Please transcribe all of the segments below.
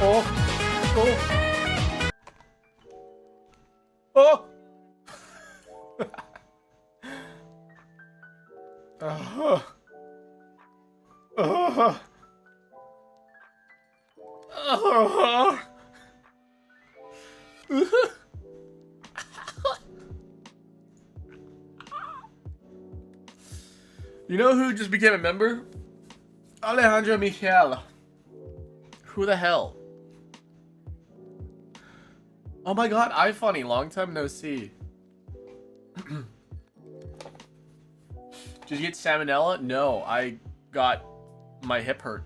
Oh. Oh. Oh. Oh. Oh. You know who just became a member? Alejandro Michel. Who the hell? Oh my god, iFunny, long time no see. Did you get salmonella? No, I got my hip hurt.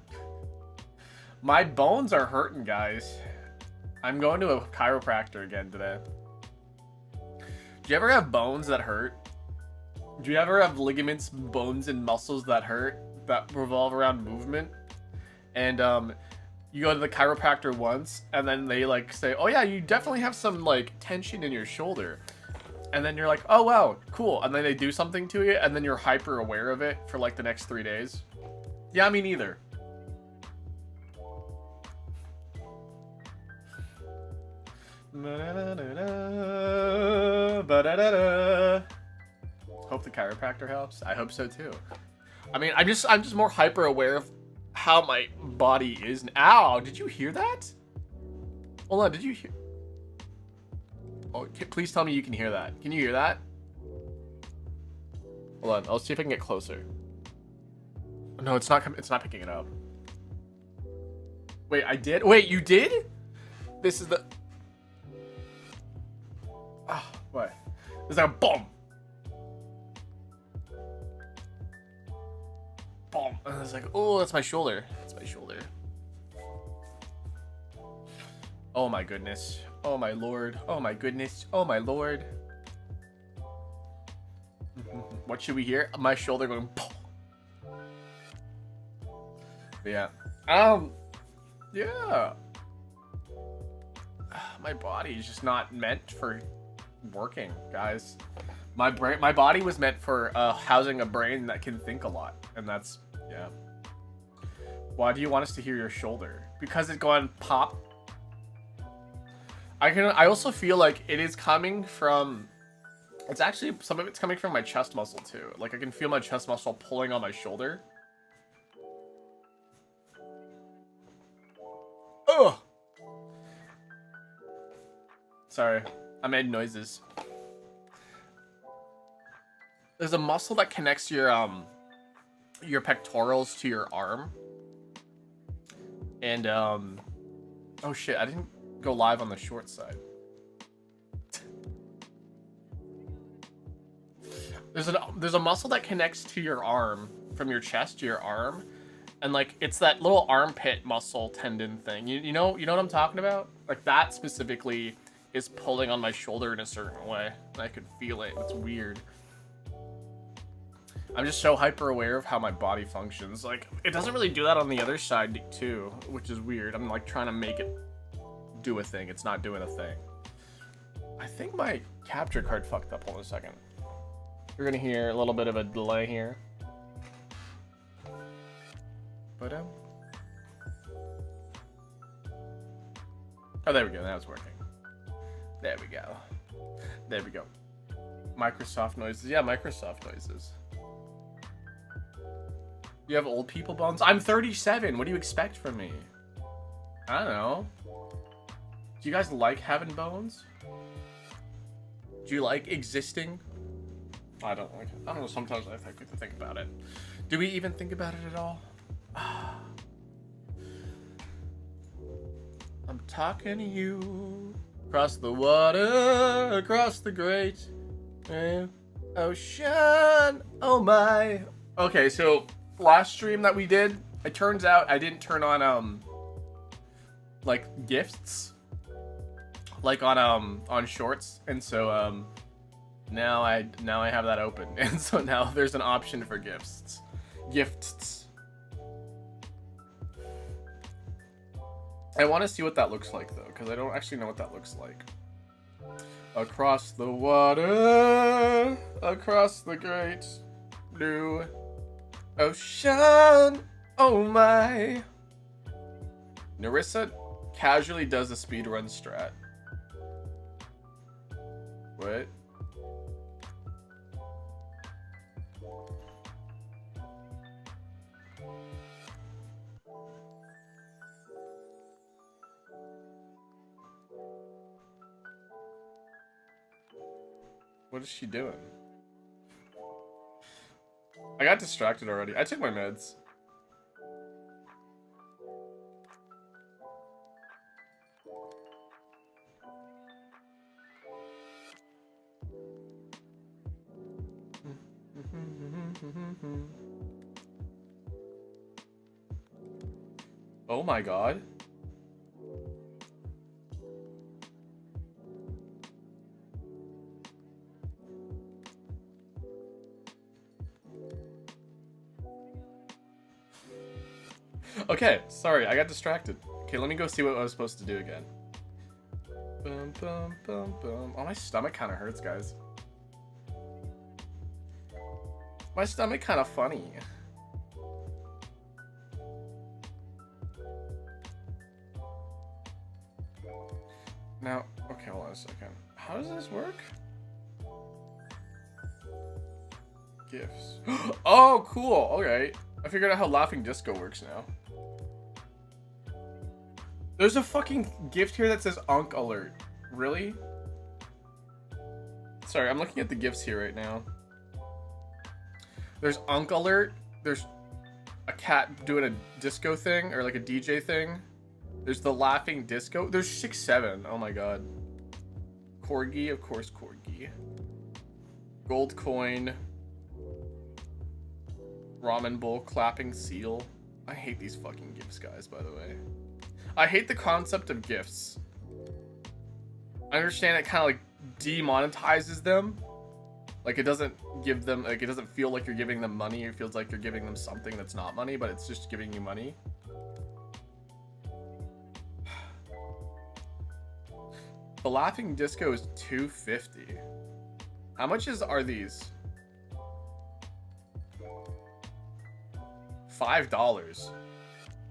My bones are hurting, guys. I'm going to a chiropractor again today. Do you ever have bones that hurt? Do you ever have ligaments, bones, and muscles that hurt, that revolve around movement? And you go to the chiropractor once, and then they like say, oh yeah, you definitely have some like tension in your shoulder. And then you're like, oh wow, cool. And then they do something to you, and then you're hyper aware of it for like the next 3 days. Yeah, me neither. Hope the chiropractor helps. I hope so too. I mean, I'm just more hyper aware of how my body is. Ow! Did you hear that? Hold on. Did you hear? Oh, please tell me you can hear that. Can you hear that? Hold on. I'll see if I can get closer. No, it's not. It's not picking it up. Wait, I did. Wait, you did? This is the. Ah, oh, what? There's like a boom. Boom. And I was like, oh, that's my shoulder. That's my shoulder. Oh my goodness. Oh my lord. Oh my goodness. Oh my lord. What should we hear? My shoulder going. Yeah. Yeah. My body is just not meant for working, guys. My body was meant for housing a brain that can think a lot, and that's, yeah. Why do you want us to hear your shoulder? Because it's going pop. I also feel like it is coming from. It's actually, some of it's coming from my chest muscle too. Like I can feel my chest muscle pulling on my shoulder. Ugh. Sorry, I made noises. There's a muscle that connects your pectorals to your arm. And oh shit, I didn't go live on the short side. There's a muscle that connects to your arm, from your chest to your arm, and like it's that little armpit muscle tendon thing. You know what I'm talking about? Like that specifically is pulling on my shoulder in a certain way, and I could feel it. It's weird. I'm just so hyper aware of how my body functions. Like it doesn't really do that on the other side too, which is weird. I'm like trying to make it do a thing. It's not doing a thing. I think my capture card fucked up. Hold on a second. You're gonna hear a little bit of a delay here. But oh, there we go. Now it's working. There we go. There we go. Microsoft noises. Yeah, Microsoft noises. You have old people bones? I'm 37. What do you expect from me? I don't know. Do you guys like having bones? Do you like existing? I don't like it. I don't know. Sometimes I think about it. Do we even think about it at all? I'm talking to you across the water, across the great ocean. Oh my. Okay, so last stream that we did, it turns out I didn't turn on like gifts, like on shorts, and so now I have that open, and so now there's an option for gifts. I want to see what that looks like though, because I don't actually know what that looks like. Across the water, across the great blue ocean. Oh my. Narissa, casually does a speedrun strat. What? What is she doing? I got distracted already. I took my meds. Oh my god. Okay, sorry, I got distracted. Okay, let me go see what I was supposed to do again. Boom, boom, boom, boom. Oh, my stomach kind of hurts, guys. My stomach kind of funny. Now, okay, hold on a second. How does this work? Gifts. Oh, cool. Alright. I figured out how Laughing Disco works now. There's a fucking gift here that says Unk Alert. Really? Sorry, I'm looking at the gifts here right now. There's Unk Alert. There's a cat doing a disco thing, or like a DJ thing. There's the Laughing Disco. There's 6-7. Oh my god. Corgi, of course, Corgi. Gold coin. Ramen bowl, clapping seal. I hate these fucking gifts, guys, by the way. I hate the concept of gifts. I understand it kind of like demonetizes them. Like it doesn't give them, like it doesn't feel like you're giving them money. It feels like you're giving them something that's not money, but it's just giving you money. The Laughing Disco is $2.50. How much are these? $5.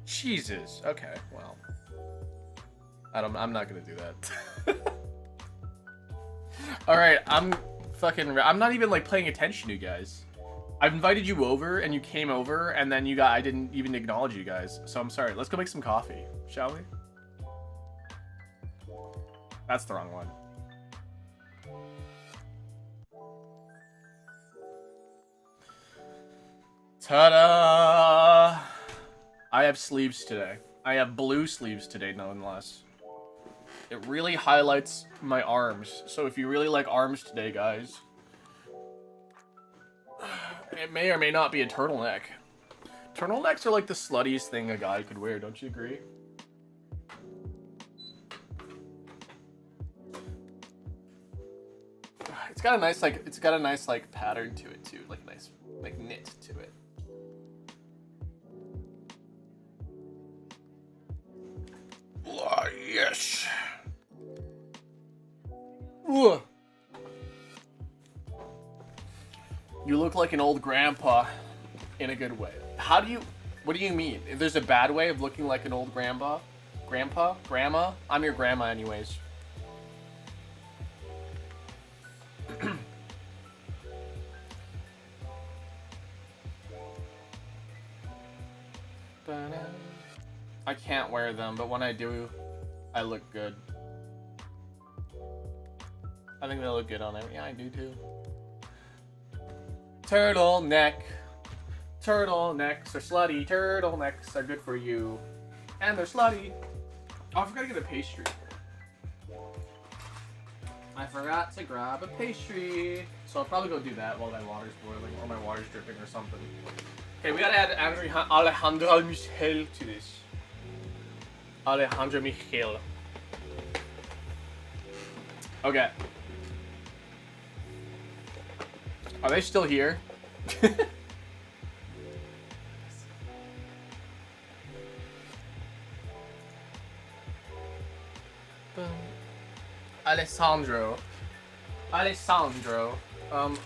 Jesus. Okay. Well, I'm not gonna do that. All right. I'm not even like paying attention to you guys. I've invited you over and you came over and then I didn't even acknowledge you guys. So I'm sorry. Let's go make some coffee, shall we? That's the wrong one. Ta-da! I have sleeves today. I have blue sleeves today, nonetheless. It really highlights my arms. So if you really like arms today, guys, it may or may not be a turtleneck. Turtlenecks are like the sluttiest thing a guy could wear, don't you agree? It's got a nice pattern to it too, like a nice knit to it. Oh, yes. Ugh. You look like an old grandpa in a good way. What do you mean? If there's a bad way of looking like an old grandpa? Grandma? I'm your grandma anyways. I can't wear them, but when I do, I look good. I think they look good on them. Yeah, I do too. Turtleneck. Turtlenecks are slutty. Turtlenecks are good for you. And they're slutty. Oh, I forgot to get a pastry. I forgot to grab a pastry. So I'll probably go do that while my water's boiling or my water's dripping or something. Okay, we gotta add Alejandro Michel to this. Alejandro Michel. Okay. Are they still here? Alessandro.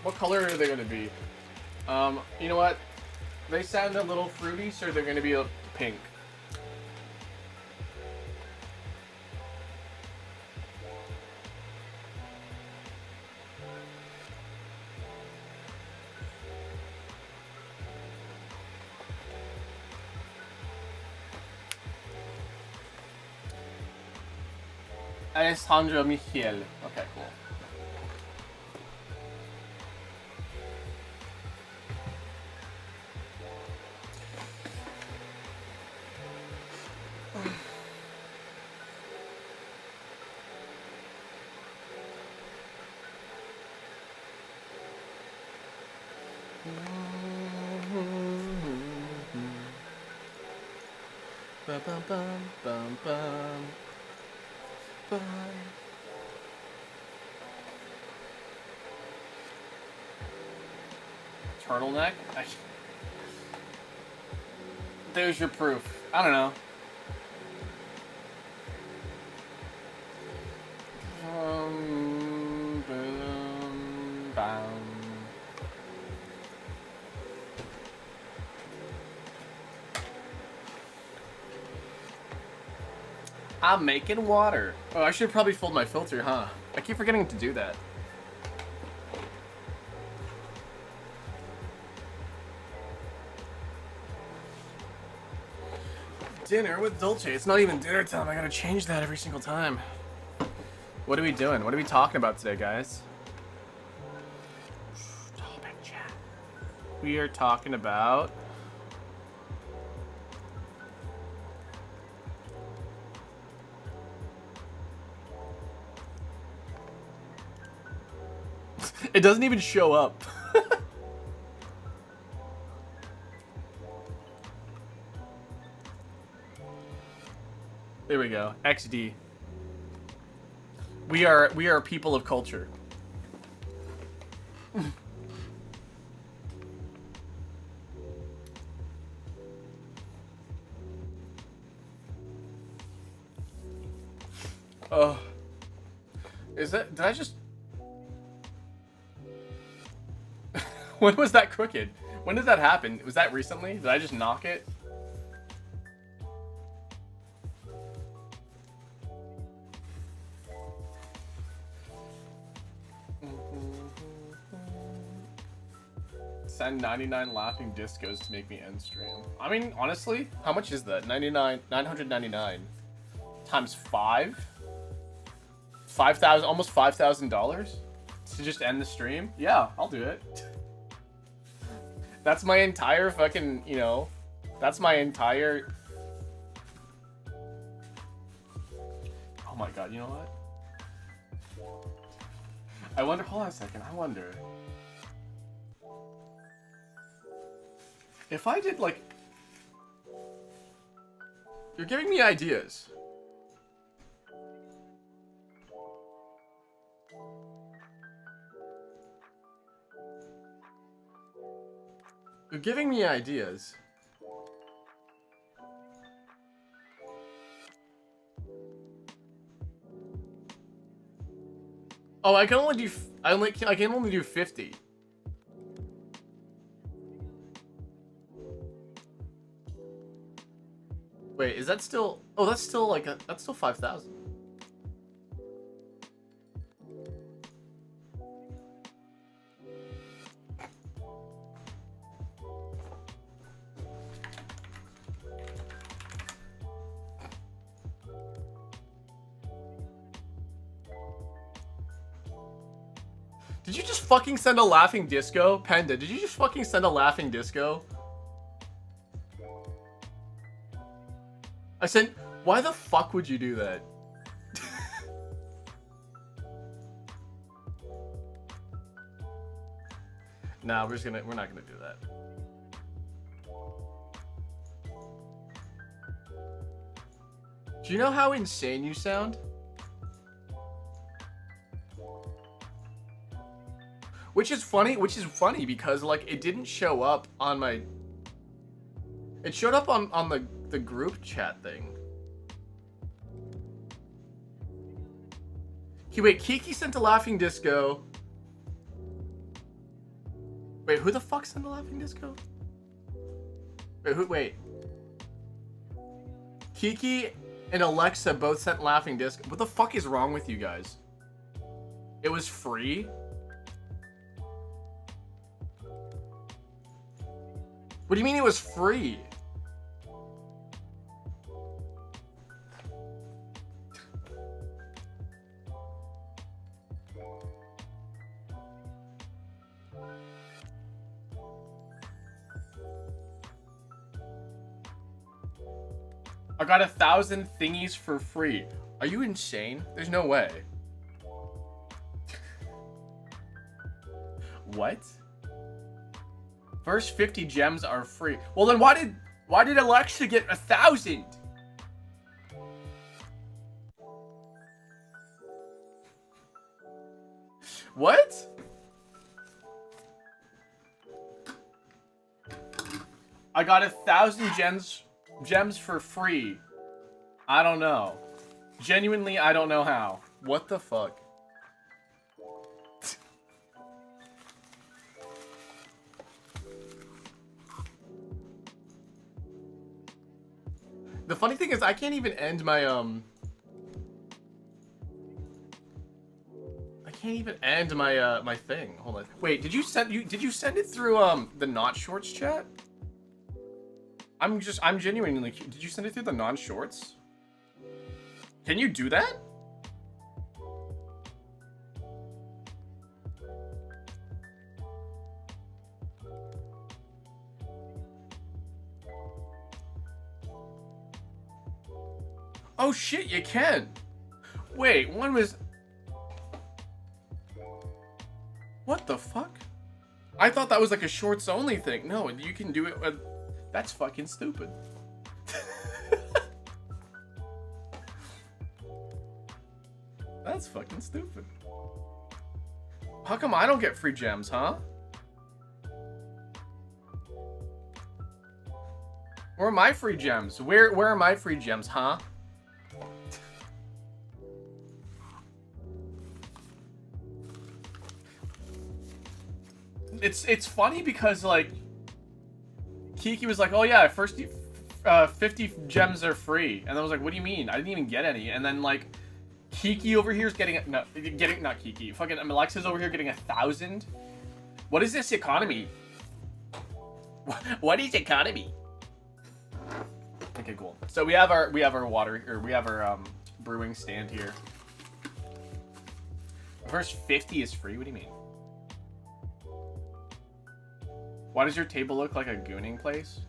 What color are they gonna be? You know what? They sound a little fruity, so they're gonna be pink. Alessandro Michiel. Okay, cool. Bum, bum, bum, bum, bum. Bye. Turtleneck? There's your proof. I don't know. Boom, bam. I'm making water. Oh, I should probably fold my filter, huh? I keep forgetting to do that. Dinner with Dolce. It's not even dinner time. I gotta change that every single time. What are we doing? What are we talking about today, guys? Topic chat. We are talking about... It doesn't even show up. There we go. XD. We are people of culture. Oh. Is that... Did I just... When was that crooked? When did that happen? Was that recently? Did I just knock it? Send 99 laughing discos to make me end stream. I mean, honestly, how much is that? 999 times 5? 5,000, almost $5,000 to just end the stream? Yeah, I'll do it. That's my entire fucking, you know, that's my entire... Oh my god, you know what? I wonder, hold on a second, I wonder... If I did, like... You're giving me ideas. You're giving me ideas. Oh, I can only do... I can only do 50. Wait, is that still... Oh, that's still like a... That's still 5,000. Did you just fucking send a laughing disco? Panda, did you just fucking send a laughing disco? I sent... Why the fuck would you do that? Nah, we're not gonna do that. Do you know how insane you sound? Which is funny because, like, it didn't show up on my... It showed up on the group chat thing. Okay, wait, Kiki sent a laughing disco. Wait, who the fuck sent a laughing disco? Wait. Kiki and Alexa both sent laughing disco. What the fuck is wrong with you guys? It was free? What do you mean it was free? I got 1,000 thingies for free. Are you insane? There's no way. What? First 50 gems are free. Well then why did Alexa get 1,000? What? I got 1,000 gems for free. I don't know. Genuinely, I don't know how. What the fuck? The funny thing is, I can't even end my I can't even end my my thing. Hold on. Wait, did you send it through the not shorts chat? I'm genuinely. Did you send it through the non-shorts? Can you do that? Oh shit, you can. Wait, one was. What the fuck? I thought that was like a shorts only thing. No, you can do it with. That's fucking stupid. That's fucking stupid. How come I don't get free gems, huh? Where are my free gems? Where are my free gems, huh? It's funny because like Kiki was like, "Oh yeah, first 50 gems are free," and I was like, "What do you mean? I didn't even get any." And then like Kiki over here is getting not Kiki. Fucking Alexa's over here getting 1,000. What is this economy? What is economy? Okay, cool. So we have our water, or we have our brewing stand here. The first 50 is free. What do you mean? Why does your table look like a gooning place?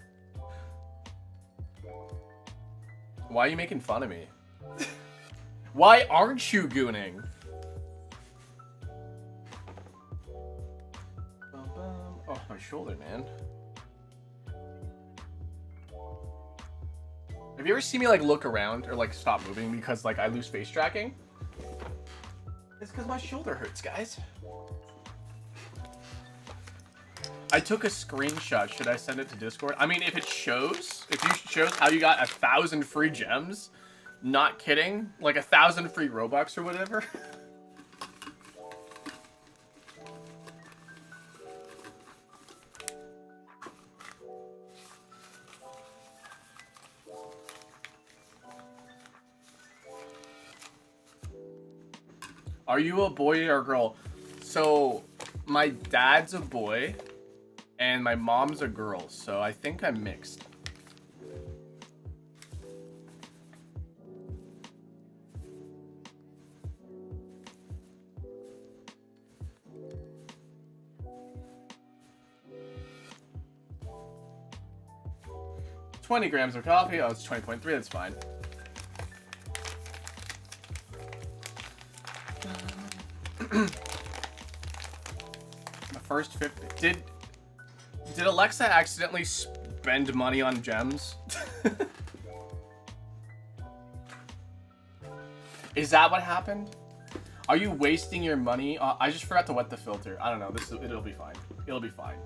Why are you making fun of me? Why aren't you gooning? Oh, my shoulder, man. Have you ever seen me like look around or like stop moving because like I lose face tracking? It's because my shoulder hurts, guys. I took a screenshot. Should I send it to Discord? I mean, if you shows how you got 1,000 free gems, not kidding, like 1,000 free Robux or whatever. Are you a boy or a girl? So, my dad's a boy. And my mom's a girl, so I think I'm mixed. $20 grams of coffee. Oh, it's 20.3. That's fine. The first 50. Did Alexa accidentally spend money on gems? Is that what happened? Are you wasting your money? I just forgot to wet the filter. I don't know. It'll be fine. It'll be fine.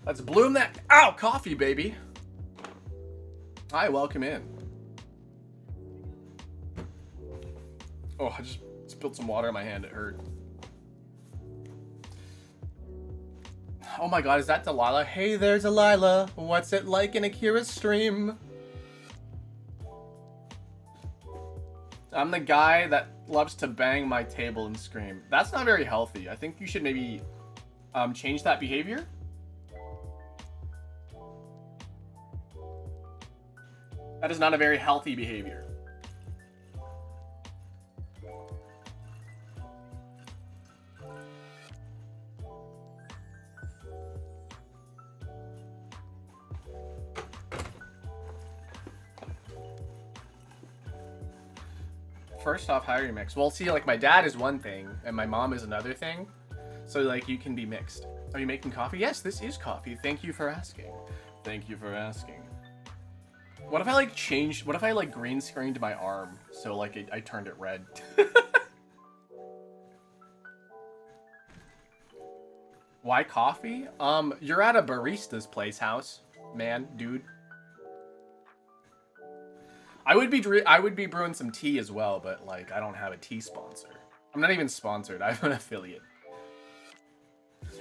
Let's bloom that. Ow, coffee, baby. Hi, welcome in. Oh, I just spilled some water in my hand. It hurt. Oh my god, is that Delilah? Hey there, Delilah. What's it like in Akira's stream? I'm the guy that loves to bang my table and scream. That's not very healthy. I think you should maybe change that behavior. That is not a very healthy behavior. First off, how are you mixed? Well, see, like, my dad is one thing, and my mom is another thing. So, like, you can be mixed. Are you making coffee? Yes, this is coffee. Thank you for asking. Thank you for asking. What if I, like, changed... What if I, like, green screened my arm so, like, I turned it red? Why coffee? You're at a barista's place house, man, dude. I would be brewing some tea as well, but, like, I don't have a tea sponsor. I'm not even sponsored. I have an affiliate.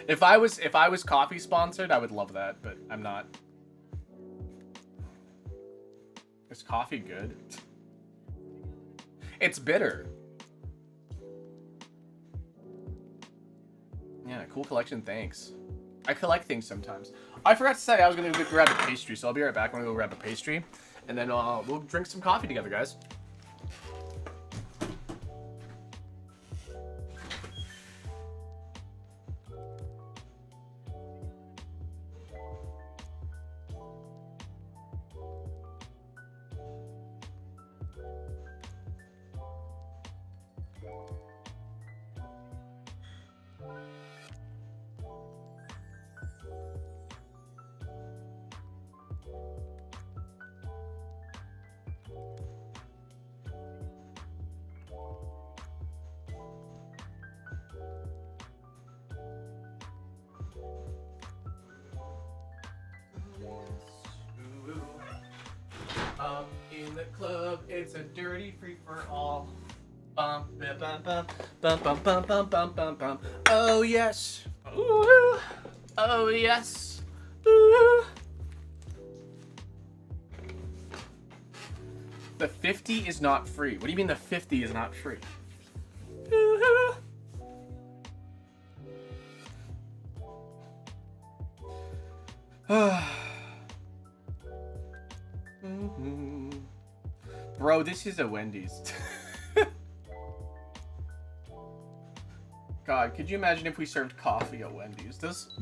If I was coffee sponsored, I would love that, but I'm not. Is coffee good? It's bitter. Yeah, cool collection, thanks. I collect things sometimes. I forgot to say I was gonna go grab a pastry, so I'll be right back when I go grab a pastry. And then we'll drink some coffee together, guys. In the club, it's a dirty free for all. Bum bum bum bum bum bum bum bum bum bum bum. Oh yes. Ooh. Oh yes. Ooh. The 50 is not free. What do you mean the 50 is not free? Ooh. Bro, this is a Wendy's. God, could you imagine if we served coffee at Wendy's?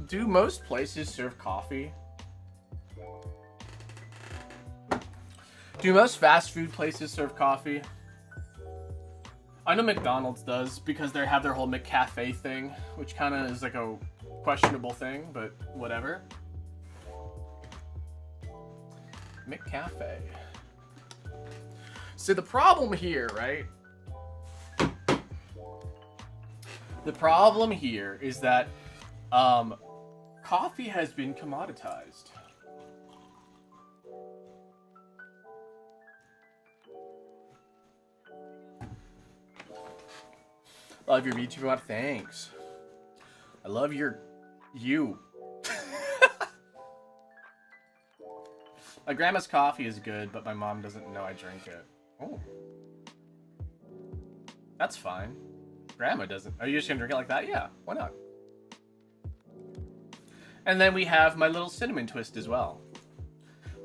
Do most places serve coffee? Do most fast food places serve coffee? I know McDonald's does because they have their whole McCafe thing, which kind of is like a questionable thing, but whatever. McCafe. So the problem here, right? The problem here is that coffee has been commoditized. Love your VTuber mod. Thanks. I love you. My grandma's coffee is good, but my mom doesn't know I drink it. Oh. That's fine. Grandma doesn't. Are you just gonna drink it like that? Yeah, why not? And then we have my little cinnamon twist as well.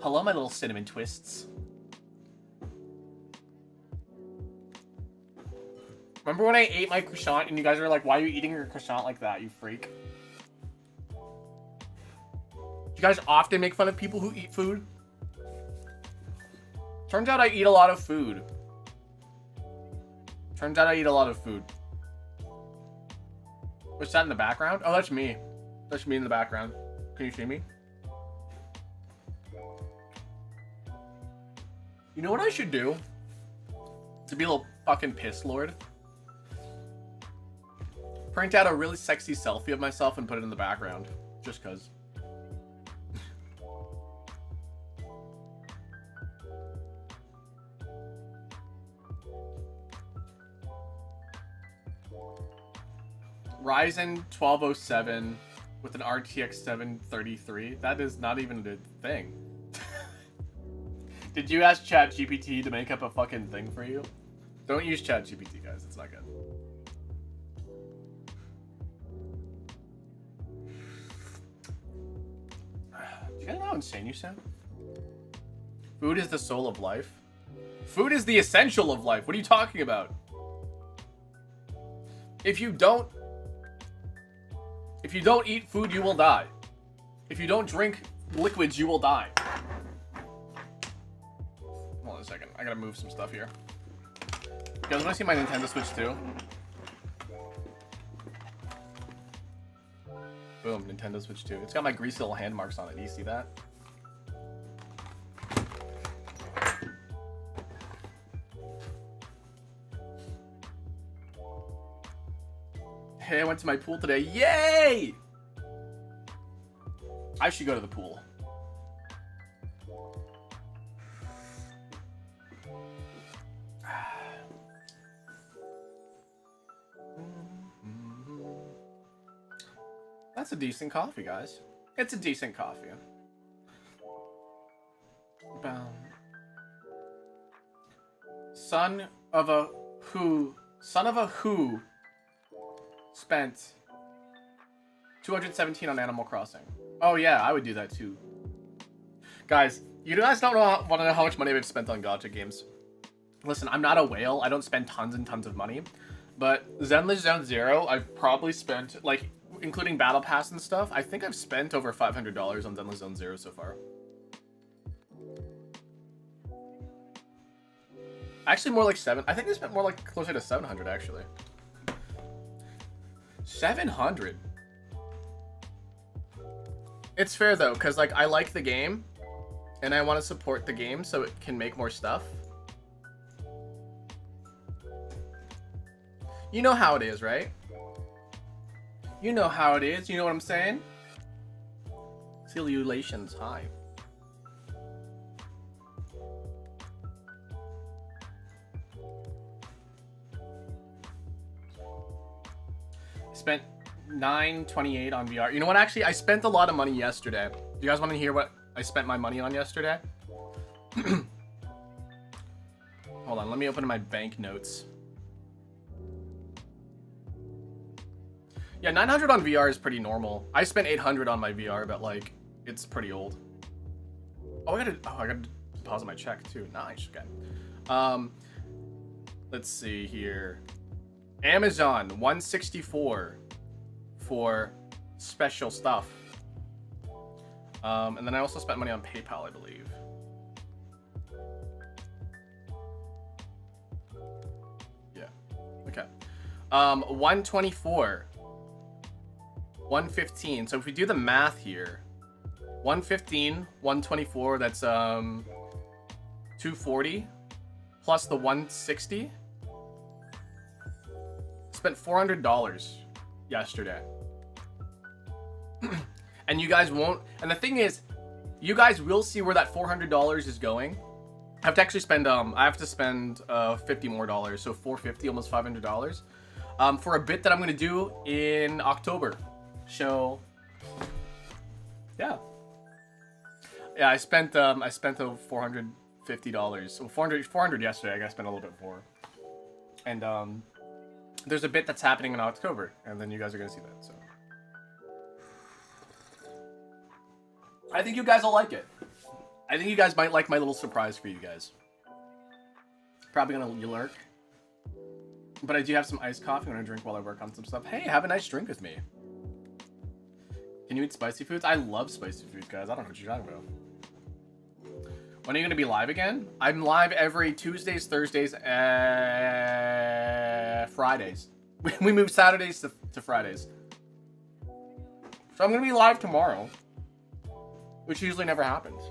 Hello, my little cinnamon twists. Remember when I ate my croissant and you guys were like, why are you eating your croissant like that, you freak? Do you guys often make fun of people who eat food? Turns out I eat a lot of food. Turns out I eat a lot of food. What's that in the background? Oh, that's me. That's me in the background. Can you see me? You know what I should do? To be a little fucking piss lord? Print out a really sexy selfie of myself and put it in the background. Just cause. Ryzen 1207 with an RTX 733. That is not even a thing. Did you ask ChatGPT to make up a fucking thing for you? Don't use ChatGPT, guys. It's not good. Do you guys know how insane you sound? Food is the soul of life. Food is the essential of life. What are you talking about? If you don't eat food, you will die. If you don't drink liquids, you will die. Hold on a second. I gotta move some stuff here. You guys wanna see my Nintendo Switch 2? Boom, Nintendo Switch 2. It's got my greasy little hand marks on it. Do you see that? Hey, I went to my pool today. Yay! I should go to the pool. That's a decent coffee, guys. It's a decent coffee. Son of a who spent 217 on Animal Crossing. Oh yeah, I would do that too. Guys, you guys don't want to know how much money I've spent on gacha games. Listen, I'm not a whale. I don't spend tons and tons of money. But Zenless Zone Zero, I've probably spent, like, including Battle Pass and stuff, I think I've spent over $500 on Zenless Zone Zero so far. Actually, more like 7. I think I spent more like closer to 700, actually. 700? It's fair, though, because, like, I like the game, and I want to support the game so it can make more stuff. You know how it is, right? You know how it is. You know what I'm saying? Salutations, hi. Spent $9.28 on VR. You know what? Actually, I spent a lot of money yesterday. You guys want to hear what I spent my money on yesterday? Hold on, let me open my bank notes. Yeah, 900 on VR is pretty normal. I spent 800 on my VR, but like, it's pretty old. Oh, I gotta deposit my check too. Nice. Okay. Let's see here. Amazon 164 for special stuff. And then I also spent money on PayPal, I believe. Yeah. Okay. 124. 115. So if we do the math here, 115, 124, that's 240 plus the 160. Spent $400 yesterday. And you guys won't, and the thing is, you guys will see where that $400 is going. I have to actually spend I have to spend 50 more dollars, so $450, almost $500 for a bit that I'm going to do in October. So yeah, I spent the $450, so 400 yesterday. I guess I spent a little bit more, and there's a bit that's happening in October, and then you guys are gonna see that. So I think you guys will like it. I think you guys might like my little surprise for you guys. Probably gonna lurk, but I do have some iced coffee I'm gonna drink while I work on some stuff. Hey, have a nice drink with me. Can you eat spicy foods? I love spicy foods, guys. I don't know what you're talking about. When are you going to be live again? I'm live every Tuesdays, Thursdays, Fridays. We moved Saturdays to Fridays. So I'm going to be live tomorrow, which usually never happens.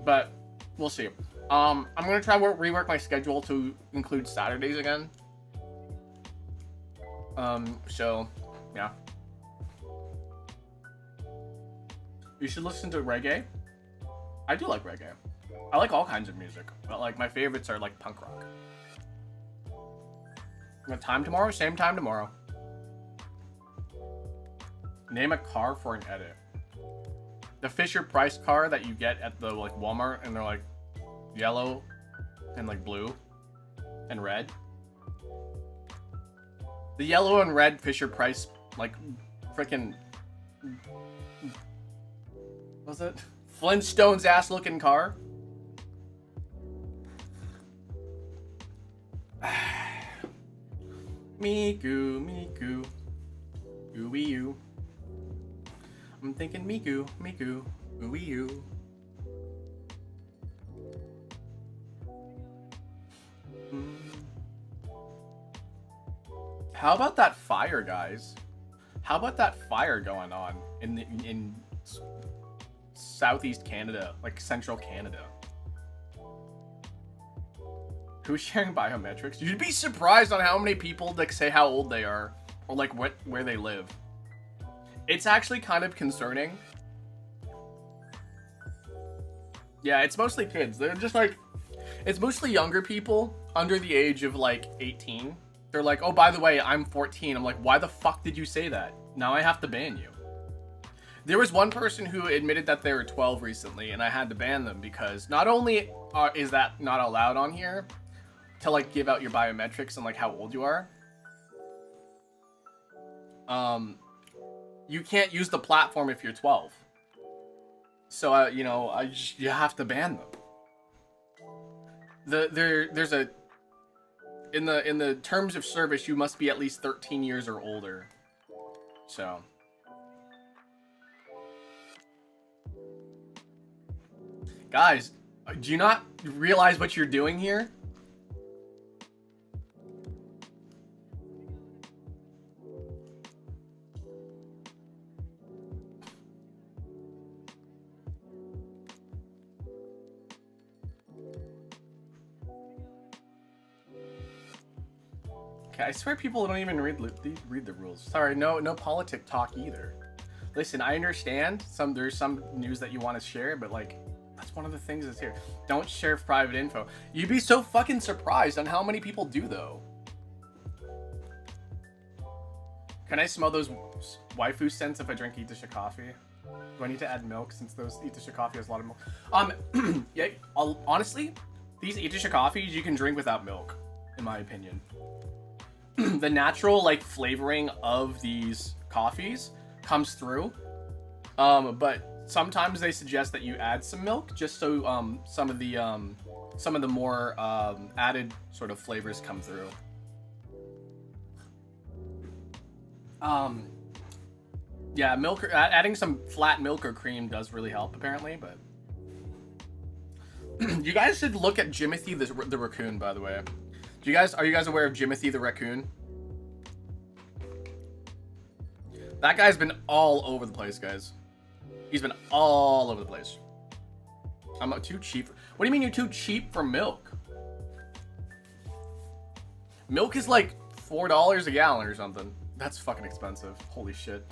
But we'll see. I'm going to try to rework my schedule to include Saturdays again. So, yeah. You should listen to reggae. I do like reggae. I like all kinds of music, but like my favorites are like punk rock. What time tomorrow? Same time tomorrow. Name a car for an edit. The Fisher Price car that you get at the like Walmart, and they're like yellow and like blue and red. The yellow and red Fisher Price like freaking, what was it? Flintstones ass looking car. Miku, Miku. Ooey you. I'm thinking Miku, Miku. Ooey you. How about that fire, guys? How about that fire going on in Southeast Canada, like Central Canada? Who's sharing biometrics? You'd be surprised on how many people like say how old they are or like where they live. It's actually kind of concerning. Yeah, it's mostly kids. They're just like, it's mostly younger people under the age of like 18. They're like, oh, by the way, I'm 14. I'm like, why the fuck did you say that? Now I have to ban you. There was one person who admitted that they were 12 recently, and I had to ban them because not only is that not allowed on here to like give out your biometrics and like how old you are, you can't use the platform if you're 12. So you know, you have to ban them. There's a in the terms of service, you must be at least 13 years or older. So guys, do you not realize what you're doing here? Okay, I swear people don't even read the rules. Sorry, no politic talk either. Listen, I understand there's some news that you want to share, but like that's one of the things that's here. Don't share private info. You'd be so fucking surprised on how many people do though. Can I smell those waifu scents if I drink Itasha coffee? Do I need to add milk since those Itasha coffee has a lot of milk? Yeah, honestly, these Itasha coffees you can drink without milk, in my opinion. The natural like flavoring of these coffees comes through, but sometimes they suggest that you add some milk just so some of the more added sort of flavors come through. Yeah, milk, adding some flat milk or cream does really help apparently, but you guys should look at Jimothy the raccoon, by the way. Are you guys aware of Jimothy the raccoon? That guy's been all over the place, guys. He's been all over the place. I'm too cheap. What do you mean you're too cheap for milk? Milk is like $4 a gallon or something. That's fucking expensive. Holy shit.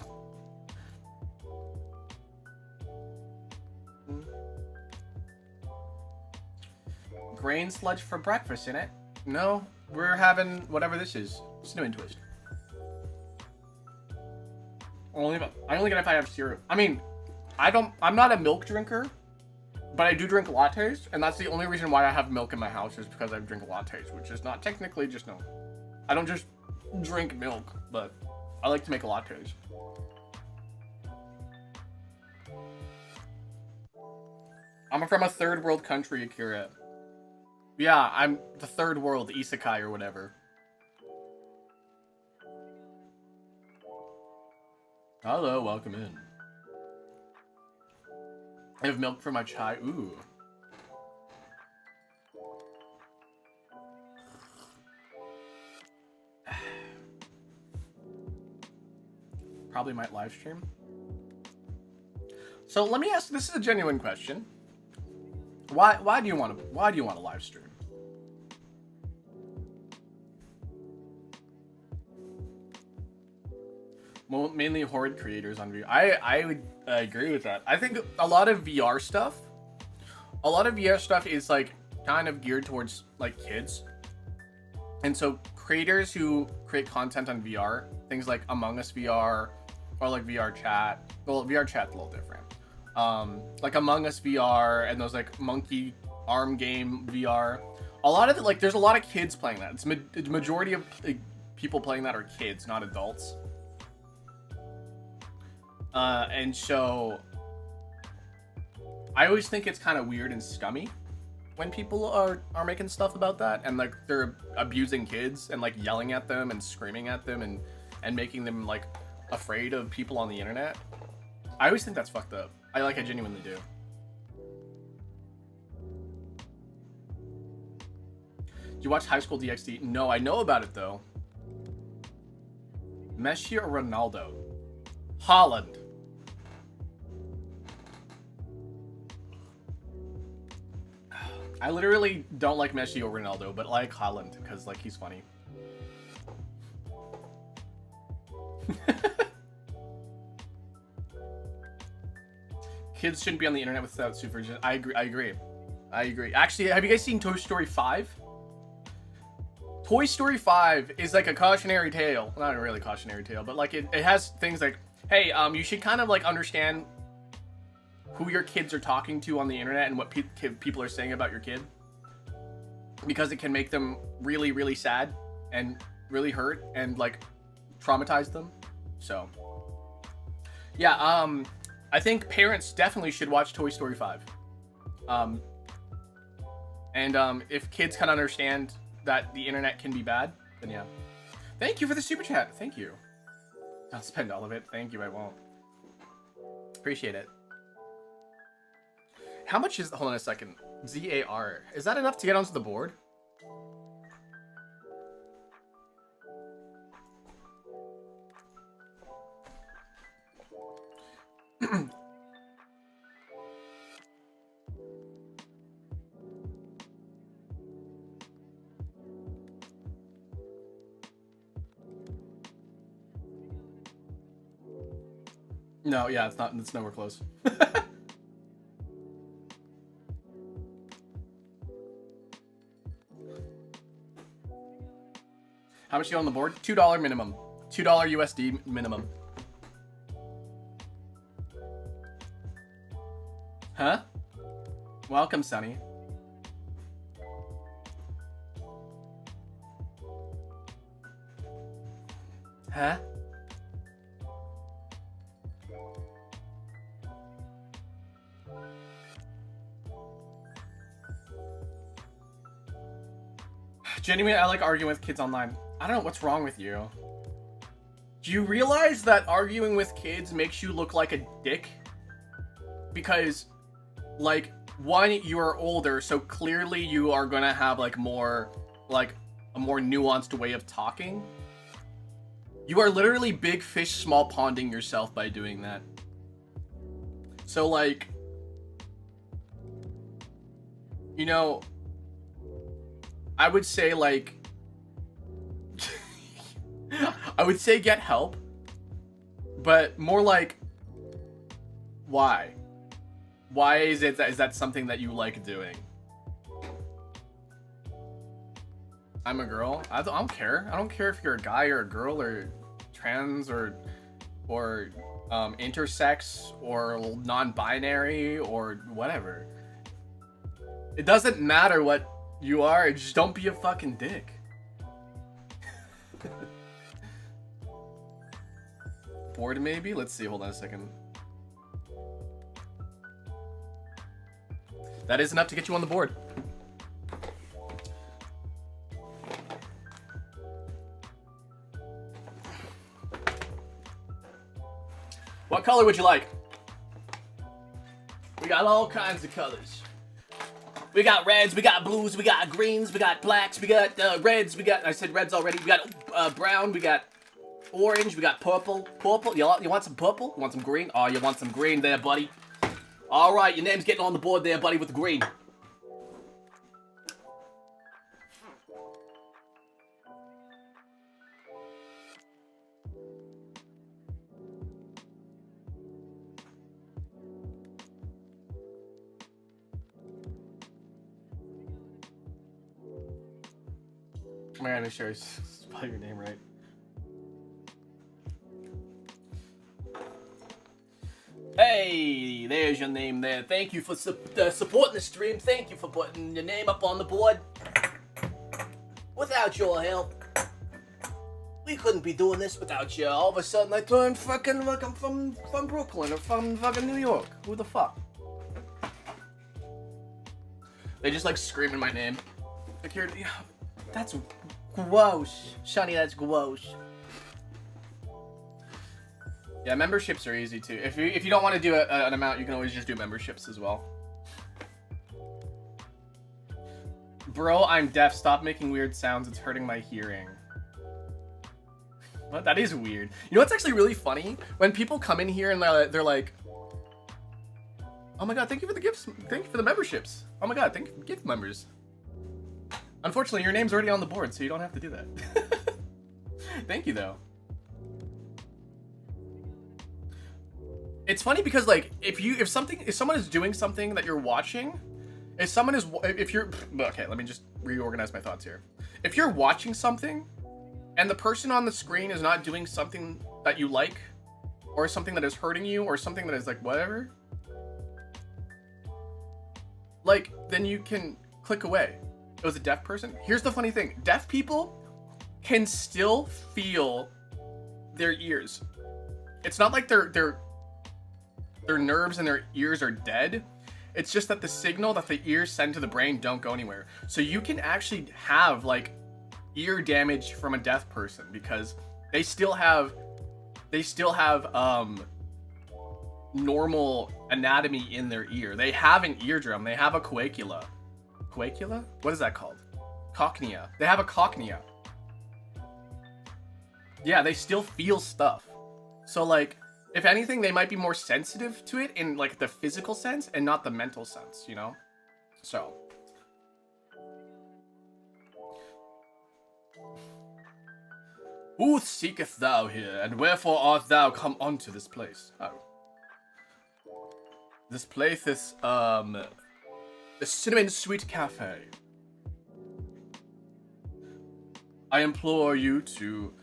Grain sludge for breakfast, innit? No, we're having whatever this is. Cinnamon twist. I only get it if I have cereal. I mean, I'm not a milk drinker, but I do drink lattes, and that's the only reason why I have milk in my house is because I drink lattes, which is not technically just no. I don't just drink milk, but I like to make lattes. I'm from a third world country, Akira. Yeah, I'm the third world, isekai or whatever. Hello, welcome in. I have milk for my chai. Ooh. Probably might live stream. So let me ask, this is a genuine question. Why do you want to live stream? Well, mainly horror creators on VR. I would agree with that. I think a lot of VR stuff is like kind of geared towards like kids. And so creators who create content on VR, things like Among Us VR or like VR chat. Well, VR chat's a little different. Like Among Us VR and those like monkey arm game VR. A lot of it, like there's a lot of kids playing that. The majority of like, people playing that are kids, not adults. And so I always think it's kind of weird and scummy when people are making stuff about that and like they're abusing kids and like yelling at them and screaming at them and making them like afraid of people on the internet. I always think that's fucked up. I genuinely do. You watch High School DxD? No, I know about it though. Messi or Ronaldo? Holland. I literally don't like Messi or Ronaldo, but like Holland because like he's funny. Kids shouldn't be on the internet without supervision. I agree. Actually, have you guys seen Toy Story 5? Toy Story 5 is like a cautionary tale. Not a really cautionary tale, but like it has things like, hey, you should kind of like understand who your kids are talking to on the internet and what people are saying about your kid, because it can make them really, really sad and really hurt and like traumatize them. So yeah, I think parents definitely should watch Toy Story 5. If kids can understand that the internet can be bad, then yeah. Thank you for the super chat. Thank you. I'll spend all of it. Thank you, I won't. Appreciate it. How much is, hold on a second. ZAR. Is that enough to get onto the board? No, yeah, it's not. It's nowhere close. How much you on the board? $2 minimum. $2 USD minimum. Huh? Welcome, Sonny. Huh? Genuinely, I like arguing with kids online. I don't know what's wrong with you. Do you realize that arguing with kids makes you look like a dick? Because, like, one, you are older, so clearly you are gonna have, like, more, like, a more nuanced way of talking. You are literally big fish, small ponding yourself by doing that. So, like, you know, I would say, like, I would say get help, but more like, why? Why is that something that you like doing? I'm a girl. I don't care. I don't care if you're a guy or a girl or trans or intersex or non-binary or whatever. It doesn't matter what you are. Just don't be a fucking dick. Bored maybe? Let's see. Hold on a second. That is enough to get you on the board. What color would you like? We got all kinds of colors. We got reds, we got blues, we got greens, we got blacks, we got reds, we got, I said reds already, we got brown, we got orange, we got purple. Purple, you want some purple? You want some green? Oh, you want some green there, buddy. All right, your name's getting on the board there, buddy, with the green. I'm gonna make sure I spell your name right. Hey, there's your name there. Thank you for supporting the stream. Thank you for putting your name up on the board. Without your help, we couldn't be doing this without you. All of a sudden, I turned fucking like I'm from Brooklyn or from fucking New York. Who the fuck? They just like screaming my name. Like you're, yeah, that's gross, Shani. That's gross. Yeah, memberships are easy too. If you don't want to do an amount, you can always just do memberships as well. Bro, I'm deaf. Stop making weird sounds. It's hurting my hearing. What? That is weird. You know what's actually really funny? When people come in here and they're like, oh my god, thank you for the gifts. Thank you for the memberships. Oh my god, thank you for gift members. Unfortunately, your name's already on the board, so you don't have to do that. Thank you, though. It's funny because, like, if someone is doing something that you're watching, if you're, okay, let me just reorganize my thoughts here. If you're watching something, and the person on the screen is not doing something that you like, or something that is hurting you, or something that is like whatever, like, then you can click away. It was a deaf person. Here's the funny thing. Deaf people can still feel their ears. It's not like their nerves and their ears are dead. It's just that the signal that the ears send to the brain don't go anywhere. So you can actually have like ear damage from a deaf person because they still have normal anatomy in their ear. They have an eardrum. They have a coacula. Coacula? What is that called? Cochlea. They have a cochlea. Yeah, they still feel stuff. So like, if anything, they might be more sensitive to it in like the physical sense and not the mental sense, you know? So. Who seeketh thou here, and wherefore art thou come unto this place? Oh. This place is, the Cinnamon Sweet Cafe. I implore you to,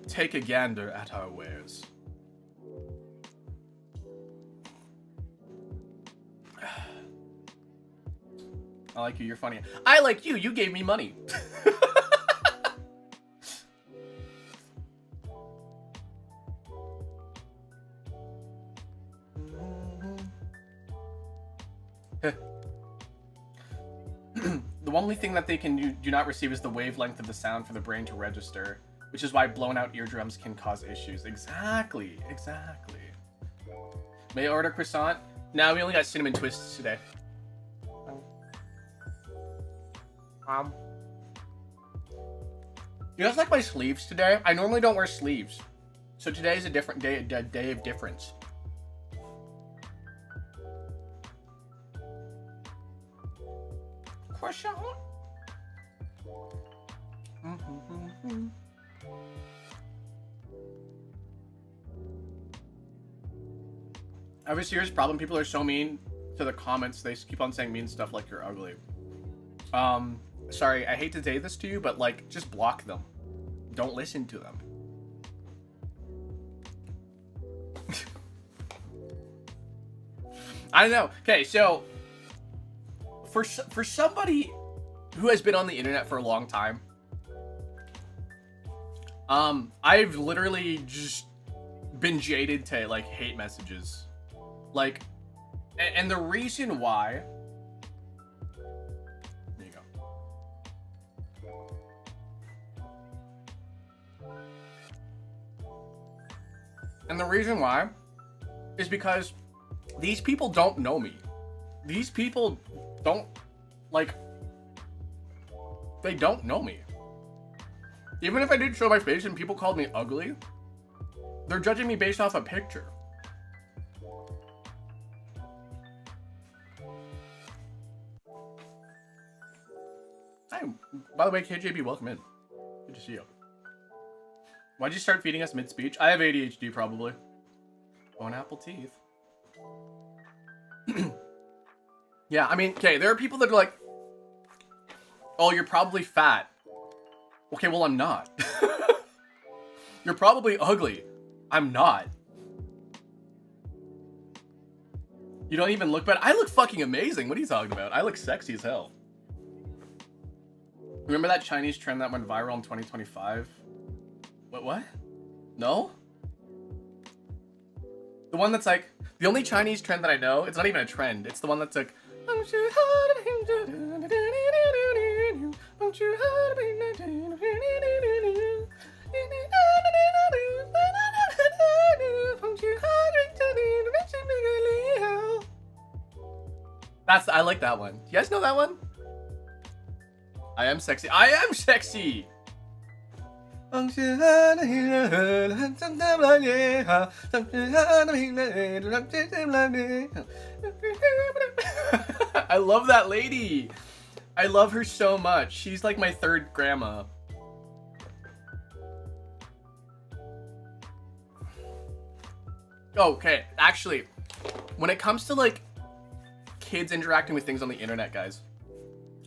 take a gander at our wares. I like you, you're funny. I like you, you gave me money. The only thing that they can do not receive is the wavelength of the sound for the brain to register, which is why blown out eardrums can cause issues. Exactly. May I order croissant? No, we only got cinnamon twists today. You guys like my sleeves today? I normally don't wear sleeves, so today is a different day, a day of difference. Croissant. I have a serious problem. People are so mean to the comments. They keep on saying mean stuff like you're ugly. Sorry, I hate to say this to you, but like, just block them. Don't listen to them. I don't know. Okay, so for somebody who has been on the internet for a long time, I've literally just been jaded to like hate messages, like, and the reason why. There you go. And the reason why is because these people don't know me. These people don't, like, they don't know me. Even if I did show my face and people called me ugly, they're judging me based off a picture. Hi, by the way, KJB, welcome in. Good to see you. Why'd you start feeding us mid-speech? I have ADHD, probably. Bone apple teeth. Yeah, I mean, okay, there are people that are like, oh, you're probably fat. Okay, well, I'm not. You're probably ugly. I'm not. You don't even look bad. I look fucking amazing. What are you talking about? I look sexy as hell. Remember that Chinese trend that went viral in 2025? What? No? The one that's like, the only Chinese trend that I know, it's not even a trend. It's the one that's like, I like that one. You guys know that one? I am sexy. I am sexy. I love that lady. I love her so much. She's like my third grandma. Okay, actually, when it comes to like kids interacting with things on the internet, guys,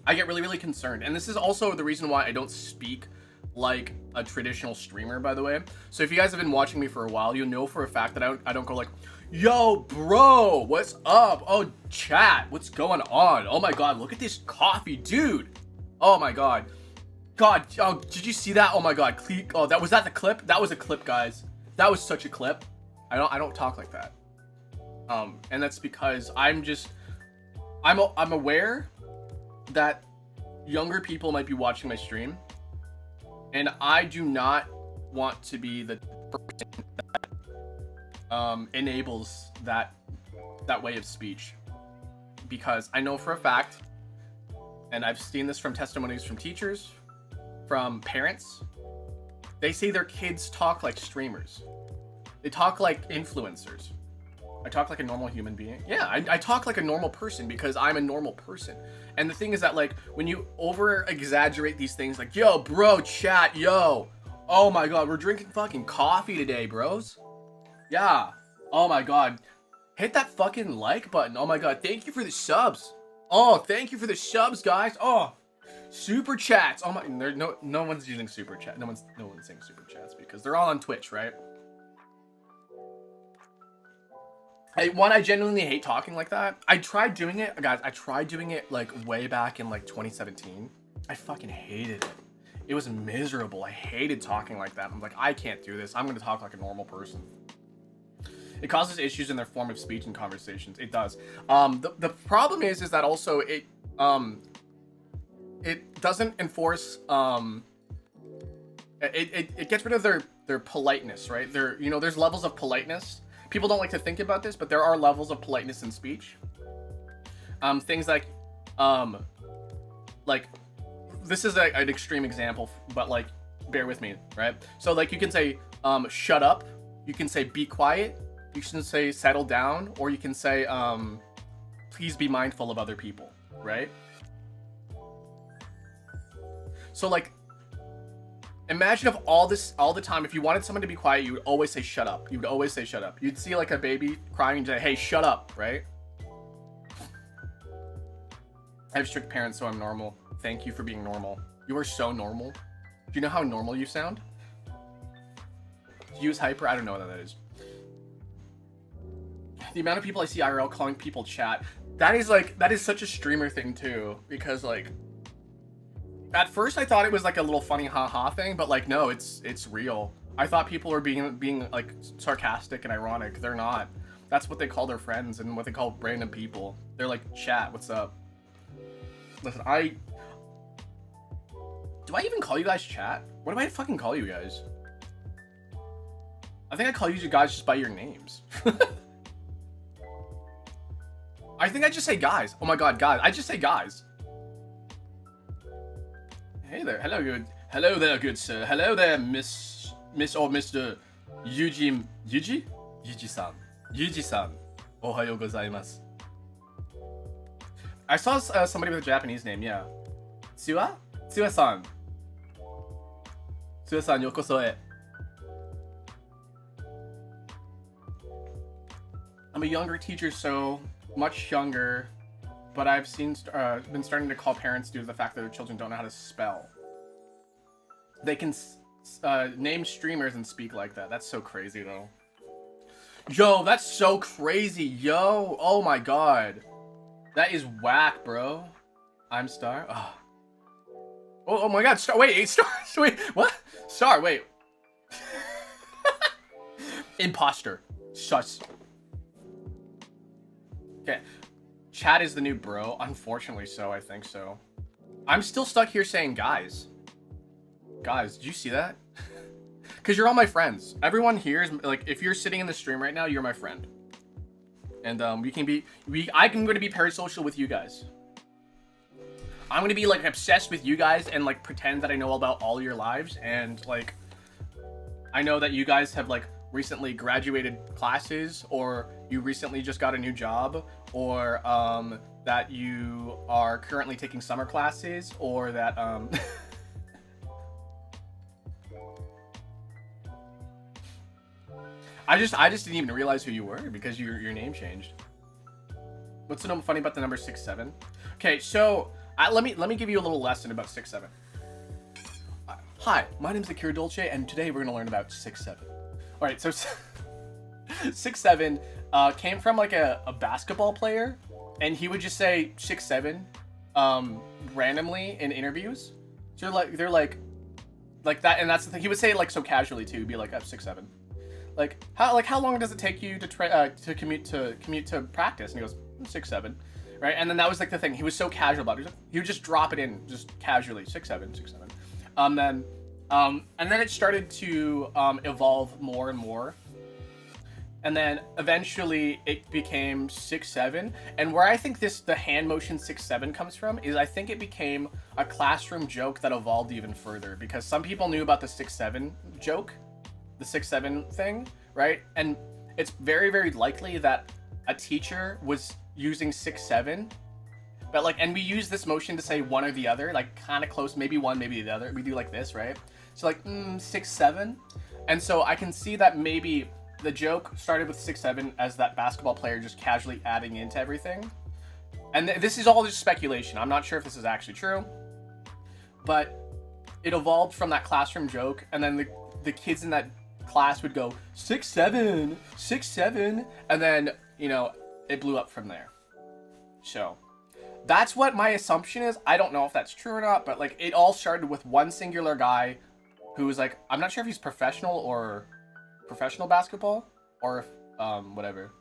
I get really, really concerned. And this is also the reason why I don't speak like a traditional streamer, by the way. So if you guys have been watching me for a while, you know for a fact that I don't go like, yo, bro, what's up? Oh, chat, what's going on? Oh my god, look at this coffee, dude. Oh my god. God, oh, did you see that? Oh my god, oh, was that the clip? That was a clip, guys. That was such a clip. I don't talk like that. And that's because I'm aware that younger people might be watching my stream, and I do not want to be the person that enables that way of speech, because I know for a fact, and I've seen this from testimonies from teachers, from parents, they say their kids talk like streamers. They talk like influencers. I talk like a normal human being. Yeah, I talk like a normal person because I'm a normal person. And the thing is that, like, when you over exaggerate these things, like, yo, bro, chat, yo, oh my god, we're drinking fucking coffee today, bros. Yeah. Oh my god. Hit that fucking like button. Oh my god, thank you for the subs. Oh, thank you for the subs, guys. Oh, super chats. Oh my, no one's using super chat. No one's saying super chats because they're all on Twitch, right? I genuinely hate talking like that. I tried doing it, guys. I tried doing it like way back in like 2017. I fucking hated it. It was miserable. I hated talking like that. I'm like, I can't do this. I'm gonna talk like a normal person. It causes issues in their form of speech and conversations. It does. The problem is that also it doesn't enforce it gets rid of their politeness, right? There's levels of politeness. People don't like to think about this, but there are levels of politeness in speech. Things like this is an extreme example, but like, bear with me, right? So like, you can say shut up, you can say be quiet, you can say settle down, or you can say please be mindful of other people, right? So like, imagine if all the time, if you wanted someone to be quiet, you would always say shut up. You would always say shut up. You'd see like a baby crying and say, hey, shut up, right? I have strict parents, so I'm normal. Thank you for being normal. You are so normal. Do you know how normal you sound? Use hyper? I don't know what that is. The amount of people I see IRL calling people chat, that is such a streamer thing too, because like, at first I thought it was like a little funny haha thing, but like, no, it's real. I thought people were being like sarcastic and ironic. They're not. That's what they call their friends and what they call random people. They're like, chat, what's up? Listen, do I even call you guys chat? What do I fucking call you guys? I think I call you guys just by your names. I think I just say guys. Oh my god, guys. I just say guys. Hey there, hello there, good sir. Hello there, Miss or Mr. Yuji-san. Yuji-san. Ohayo gozaimasu. I saw somebody with a Japanese name, yeah. Tsuwa-san. Tsuwa-san, yokoso e. I'm a younger teacher, so much younger. But I've been starting to call parents due to the fact that their children don't know how to spell. They can name streamers and speak like that. That's so crazy, though. Yo, that's so crazy. Yo, oh my god. That is whack, bro. I'm Star. Oh my god, Star. Wait, Star. Wait, what? Star, wait. Imposter. Sus. Okay. Chat is the new bro. Unfortunately so, I think so. I'm still stuck here saying guys. Guys, did you see that? Because you're all my friends. Everyone here is, like, if you're sitting in the stream right now, you're my friend. And I'm going to be parasocial with you guys. I'm going to be, like, obsessed with you guys and, like, pretend that I know about all your lives. And, like, I know that you guys have, like, recently graduated classes, or you recently just got a new job, or that you are currently taking summer classes, or that I just didn't even realize who you were because your name changed. What's so funny about the number 67? Okay, so let me give you a little lesson about 67. Hi, my name's Akira Dolce, and today we're gonna learn about 67. All right, so 67 came from like a basketball player, and he would just say 6'7" randomly in interviews. So they're like that, and that's the thing. He would say it like so casually too. He'd be like, "I'm 6'7". How long does it take you to commute to practice? And he goes, 6'7", right? And then that was like the thing. He was so casual about it. He would just drop it in just casually, 6'7", 6'7". And then it started to evolve more and more. And then eventually it became 6'7". And where I think the hand motion 6'7" comes from is I think it became a classroom joke that evolved even further, because some people knew about the 6'7" joke, the 6'7" thing, right? And it's very, very likely that a teacher was using 6'7", but like, and we use this motion to say one or the other, like kind of close, maybe one, maybe the other. We do like this, right? So like 6'7", and so I can see that maybe the joke started with 6'7" as that basketball player just casually adding into everything. And this is all just speculation. I'm not sure if this is actually true, but it evolved from that classroom joke, and then the kids in that class would go 6'7", 6'7", and then, you know, it blew up from there. So that's what my assumption is. I don't know if that's true or not, but like it all started with one singular guy who was like, I'm not sure if he's professional basketball or if whatever,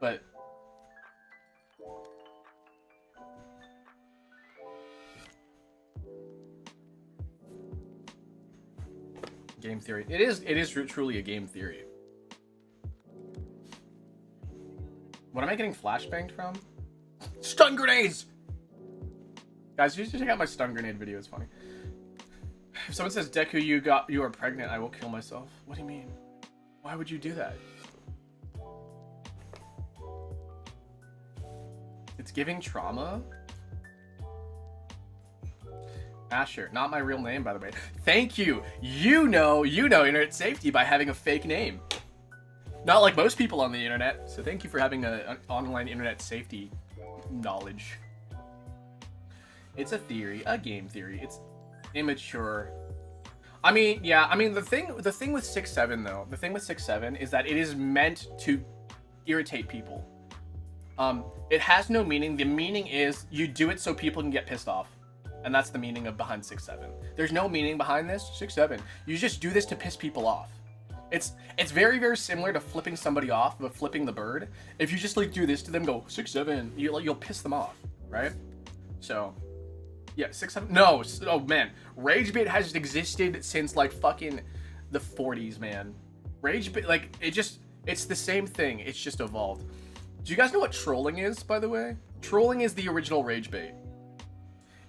but game theory. It is truly a game theory. What am I getting flashbanged from? Stun grenades! Guys, you should check out my stun grenade video. It's funny. If someone says, Deku, you are pregnant, I will kill myself. What do you mean? Why would you do that? It's giving trauma? Asher, not my real name, by the way. Thank you. You know internet safety by having a fake name. Not like most people on the internet. So thank you for having an online internet safety knowledge. It's a theory, a game theory. It's immature. I mean, yeah. I mean, the thing with 6'7" though, the thing with 6'7" is that it is meant to irritate people. It has no meaning. The meaning is you do it so people can get pissed off. And that's the meaning of behind 6'7". There's no meaning behind this. 6'7". You just do this to piss people off. It's very, very similar to flipping somebody off, but flipping the bird. If you just like do this to them, go 6'7", you'll piss them off, right? So, yeah, 6'7". No, oh man, rage bait has existed since like fucking the 40s, man. Rage bait, like it's the same thing. It's just evolved. Do you guys know what trolling is, by the way? Trolling is the original rage bait.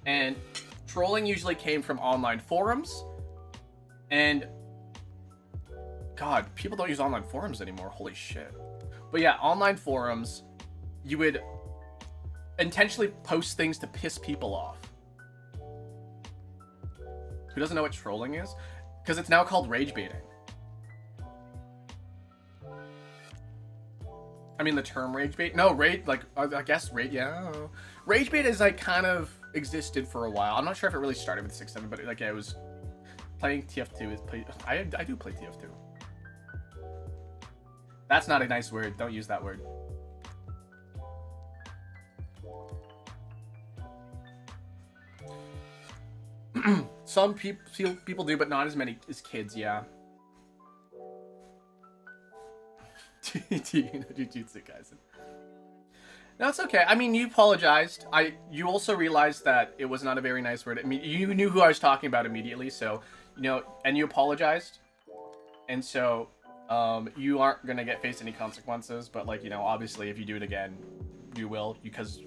And trolling usually came from online forums. And God, people don't use online forums anymore. Holy shit. But yeah, online forums, you would intentionally post things to piss people off. Who doesn't know what trolling is? Because it's now called rage baiting. I mean, the term rage bait. No, rage, like, I guess rage, yeah. Rage bait is like kind of existed for a while. I'm not sure if it really started with 6'7", but like, yeah, it was playing TF2. I do play TF2. That's not a nice word. Don't use that word. Some people do, but not as many as kids, yeah. Do you know Jujutsu Kaisen? No, it's okay. I mean, you apologized. You also realized that it was not a very nice word. I mean, you knew who I was talking about immediately, so and you apologized, and so you aren't gonna face any consequences. But like, obviously, if you do it again, you will, because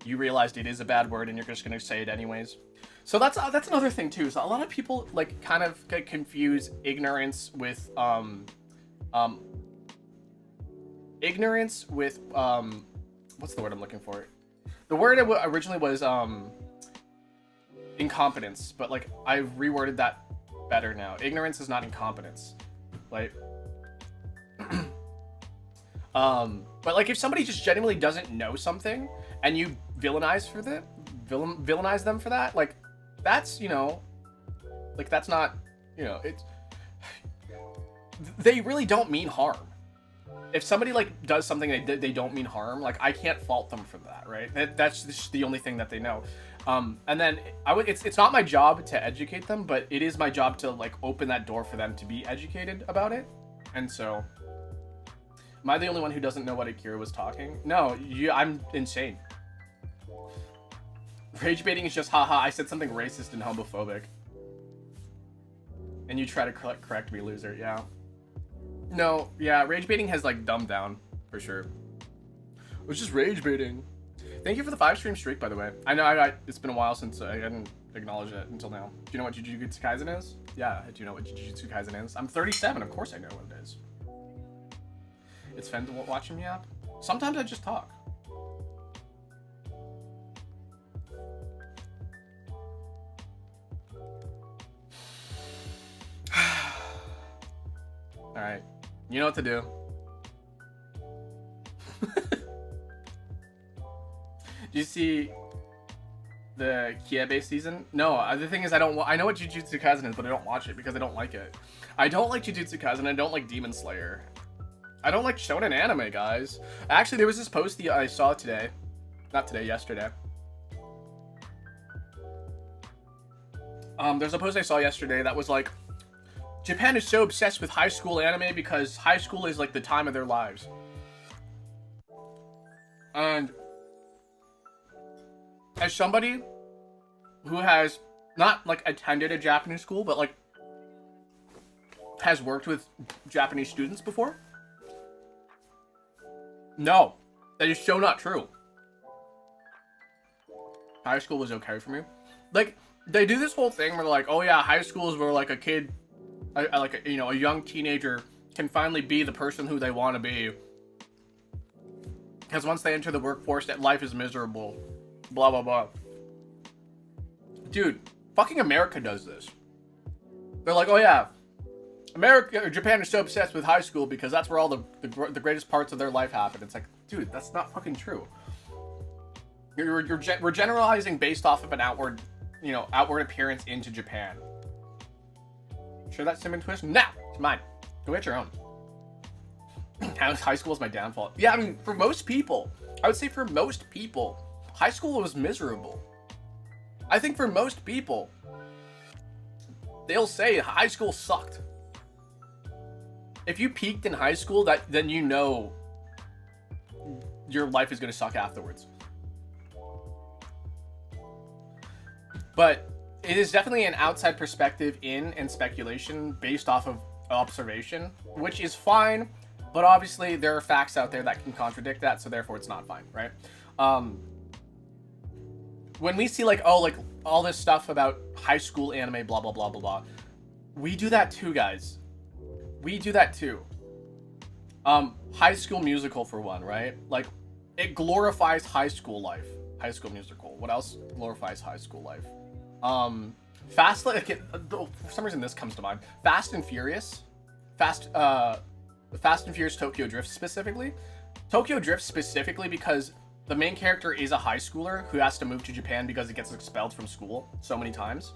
you realized it is a bad word, and you're just gonna say it anyways. So that's another thing too. So a lot of people like kind of get confused ignorance with what's the word I'm looking for? The word originally was incompetence, but like I've reworded that better now. Ignorance is not incompetence. Like but like if somebody just genuinely doesn't know something and you villainize them for that, like that's, like that's not, it's they really don't mean harm. If somebody like does something they don't mean harm, like I can't fault them for that, right? That's just the only thing that they know. And then it's not my job to educate them, but it is my job to like open that door for them to be educated about it. And so, am I the only one who doesn't know what Akira was talking? No, I'm insane. Rage baiting is just haha. I said something racist and homophobic, and you try to correct me, loser. Yeah. No, yeah, rage baiting has like dumbed down for sure. It was just rage baiting. Thank you for the 5-stream streak, by the way. I know it's been a while since I didn't acknowledge it until now. Do you know what Jujutsu Kaisen is? Yeah, do you know what Jujutsu Kaisen is? I'm 37, of course I know what it is. It's fun to watch him yap. Sometimes I just talk. Alright. You know what to do. Do you see the Kiebe season? No, the thing is I know what Jujutsu Kaisen is, but I don't watch it because I don't like it. I don't like Jujutsu Kaisen, I don't like Demon Slayer. I don't like shonen anime, guys. Actually, there was this post I saw today. Not today, yesterday. There's a post I saw yesterday that was like, Japan is so obsessed with high school anime because high school is like the time of their lives. And as somebody who has not like attended a Japanese school, but like has worked with Japanese students before, no, that is so not true. High school was okay for me. Like, they do this whole thing where like, oh yeah, high school is where like a kid, a young teenager can finally be the person who they want to be. Because once they enter the workforce, that life is miserable. Blah, blah, blah. Dude, fucking America does this. They're like, oh yeah, Japan is so obsessed with high school because that's where all the greatest parts of their life happen. It's like, dude, that's not fucking true. We're generalizing based off of an outward appearance into Japan. Share that cinnamon twist? Nah, it's mine. Go get your own. High school is my downfall. Yeah, I mean, for most people, I would say for most people, high school was miserable. I think for most people, they'll say high school sucked. If you peaked in high school, then you know your life is going to suck afterwards. But it is definitely an outside perspective and speculation based off of observation, which is fine, but obviously there are facts out there that can contradict that, so therefore it's not fine, right? When we see like, oh, like all this stuff about high school anime, blah, blah, blah, blah, blah, we do that too, guys. We do that too. High School Musical, for one, right? Like, it glorifies high school life. High School Musical. What else glorifies high school life? For some reason this comes to mind. Fast and Furious Tokyo Drift specifically. Tokyo Drift specifically because the main character is a high schooler who has to move to Japan because he gets expelled from school so many times.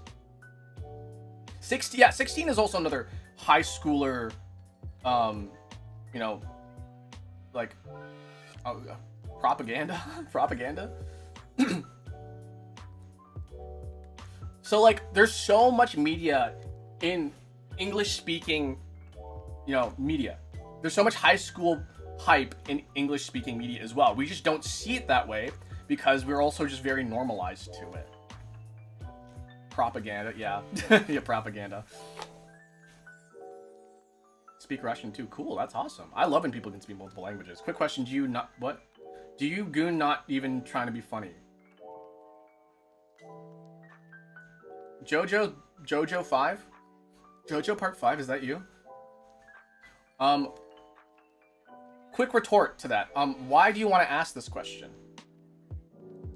16 is also another high schooler, like, propaganda. So like, there's so much media in English speaking, media. There's so much high school hype in English-speaking media as well. We just don't see it that way because we're also just very normalized to it. Propaganda, yeah. Yeah, propaganda. Speak Russian too. Cool, that's awesome. I love when people can speak multiple languages. Quick question, do you not... What? Do you goon not even trying to be funny? Jojo 5? Jojo part 5, is that you? Quick retort to that. Why do you want to ask this question?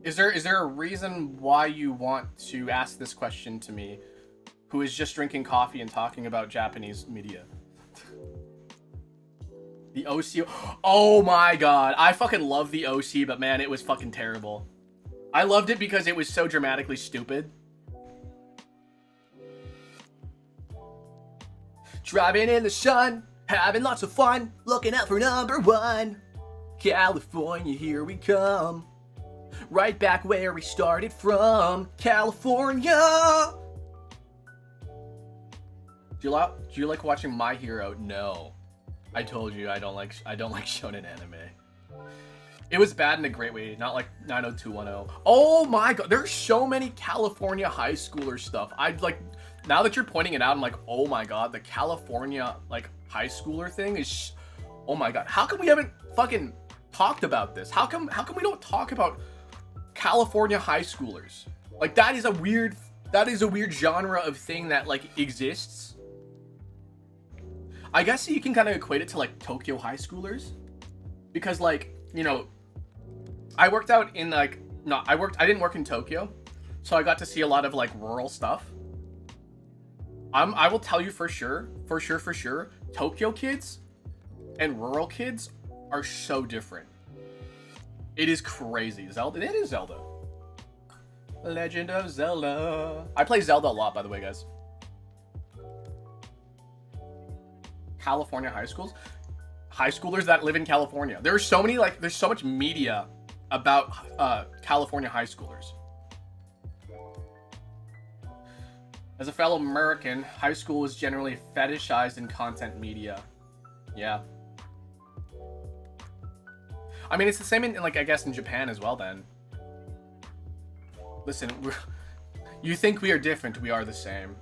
Is there a reason why you want to ask this question to me, who is just drinking coffee and talking about Japanese media? The OC. Oh my god. I fucking love the OC, but man, it was fucking terrible. I loved it because it was so dramatically stupid. Driving in the sun, having lots of fun, looking out for number one. California, here we come. Right back where we started from. California. Do you like watching My Hero? No. I told you I don't like shonen anime. It was bad in a great way, not like 90210. Oh my god, there's so many California high schooler stuff. I'd like, now that you're pointing it out, I'm like, oh my god, the California like high schooler thing is, oh my god. How come we haven't fucking talked about this? How come we don't talk about California high schoolers? Like that is a weird genre of thing that like exists. I guess you can kind of equate it to like Tokyo high schoolers, because like, you know, I worked out in like, I didn't work in Tokyo, so I got to see a lot of like rural stuff. I will tell you for sure, Tokyo kids and rural kids are so different. It is crazy. Zelda, it is Zelda. Legend of Zelda. I play Zelda a lot, by the way, guys. California high schools, high schoolers that live in California. There's so many, like, there's so much media about California high schoolers. As a fellow American, high school is generally fetishized in content media. Yeah. I mean, it's the same in like, I guess in Japan as well then. Listen, you think we are different, we are the same.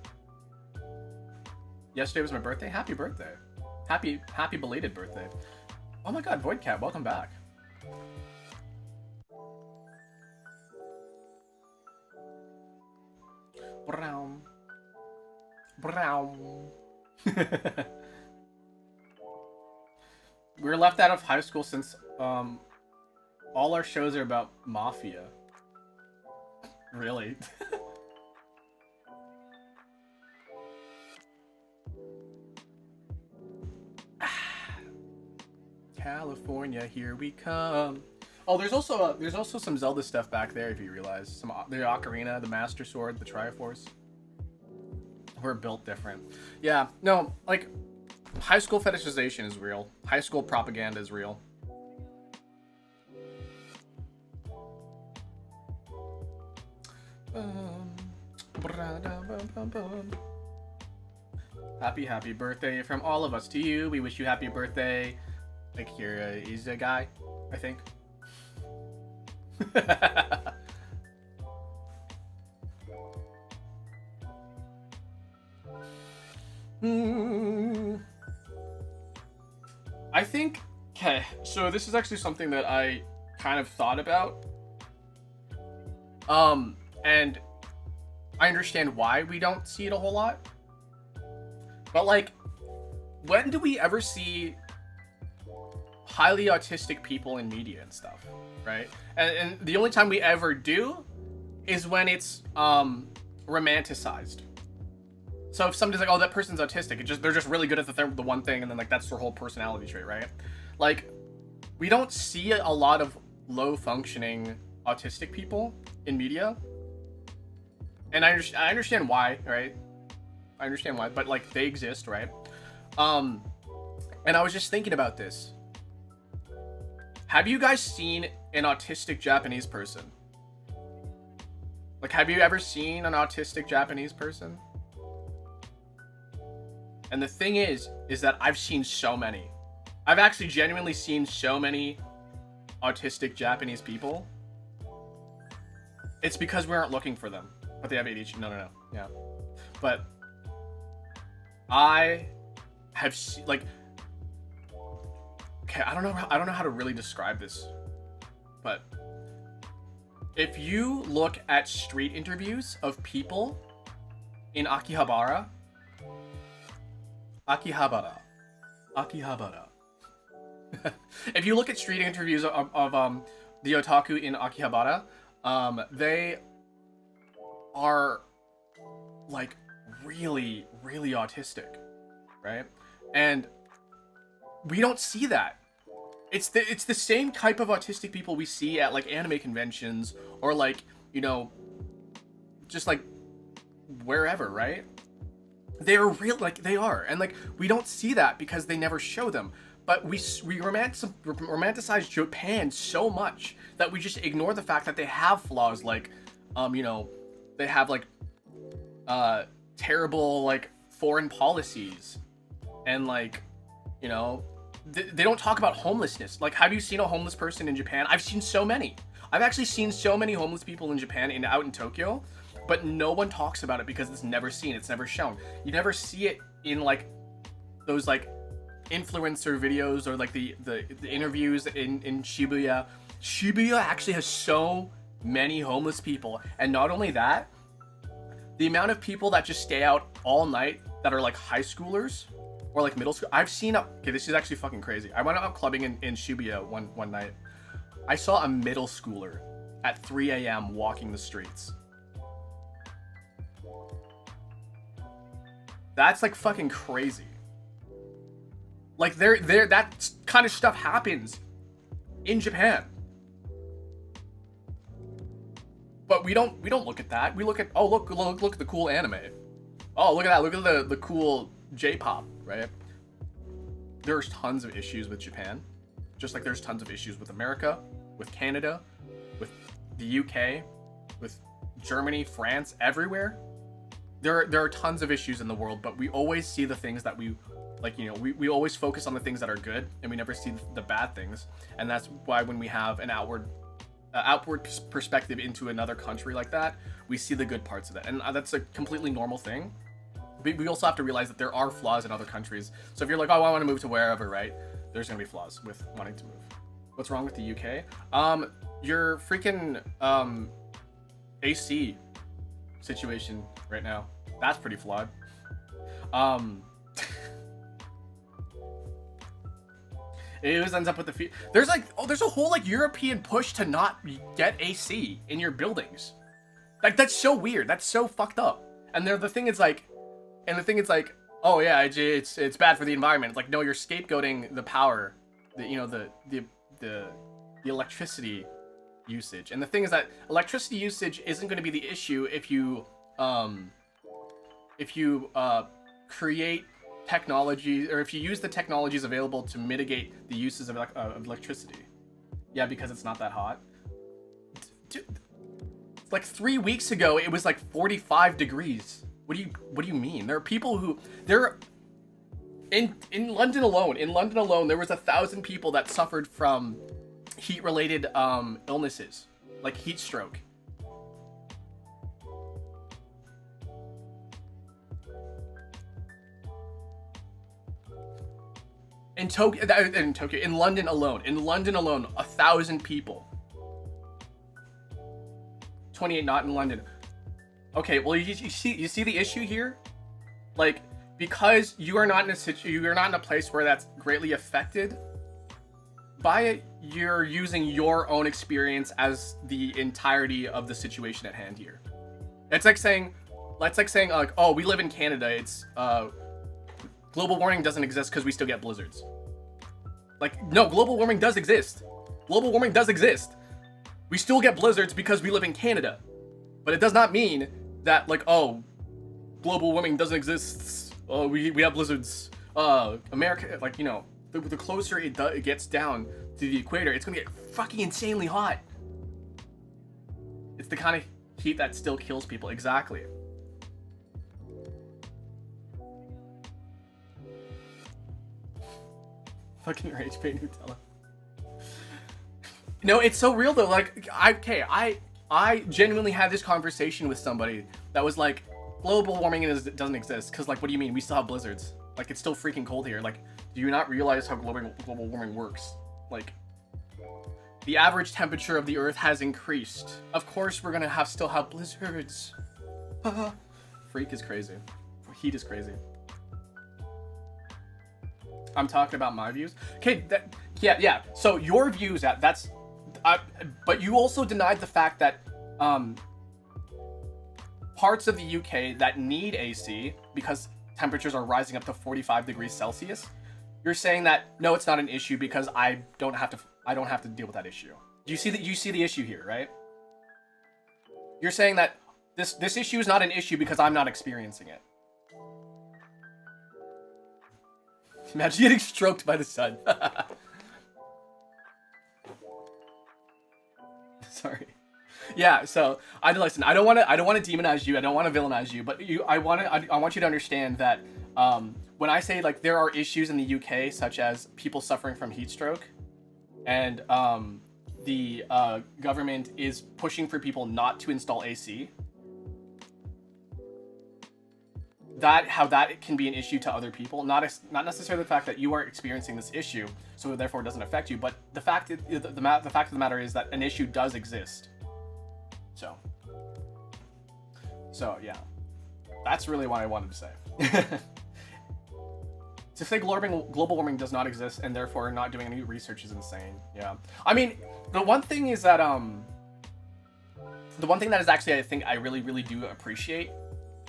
Yesterday was my birthday. Happy birthday. Happy belated birthday. Oh my god, Voidcat, welcome back. Brown. We were left out of high school since all our shows are about mafia. Really? California, here we come. Oh, there's also some Zelda stuff back there if you realize. The Ocarina, the Master Sword, the Triforce. We're built different. Yeah, no, like, high school fetishization is real. High school propaganda is real. Happy birthday from all of us to you. We wish you happy birthday. Akira is a guy, I think. I think, okay, so this is actually something that I kind of thought about. And I understand why we don't see it a whole lot. But like, when do we ever see highly autistic people in media and stuff, right? And the only time we ever do is when it's romanticized. So if somebody's like, oh, that person's autistic, they're just really good at the one thing, and then like that's their whole personality trait, right? Like, we don't see a lot of low functioning autistic people in media. And I understand why, right? I understand why, but like they exist, right? And I was just thinking about this. Have you guys seen an autistic Japanese person? Like, have you ever seen an autistic Japanese person? And the thing is that I've seen so many. I've actually genuinely seen so many autistic Japanese people. It's because we aren't looking for them, but they have ADHD. No. Yeah, but I have like, okay, I don't know how to really describe this, but if you look at street interviews of people in Akihabara, if you look at street interviews of the otaku in Akihabara, they are like really, really autistic, right? And we don't see that. It's the same type of autistic people we see at like anime conventions or like, you know, just like wherever, right? They are real, like they are, and like we don't see that because they never show them. But we romanticize Japan so much that we just ignore the fact that they have flaws, like, you know, they have like terrible like foreign policies, and like, you know, they don't talk about homelessness. Like, have you seen a homeless person in Japan? I've seen so many. I've actually seen so many homeless people in Japan and out in Tokyo, but no one talks about it because it's never seen. It's never shown. You never see it in like those like influencer videos or like the interviews in Shibuya. Shibuya actually has so many homeless people, and not only that, the amount of people that just stay out all night that are like high schoolers or like middle school. I've seen okay, this is actually fucking crazy. I went out clubbing in Shibuya one night. I saw a middle schooler at 3 a.m. walking the streets. That's like fucking crazy. Like that kind of stuff happens in Japan. But we don't look at that. We look at, oh, look at the cool anime. Oh, look at that. Look at the cool J-pop, right? There's tons of issues with Japan. Just like there's tons of issues with America, with Canada, with the UK, with Germany, France, everywhere. There are tons of issues in the world, but we always see the things that we, like, you know, we always focus on the things that are good, and we never see the bad things. And that's why when we have an outward perspective into another country like that, we see the good parts of it, and that's a completely normal thing. We also have to realize that there are flaws in other countries. So if you're like, oh, I want to move to wherever, right? There's gonna be flaws with wanting to move. What's wrong with the UK? Your freaking AC situation right now, that's pretty flawed. It always ends up with the there's a whole like European push to not get AC in your buildings. Like, that's so weird. That's so fucked up. And the thing is like, oh yeah, it's bad for the environment. It's like, no, you're scapegoating the power, the electricity usage. And the thing is that electricity usage isn't going to be the issue if you create technology, or if you use the technologies available to mitigate the uses of electricity. Yeah, because it's not that hot. Dude, like 3 weeks ago, it was like 45 degrees. What do you mean? There are people who in London alone. In London alone, there was 1,000 people that suffered from heat-related illnesses, like heat stroke. In London alone, 1,000 people. 28 not in London. Okay, well, you see the issue here? Like, because you are not in a place where that's greatly affected by it, you're using your own experience as the entirety of the situation at hand here. It's like saying like, oh, we live in Canada, it's global warming doesn't exist because we still get blizzards. Like, no, global warming does exist. Global warming does exist. We still get blizzards because we live in Canada. But it does not mean that, like, oh, global warming doesn't exist. Oh, we have blizzards. America, like, you know, the closer it gets down to the equator, it's gonna get fucking insanely hot. It's the kind of heat that still kills people. Exactly. Fucking rage bait Nutella. No, it's so real though. Like, I genuinely had this conversation with somebody that was like, global warming doesn't exist. Cause like, what do you mean? We still have blizzards. Like, it's still freaking cold here. Like, do you not realize how global warming works? Like, the average temperature of the Earth has increased. Of course, we're gonna still have blizzards. Freak is crazy. Heat is crazy. I'm talking about my views. Okay, yeah. So your views but you also denied the fact that parts of the UK that need AC because temperatures are rising up to 45 degrees Celsius. You're saying that no, it's not an issue because I don't have to deal with that issue. You see the issue here, right? You're saying that this issue is not an issue because I'm not experiencing it. Imagine getting stroked by the sun. Sorry. Yeah, so I don't want to demonize you. I don't want to villainize you, but I want you to understand that when I say like there are issues in the UK such as people suffering from heat stroke, and the government is pushing for people not to install AC. How that can be an issue to other people, not necessarily the fact that you are experiencing this issue, so therefore it doesn't affect you, but the fact of the matter is that an issue does exist. So yeah, that's really what I wanted to say. To say global warming does not exist and therefore not doing any research is insane. Yeah, I mean, the one thing is that the one thing that is actually I think I really do appreciate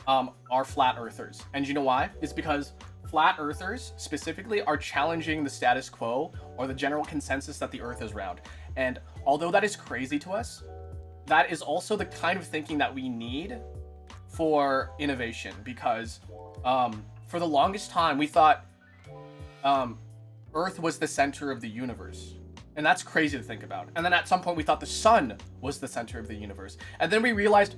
are flat earthers. And you know why? It's because flat earthers specifically are challenging the status quo or the general consensus that the earth is round. And although that is crazy to us, that is also the kind of thinking that we need for innovation, because for the longest time we thought Earth was the center of the universe. And that's crazy to think about. And then at some point we thought the sun was the center of the universe. And then we realized,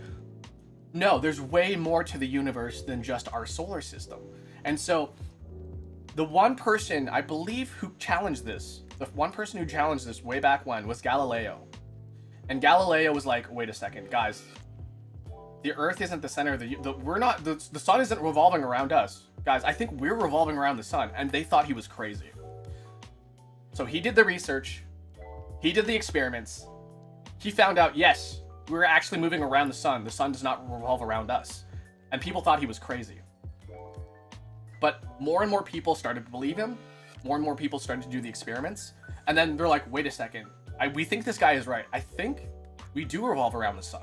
no, there's way more to the universe than just our solar system. And so the one person, I believe, who challenged this, way back when was Galileo. And Galileo was like, wait a second, guys, the Earth isn't the center of the sun isn't revolving around us. Guys, I think we're revolving around the sun. And they thought he was crazy. So he did the research. He did the experiments. He found out, yes, we're actually moving around the sun. The sun does not revolve around us. And people thought he was crazy. But more and more people started to believe him. More and more people started to do the experiments. And then they're like, wait a second. We think this guy is right. I think we do revolve around the sun.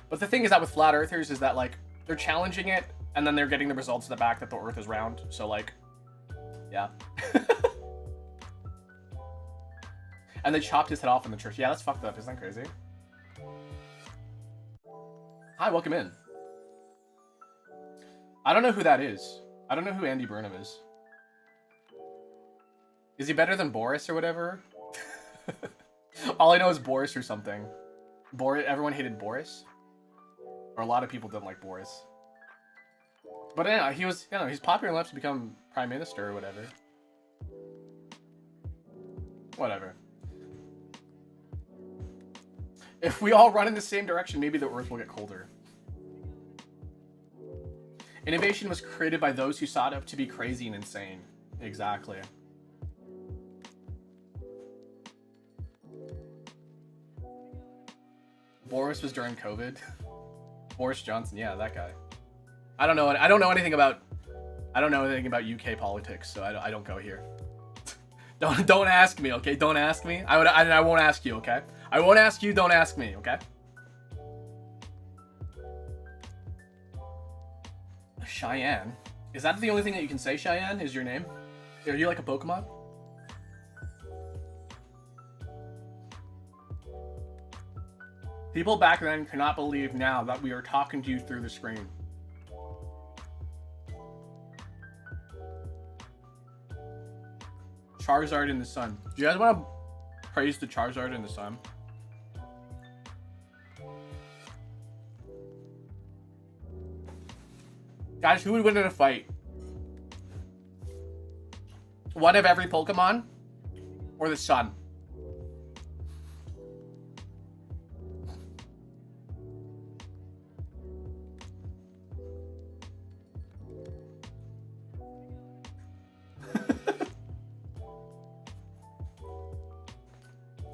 But the thing is that with flat earthers is that, like, they're challenging it, and then they're getting the results of the back that the earth is round. So, like, yeah. And they chopped his head off in the church. Yeah, that's fucked up. Isn't that crazy? Hi, welcome in. I don't know who that is. I don't know who Andy Burnham is. Is he better than Boris or whatever? All I know is Boris or something. Everyone hated Boris. Or a lot of people didn't like Boris. But yeah, he's popular enough to become prime minister or whatever. Whatever. If we all run in the same direction, maybe the Earth will get colder. Innovation was created by those who sought out to be crazy and insane. Exactly. Boris was during COVID. Boris Johnson, yeah, that guy. I don't know anything about UK politics, so I don't go here. Don't ask me, okay? Don't ask me. I won't ask you, okay? I won't ask you. Don't ask me, okay? Cheyenne. Is that the only thing that you can say? Cheyenne is your name? Are you like a Pokemon? People back then cannot believe now that we are talking to you through the screen. Charizard in the sun. Do you guys want to praise the Charizard in the sun? Guys, who would win in a fight? One of every Pokemon? Or the sun?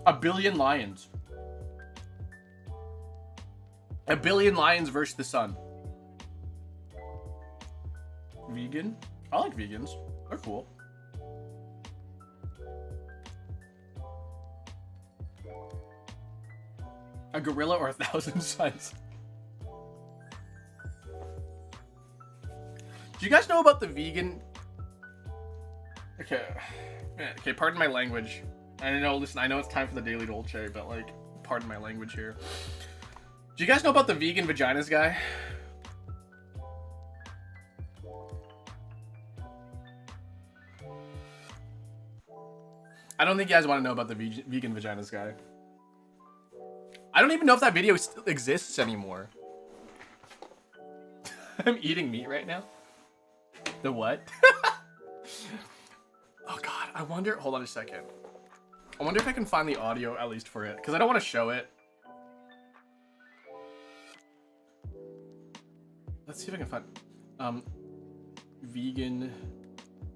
A billion lions. A billion lions versus the sun. Vegan? I like vegans. They're cool. A gorilla or 1,000 suns? Do you guys know about the vegan? Okay. Okay, pardon my language. I know, listen, I know it's time for the Daily Dolce, but like, pardon my language here. Do you guys know about the vegan vaginas guy? I don't think you guys want to know about the vegan vaginas guy. I don't even know if that video still exists anymore. I'm eating meat right now. The what? Oh god, I wonder, hold on a second. I wonder if I can find the audio at least for it, because I don't want to show it. Let's see if I can find vegan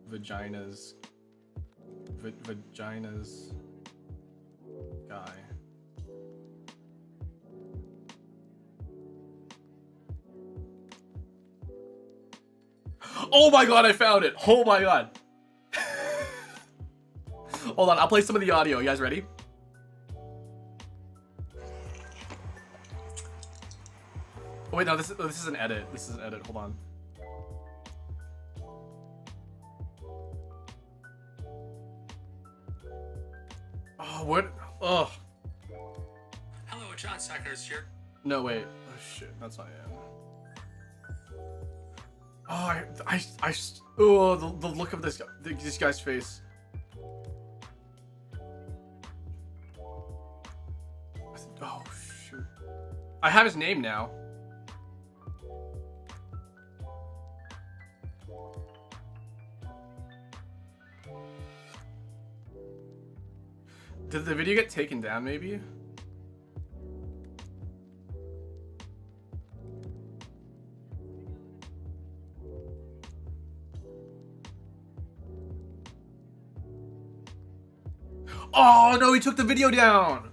vaginas vaginas guy. Oh my god, I found it. Oh my god. Hold on, I'll play some of the audio. You guys ready? Oh wait, no, this is an edit. This is an edit. Hold on. Oh, what? Oh. Hello, John Sackers here. No, wait. Oh shit, that's not it. Oh, oh, the look of this guy's face. Oh shoot. I have his name now. Did the video get taken down maybe? Oh no, he took the video down.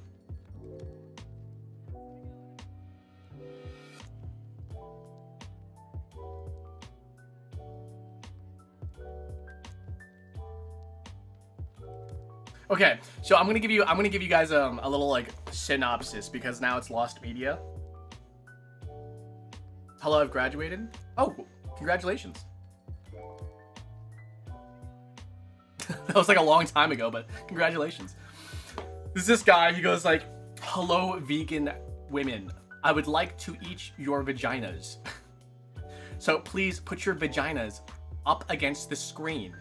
Okay, so I'm gonna give you guys a little like synopsis because now it's lost media. Hello, I've graduated. Oh, congratulations. That was like a long time ago, but congratulations. This is this guy, he goes like, hello vegan women. I would like to eat your vaginas. So please put your vaginas up against the screen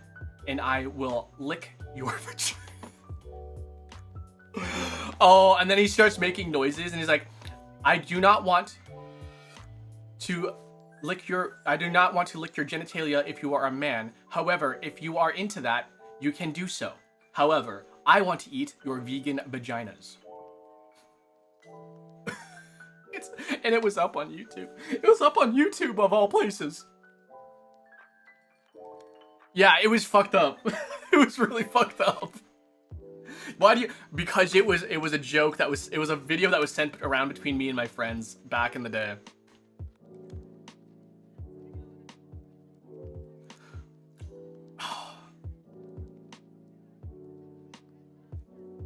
and I will lick your vagina. Oh, and then he starts making noises and he's like, I do not want to lick your genitalia if you are a man. However, if you are into that, you can do so. However, I want to eat your vegan vaginas. And it was up on YouTube. It was up on YouTube of all places. Yeah, it was fucked up. It was really fucked up. Why do you? Because it was a joke it was a video that was sent around between me and my friends back in the day.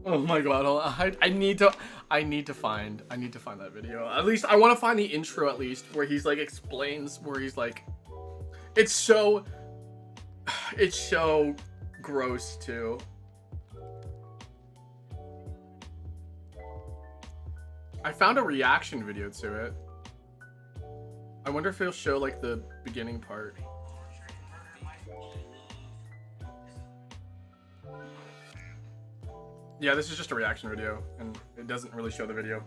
Oh my god, I need to find that video. At least I want to find the intro at least where he's like explains where he's like it's so gross too. I found a reaction video to it. I wonder if it'll show like the beginning part. Yeah, this is just a reaction video, and it doesn't really show the video.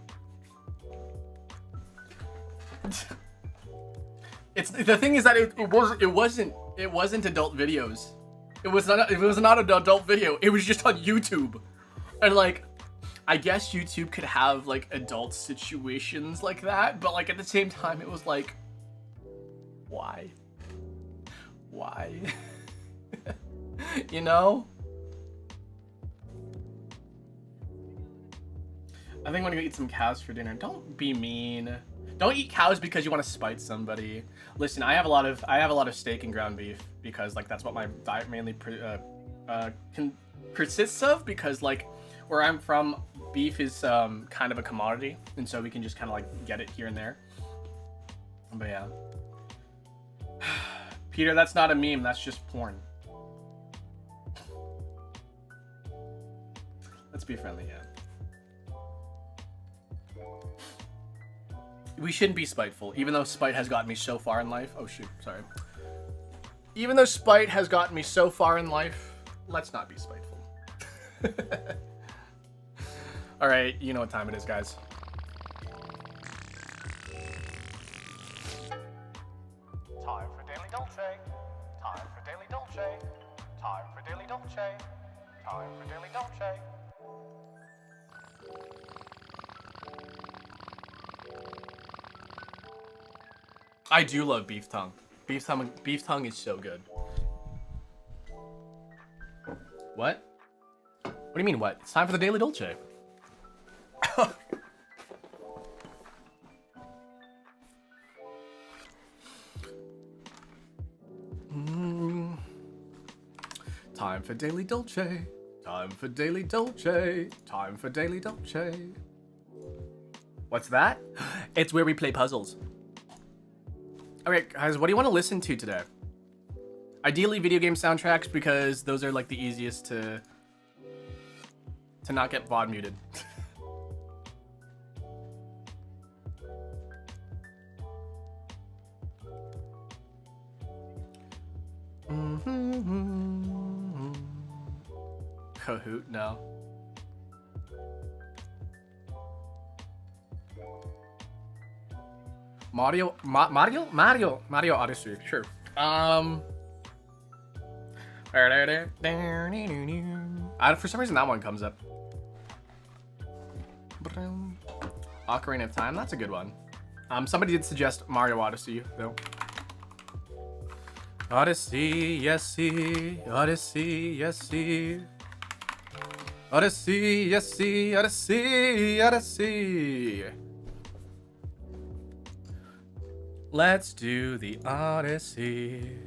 The thing is that it wasn't adult videos. It was not an adult video. It was just on YouTube. And like, I guess YouTube could have like adult situations like that, but like at the same time it was like, why? Why? You know? I think I'm gonna eat some cows for dinner. Don't be mean. Don't eat cows because you want to spite somebody. Listen, I have a lot of steak and ground beef because like that's what my diet mainly consists of, because like where I'm from, beef is kind of a commodity, and so we can just kind of like get it here and there. But yeah. Peter, that's not a meme, that's just porn. Let's be friendly, yeah. We shouldn't be spiteful, even though spite has gotten me so far in life. Oh shoot, sorry. Even though spite has gotten me so far in life, let's not be spiteful. Alright, you know what time it is, guys. Time for Daily Dolce. Time for Daily Dolce. Time for Daily Dolce. Time for Daily Dolce. I do love beef tongue. Beef tongue is so good. What? What do you mean what? It's time for the Daily Dolce. Time for Daily Dolce. Time for Daily Dolce. Time for Daily Dolce. What's that? It's where we play puzzles. Alright, guys, what do you want to listen to today? Ideally, video game soundtracks, because those are like the easiest to not get VOD muted. Kahoot, no. Mario Odyssey, sure. For some reason that one comes up. Ocarina of Time, that's a good one. Somebody did suggest Mario Odyssey though. Odyssey, yes, see. Odyssey, yes, see. Odyssey, yes, see. Odyssey, Odyssey. Let's do the Odyssey.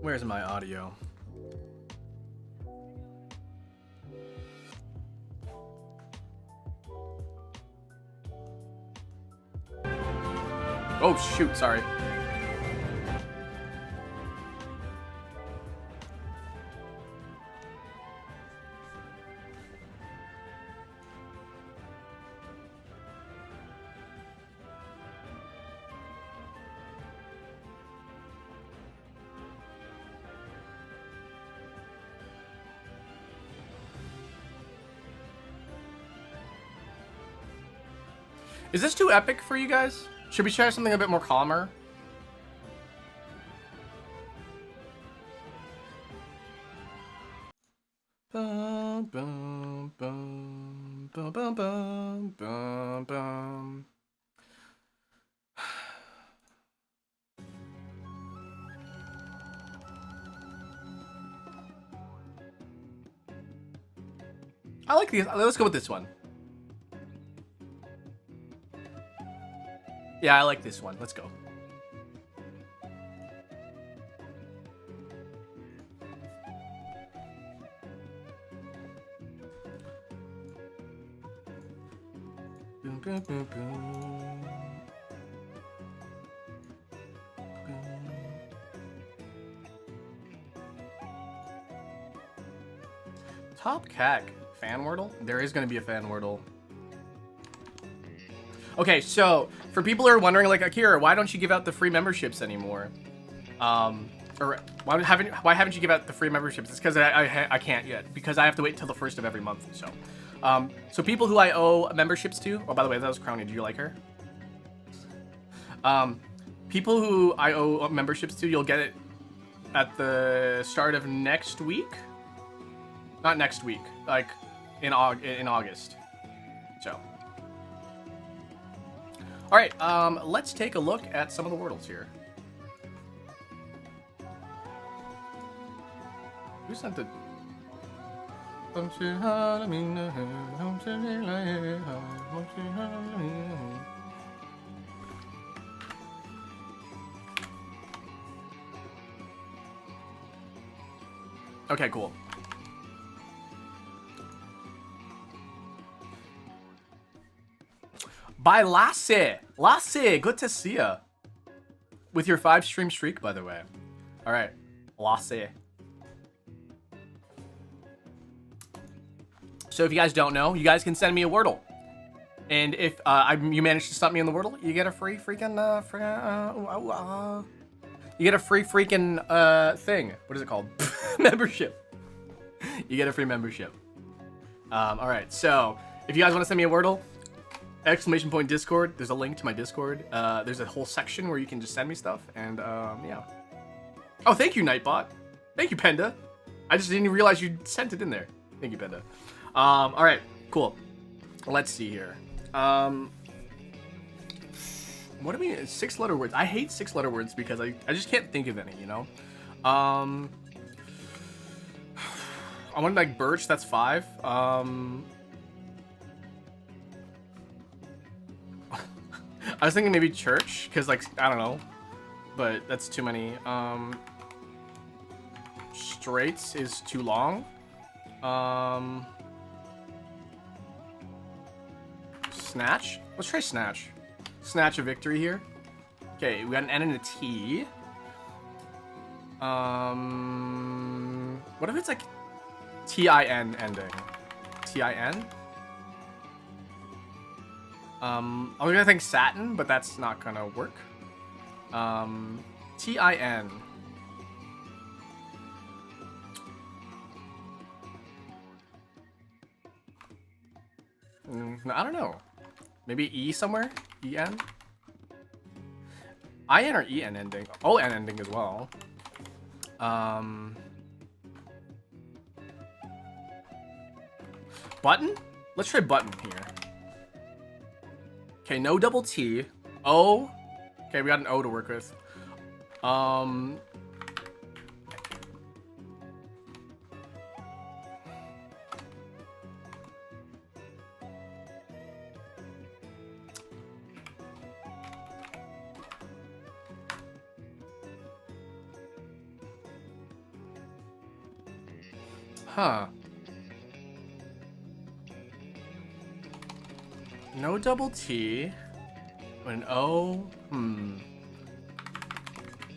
Where's my audio? Oh shoot, sorry. Is this too epic for you guys? Should we try something a bit more calmer? Bum, bum, bum, bum, bum, bum, bum, bum. I like these. Let's go with this one. Yeah, I like this one. Let's go. Boom, boom, boom, boom. Top Cac. Fan Wordle? There is going to be a Fan Wordle. Okay, so for people who are wondering, like, Akira, why don't you give out the free memberships anymore? Or why haven't you give out the free memberships? It's because I can't yet, because I have to wait until the 1st of every month. So, So people who I owe memberships to. Oh, by the way, that was Crowny. Do you like her? People who I owe memberships to, you'll get it at the start of next week. Not next week, like in August. So, all right, let's take a look at some of the Wordles here. Who sent it? Okay, cool. By Lasse. Lasse, good to see ya. With your 5-stream streak, by the way. All right, Lasse. So if you guys don't know, you guys can send me a Wordle. And if you manage to stump me in the Wordle, you get a free freaking you get a free freaking thing. What is it called? Membership. You get a free membership. All right. So if you guys want to send me a Wordle, ! Discord. There's a link to my Discord. There's a whole section where you can just send me stuff. And yeah. Oh, thank you, Nightbot. Thank you, Penda. I just didn't realize you sent it in there. Thank you, Penda. All right. Cool. Let's see here. What do we 6-letter words? I hate 6-letter words because I just can't think of any, you know? I want like birch, that's 5. I was thinking maybe church, because like, I don't know. But that's too many. Straights is too long. Snatch? Let's try snatch. Snatch a victory here. Okay, we got an N and a T. What if it's like T-I-N ending? T-I-N? I'm gonna think satin, but that's not gonna work. T-I-N. I don't know. Maybe E somewhere? E-N? I-N or E-N ending? O-N ending as well. Button? Let's try button here. Okay, no double T. O. Okay, we got an O to work with. Huh. No double T. An O.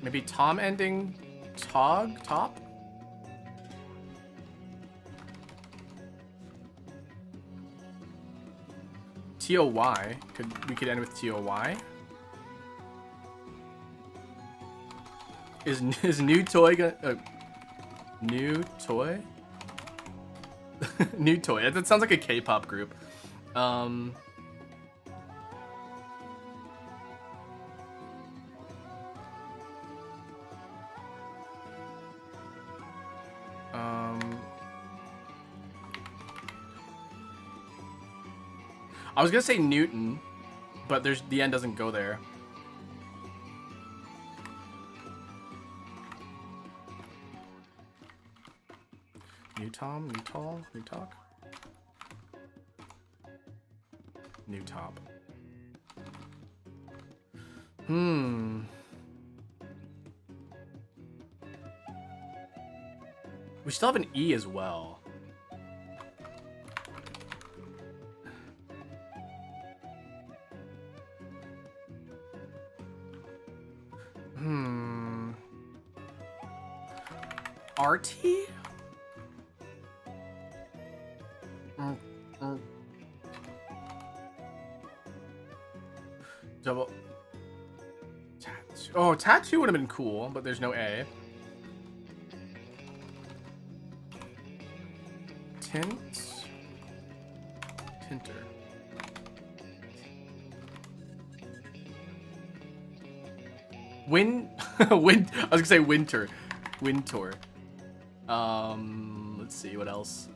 Maybe Tom ending. Tog? Top? T-O-Y. We could end with T-O-Y. Is new toy gonna... new toy? New toy. That sounds like a K-pop group. I was gonna say Newton, but the end doesn't go there. New Tom, new tall, new talk. New top. We still have an E as well. RT? Double. Tattoo. Oh, tattoo would have been cool, but there's no A. Tint. Tinter. Win. I was gonna say winter. Winter. Let's see what else.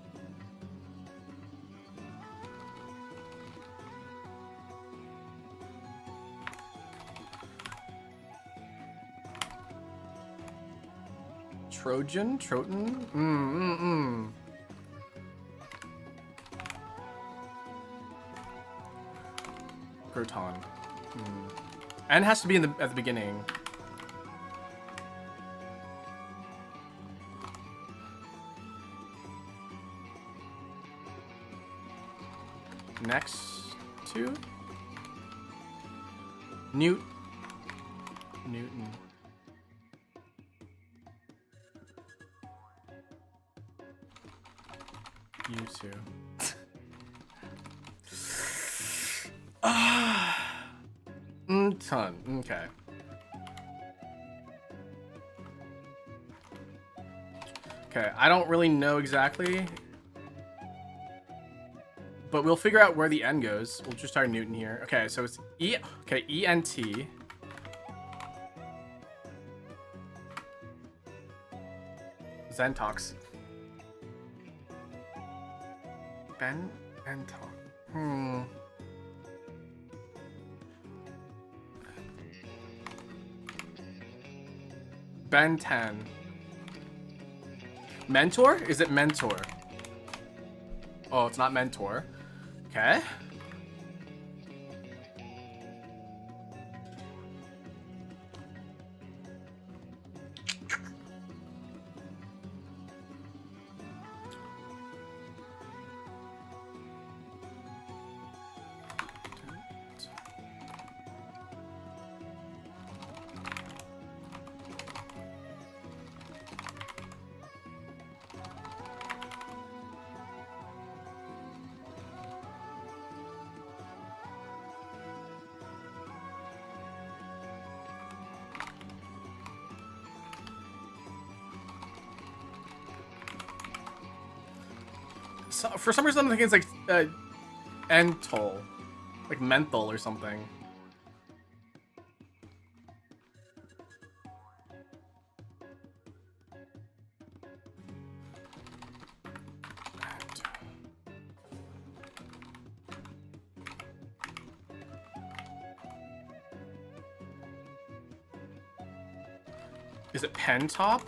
Trojan? Troton? Groton. And it has to be at the beginning. Next to Newton. You too. Ton. Okay. Okay, I don't really know exactly, but we'll figure out where the N goes. We'll just start Newton here. Okay, so it's E. Okay, E-N-T. Zentox. Ben and Talk. Ben 10. Mentor? Is it mentor? Oh, it's not mentor. Okay. So, for some reason, I'm thinking it's like Entol, like menthol or something. Is it Pentop?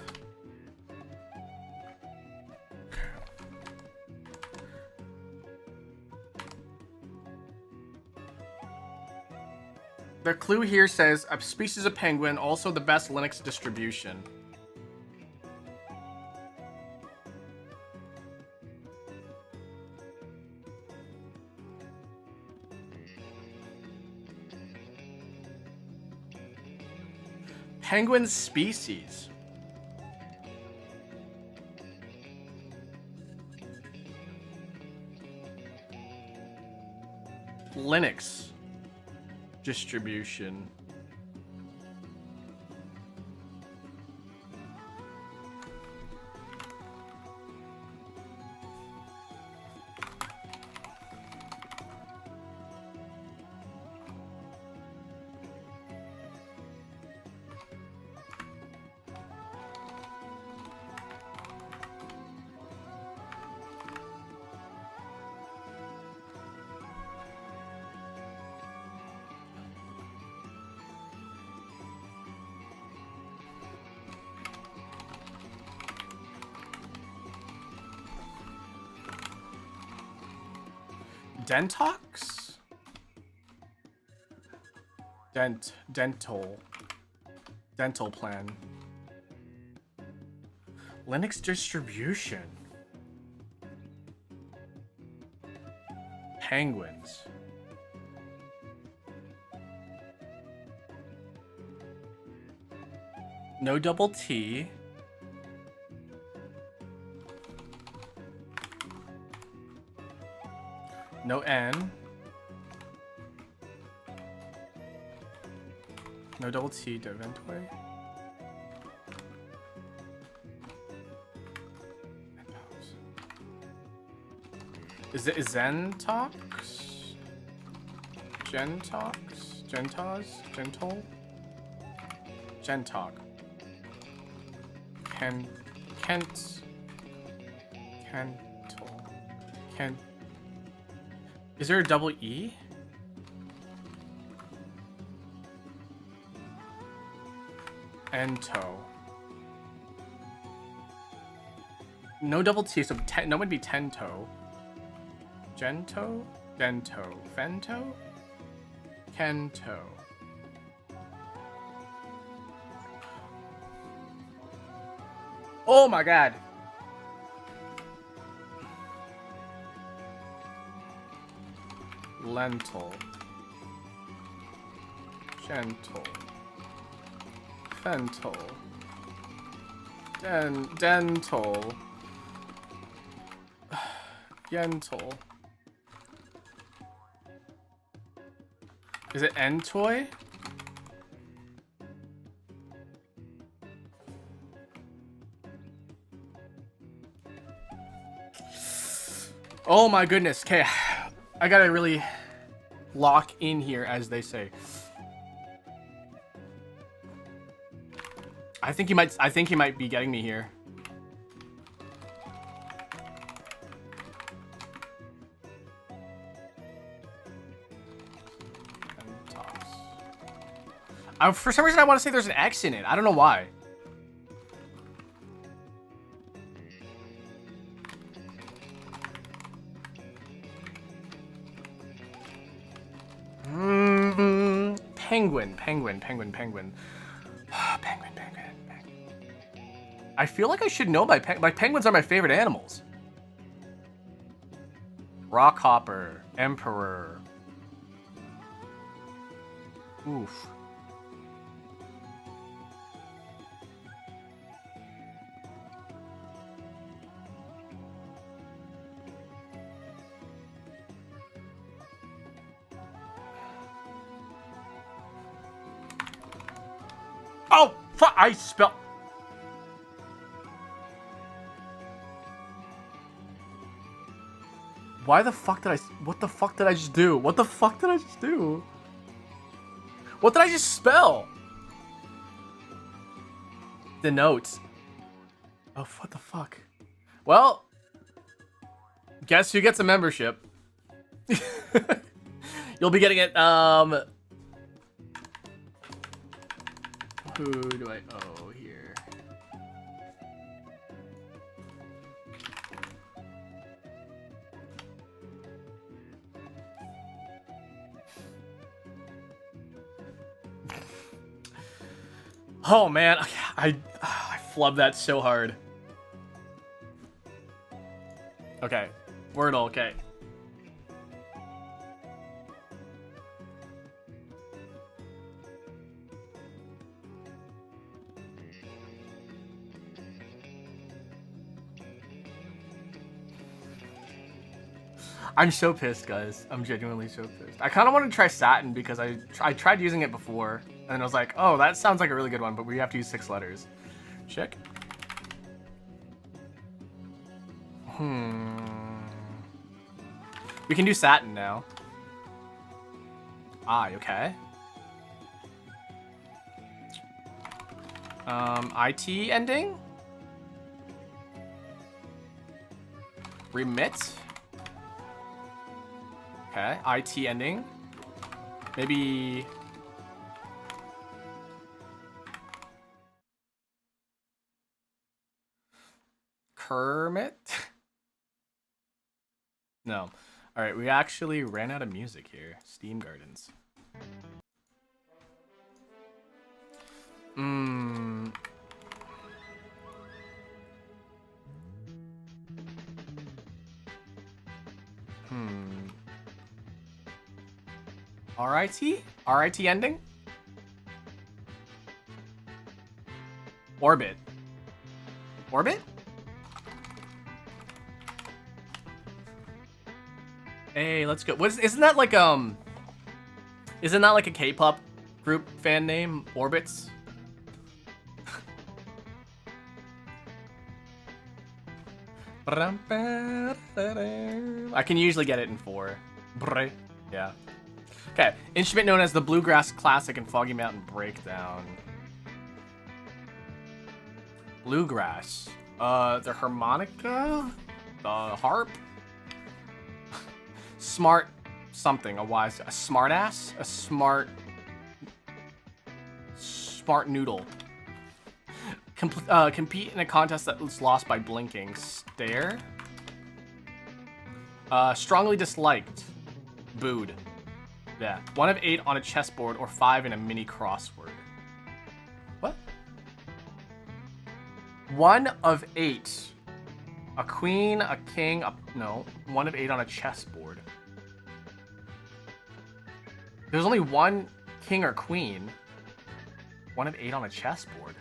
The clue here says a species of penguin, also the best Linux distribution. Penguin species. Linux distribution. Dentox? Dental plan. Linux distribution. Penguins. No double T. No N. No double T, Deventoy. Is it Zentox? Gentox? Gentos? Gentol? Gentalk. Kent. Kentol. Kent. Is there a double E? Ento. No double T, so no would be Tento. Gento? Dento. Fento? Kento. Oh my god. Lentil. Gentle. Fental. Dental. Yental. Is it Entoy? Oh my goodness. Okay, I gotta really lock in here, as they say. I think he might be getting me here. For some reason, I want to say there's an X in it. I don't know why. Penguin. Penguin. I feel like I should know my penguins are my favorite animals. Rockhopper. Emperor. Oof. Oh, fuck! I spelled. Why the fuck did I? What the fuck did I just do? What the fuck did I just do? What did I just spell? The notes. Oh, what the fuck? Well, guess who gets a membership? You'll be getting it. Who do I owe here? Oh man, I flubbed that so hard. Okay, Wordle, okay. I'm so pissed, guys. I'm genuinely so pissed. I kind of want to try Satin because I tried using it before, and then I was like, oh, that sounds like a really good one, but we have to use 6 letters. Check. We can do Satin now. Okay. IT ending? Remit? Okay, IT ending. Maybe... Kermit? No. Alright, we actually ran out of music here. Steam Gardens. RIT? RIT ending? Orbit. Orbit? Hey, let's go. Isn't that like isn't that like a K-pop group fan name? Orbits? I can usually get it in 4. Yeah. Okay, instrument known as the Bluegrass Classic and Foggy Mountain Breakdown. Bluegrass. The harmonica? The harp? Smart something, a smart ass? A smart noodle. Compete in a contest that was lost by blinking. Stare? Strongly disliked. Booed. Yeah. 1 of 8 on a chessboard or 5 in a mini crossword. What? 1 of 8. A queen, a king, no. 1 of 8 on a chessboard. There's only 1 king or queen. 1 of 8 on a chessboard.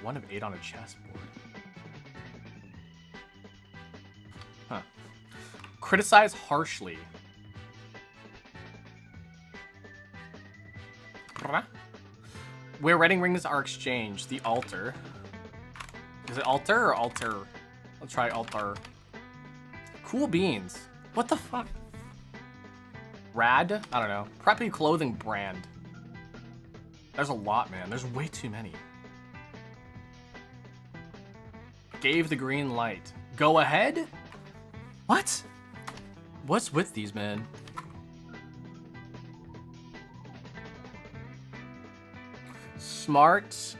1 of 8 on a chessboard. Huh. Criticize harshly. Where wedding rings are exchanged. The altar. Is it altar or altar? Let's try altar. Cool beans. What the fuck? Rad? I don't know. Preppy clothing brand. There's a lot, man. There's way too many. Gave the green light. Go ahead? What? What's with these, man? Smart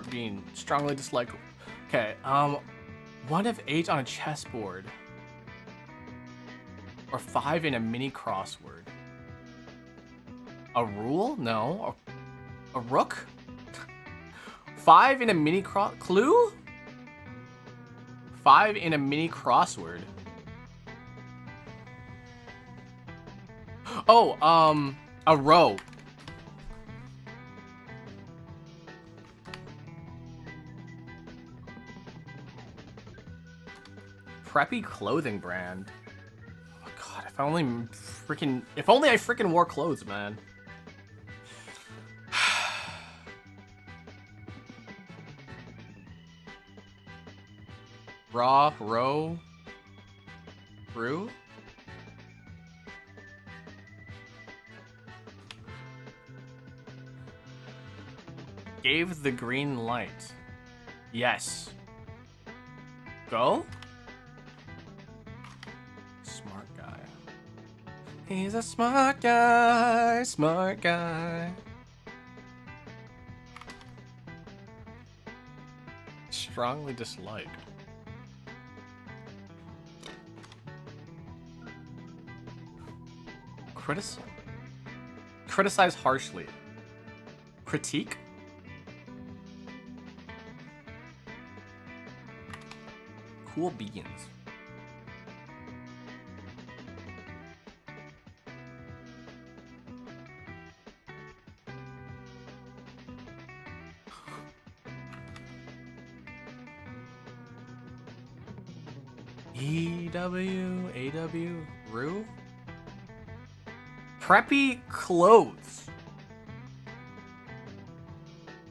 bean. Strongly dislike. Okay, 1 of 8 on a chessboard. Or 5 in a mini crossword. A rule? No. A rook? 5 in a mini clue? 5 in a mini crossword. Oh, a row. Preppy clothing brand. Oh god, if only I freaking wore clothes, man. Raw, row, brew. Gave the green light. Yes. Go? Smart guy. He's a smart guy, smart guy. Strongly disliked. Criticize harshly. Critique? Cool beans. EW, Rue? Preppy clothes.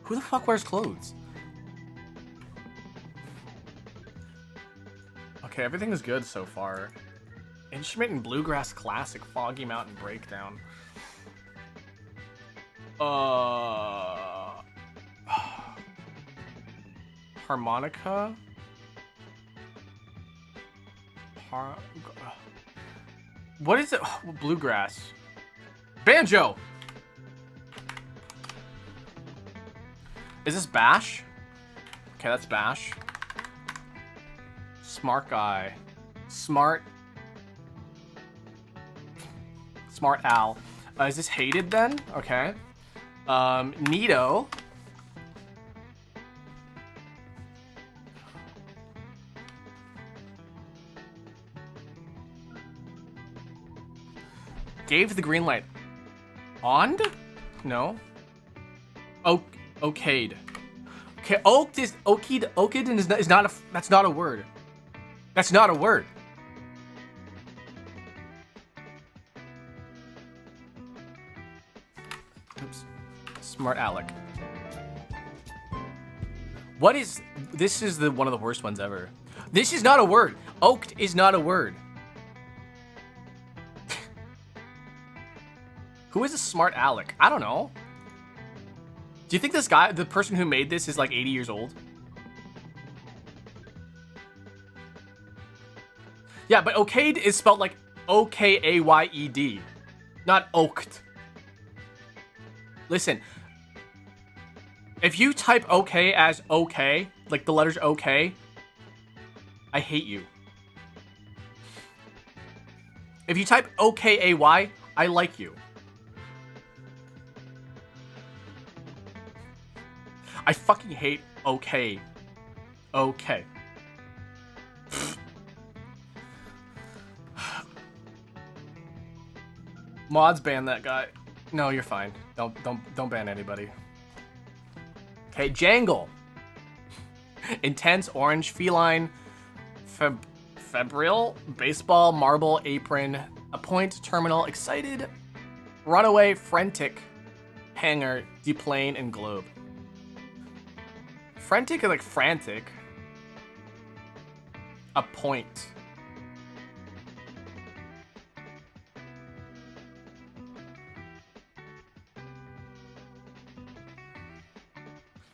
Who the fuck wears clothes? Okay, everything is good so far. Instrument and Bluegrass Classic, Foggy Mountain Breakdown. Harmonica? What is it? Bluegrass. Banjo! Is this Bash? Okay, that's Bash. Smart guy. Smart Al. Is this hated then? Okay. Neato. Gave the green light. Ond? No. Okayed. Okay, okayed is not a, that's not a word. That's not a word. Oops. Smart Alec. What is, this is one of the worst ones ever. This is not a word. Oaked is not a word. Who is a smart Alec? I don't know. Do you think this guy, the person who made this, is like 80 years old? Yeah, but okayed is spelled like O-K-A-Y-E-D, not oaked. Listen, if you type okay as okay, like the letters okay, I hate you. If you type O-K-A-Y, I like you. I fucking hate okay. Okay. Mods ban that guy. No, you're fine. Don't ban anybody. Okay, Jangle. Intense, orange, feline, febrile, baseball, marble, apron, a point, terminal, excited, runaway, frantic, hanger, deplane, and globe. Frantic is like frantic. A point.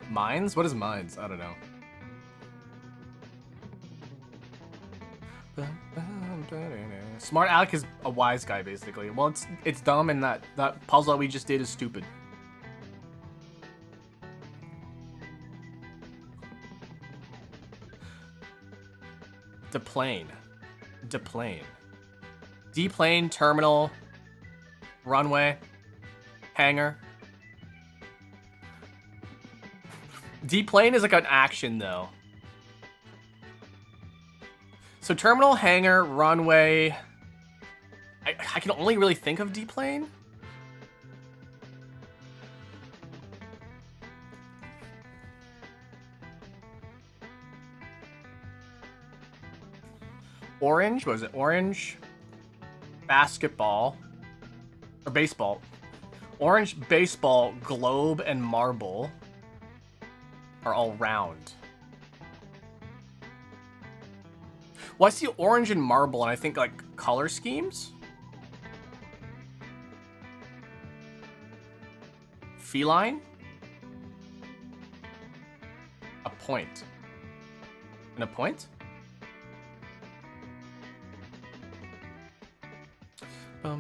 Mines? What is mines? I don't know. Smart Alec is a wise guy, basically. Well, it's dumb, and that puzzle that we just did is stupid. Deplane. Deplane, terminal, runway, hangar. Deplane is like an action, though. So terminal, hangar, runway. I can only really think of deplane. Orange, what was it? Orange, basketball, or baseball. Orange, baseball, globe, and marble are all round. Well, I see orange and marble, and I think like color schemes. Feline. A point. And a point?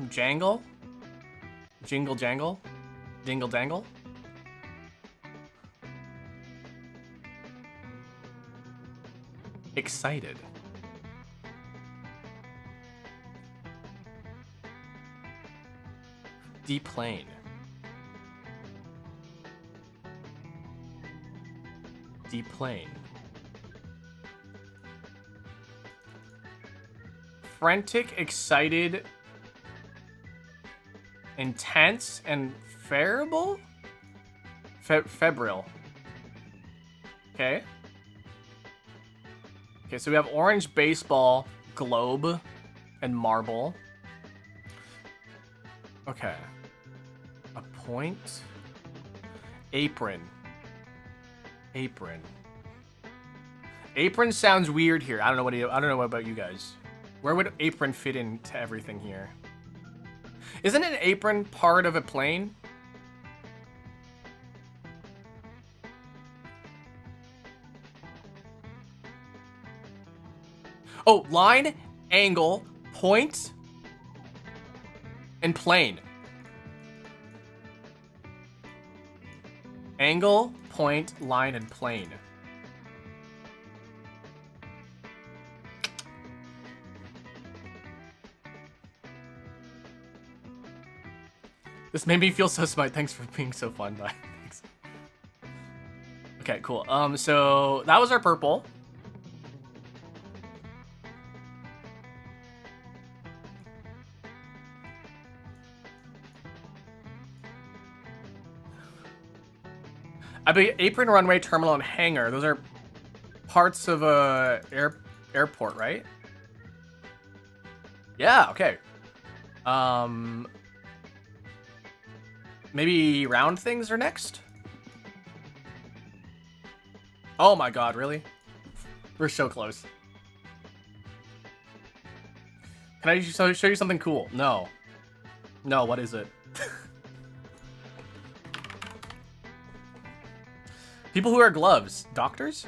Jangle. Jingle jangle. Dingle dangle. Excited. Deplane. Deplane. Frantic, excited, intense, and febrile? Febrile. Okay. Okay, so we have orange, baseball, globe, and marble. Okay. A point. Apron. Apron. Apron sounds weird here. I don't know what about you guys. Where would apron fit into everything here? Isn't an apron part of a plane? Oh, line, angle, point, and plane. Angle, point, line, and plane. This made me feel so smart. Thanks for being so fun, bye. Thanks. Okay, cool. So that was our purple. I bet apron, runway, terminal, and hangar. Those are parts of a airport, right? Yeah. Okay. Maybe round things are next. Oh my god! Really? We're so close. Can I show you something cool? No. No. What is it? People who wear gloves. Doctors?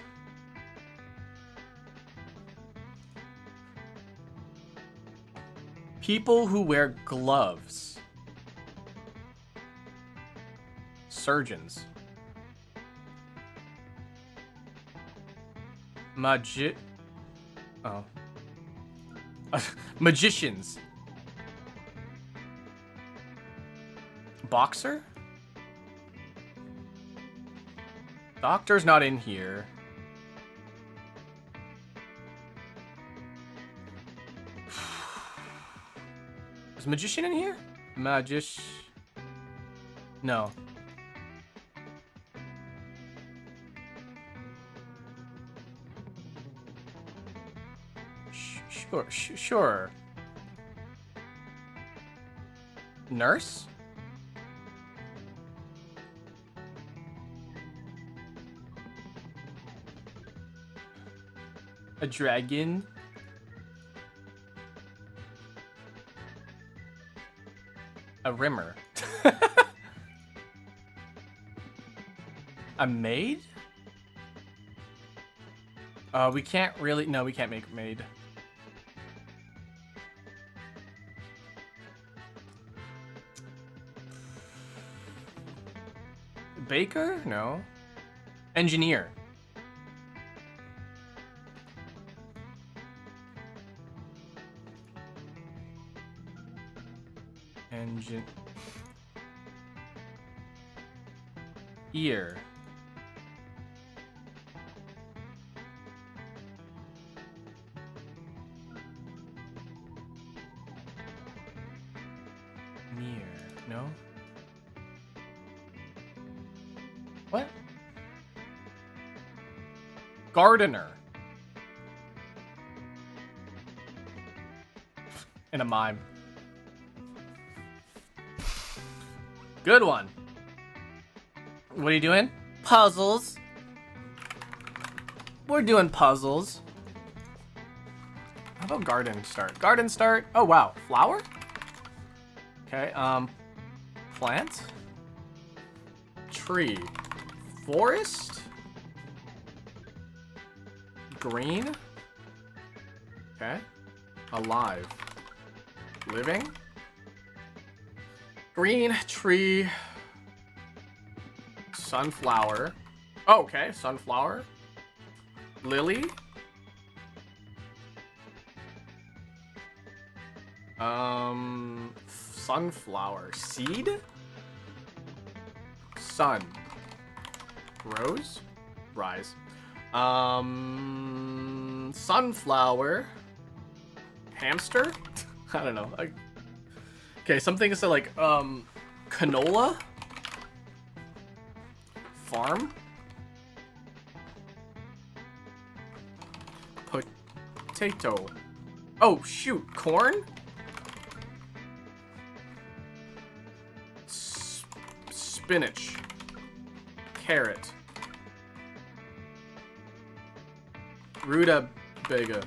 People who wear gloves. Surgeons. Oh. Magicians. Boxer? Doctor's not in here. Is magician in here? No. Sure. Nurse? A dragon? A rimmer? A maid? We can't really... No, we can't make maid. Baker? No. Engineer. Ear. Near. No? What? Gardener. In a mime. Good one. What are you doing? Puzzles. We're doing puzzles. How about garden start? Garden start. Oh, wow. Flower? Okay, plant? Tree. Forest? Green? Okay. Alive. Living? Green, tree, sunflower. Oh, okay, sunflower. Lily. Sunflower. Seed? Sun. Rose? Rise. Sunflower. Hamster? I don't know. Okay, some things are like, canola? Farm? Potato. Oh, shoot. Corn? Spinach. Carrot. Rutabaga.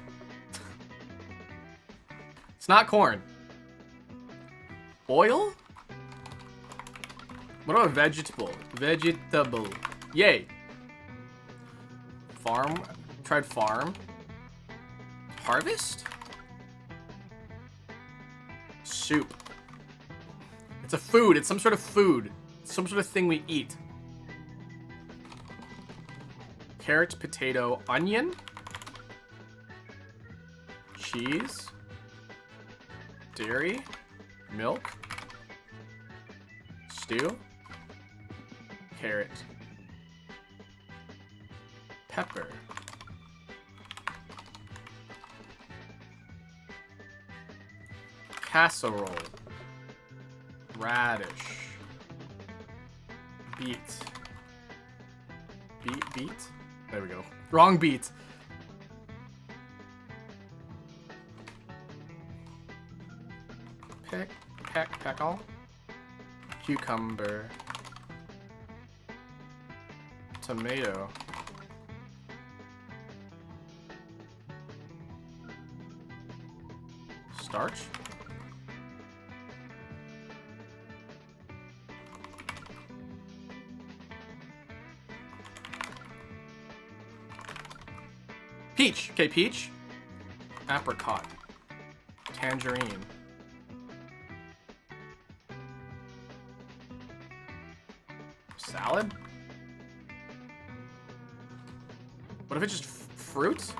It's not corn. Oil? What about vegetable? Vegetable. Yay. Farm. Tried farm. Harvest? Soup. It's a food. It's some sort of food. It's some sort of thing we eat. Carrot, potato, onion. Cheese. Dairy. Milk. Stew. Carrot. Pepper. Casserole. Radish. Beet. Beet? There we go. Wrong beet. Peckle. Cucumber. Tomato. Starch. Peach. Okay, peach. Apricot. Tangerine. Salad? What if it's just fruits?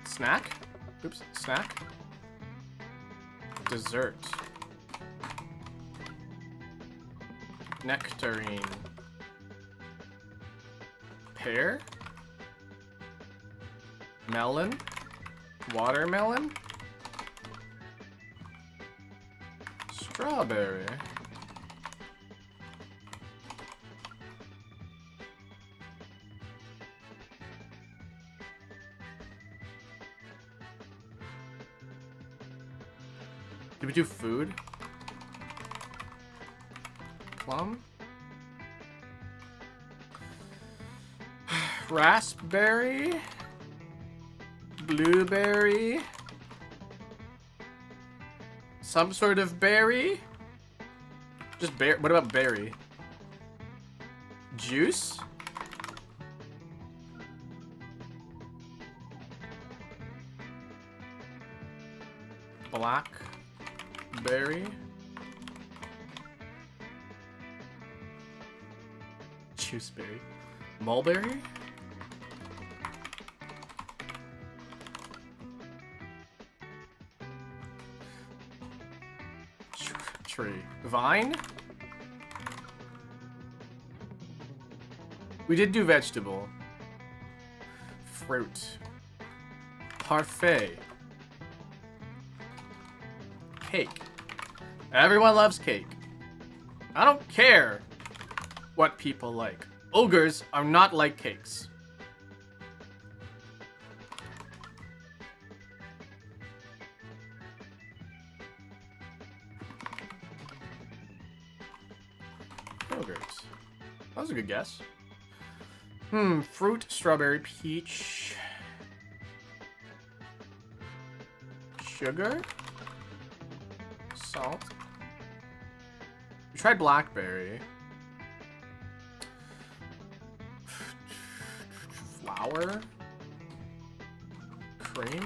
Snack? Oops, snack. Dessert. Nectarine. Pear? Melon? Watermelon? Strawberry? Did we do food? Plum? Raspberry? Blueberry? Some sort of berry? Just berry. What about berry? Juice? Blackberry? Juiceberry? Mulberry? Tree. Vine? We did do vegetable. Fruit. Parfait. Cake. Everyone loves cake. I don't care what people like. Ogres are not like cakes. Yogurts. That was a good guess. Fruit, strawberry, peach. Sugar? Salt? We tried blackberry. Flour? Cream?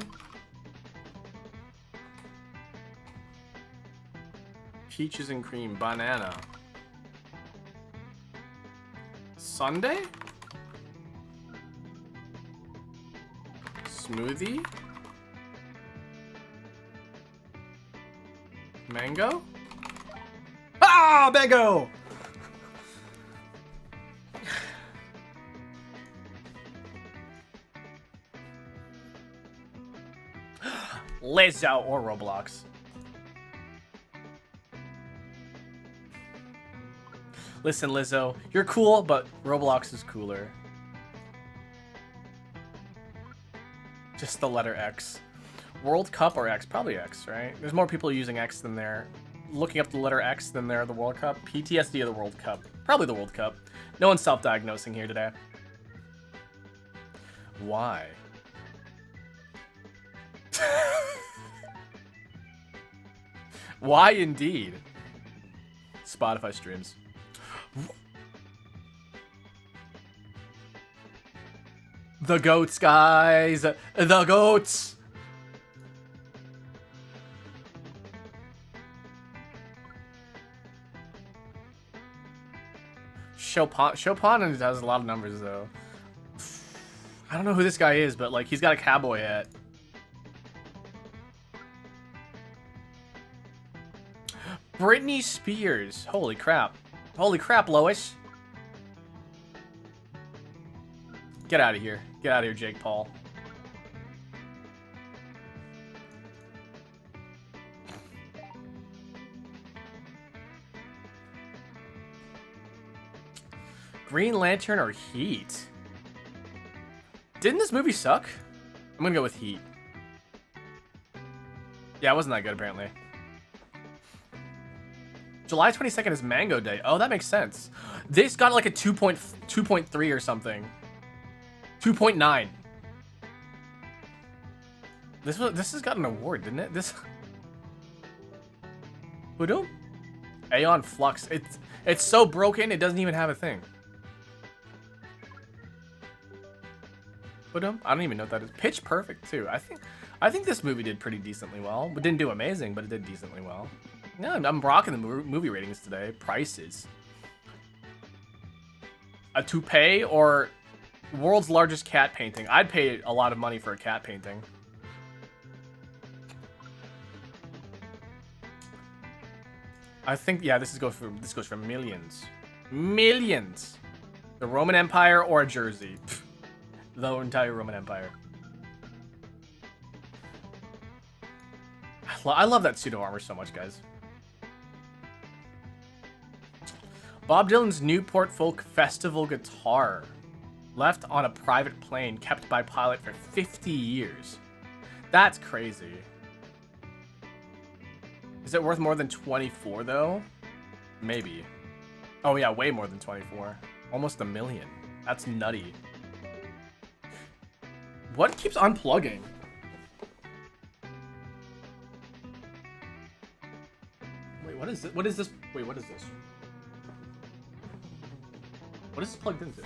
Peaches and cream. Banana. Sundae? Smoothie? Mango? Ah, mango! Lizzo or Roblox. Listen, Lizzo, you're cool, but Roblox is cooler. Just the letter X. World Cup or X? Probably X, right? There's more people using X than there. Looking up the letter X than there the World Cup. PTSD of the World Cup. Probably the World Cup. No one's self-diagnosing here today. Why? Why indeed? Spotify streams. The goats, guys! The goats! Chopin has a lot of numbers, though. I don't know who this guy is, but, like, he's got a cowboy hat. Britney Spears. Holy crap. Holy crap, Lois. Get out of here. Get out of here, Jake Paul. Green Lantern or Heat? Didn't this movie suck? I'm gonna go with Heat. Yeah, it wasn't that good, apparently. July 22nd is Mango Day. Oh, that makes sense. This got like a 2.3 or something. 2.9. This has got an award, didn't it? This. Voodoo? Aeon Flux. It's so broken it doesn't even have a thing. I don't even know what that is. Pitch Perfect too. I think this movie did pretty decently well. It didn't do amazing, but it did decently well. Yeah, I'm rocking the movie ratings today. Prices. A toupee or world's largest cat painting. I'd pay a lot of money for a cat painting. I think, yeah, this goes for millions. Millions. The Roman Empire or a Jersey. Pfft. The entire Roman Empire. I love that suit of armor so much, guys. Bob Dylan's Newport Folk Festival guitar. Left on a private plane, kept by pilot for 50 years. That's crazy. Is it worth more than 24, though? Maybe. Oh, yeah, way more than 24. Almost $1 million. That's nutty. What keeps unplugging? Wait, what is it? What is this? Wait, what is this? What is this plugged into?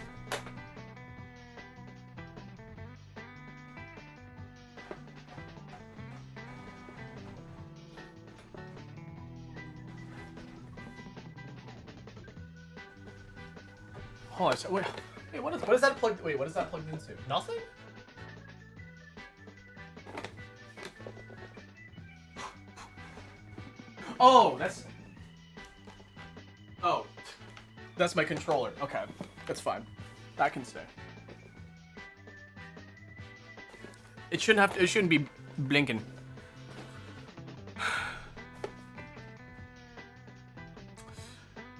Oh, wait, what is that plugged? Wait, what is that plugged into? Nothing? Oh, that's my controller. Okay, that's fine. That can stay. It shouldn't be blinking.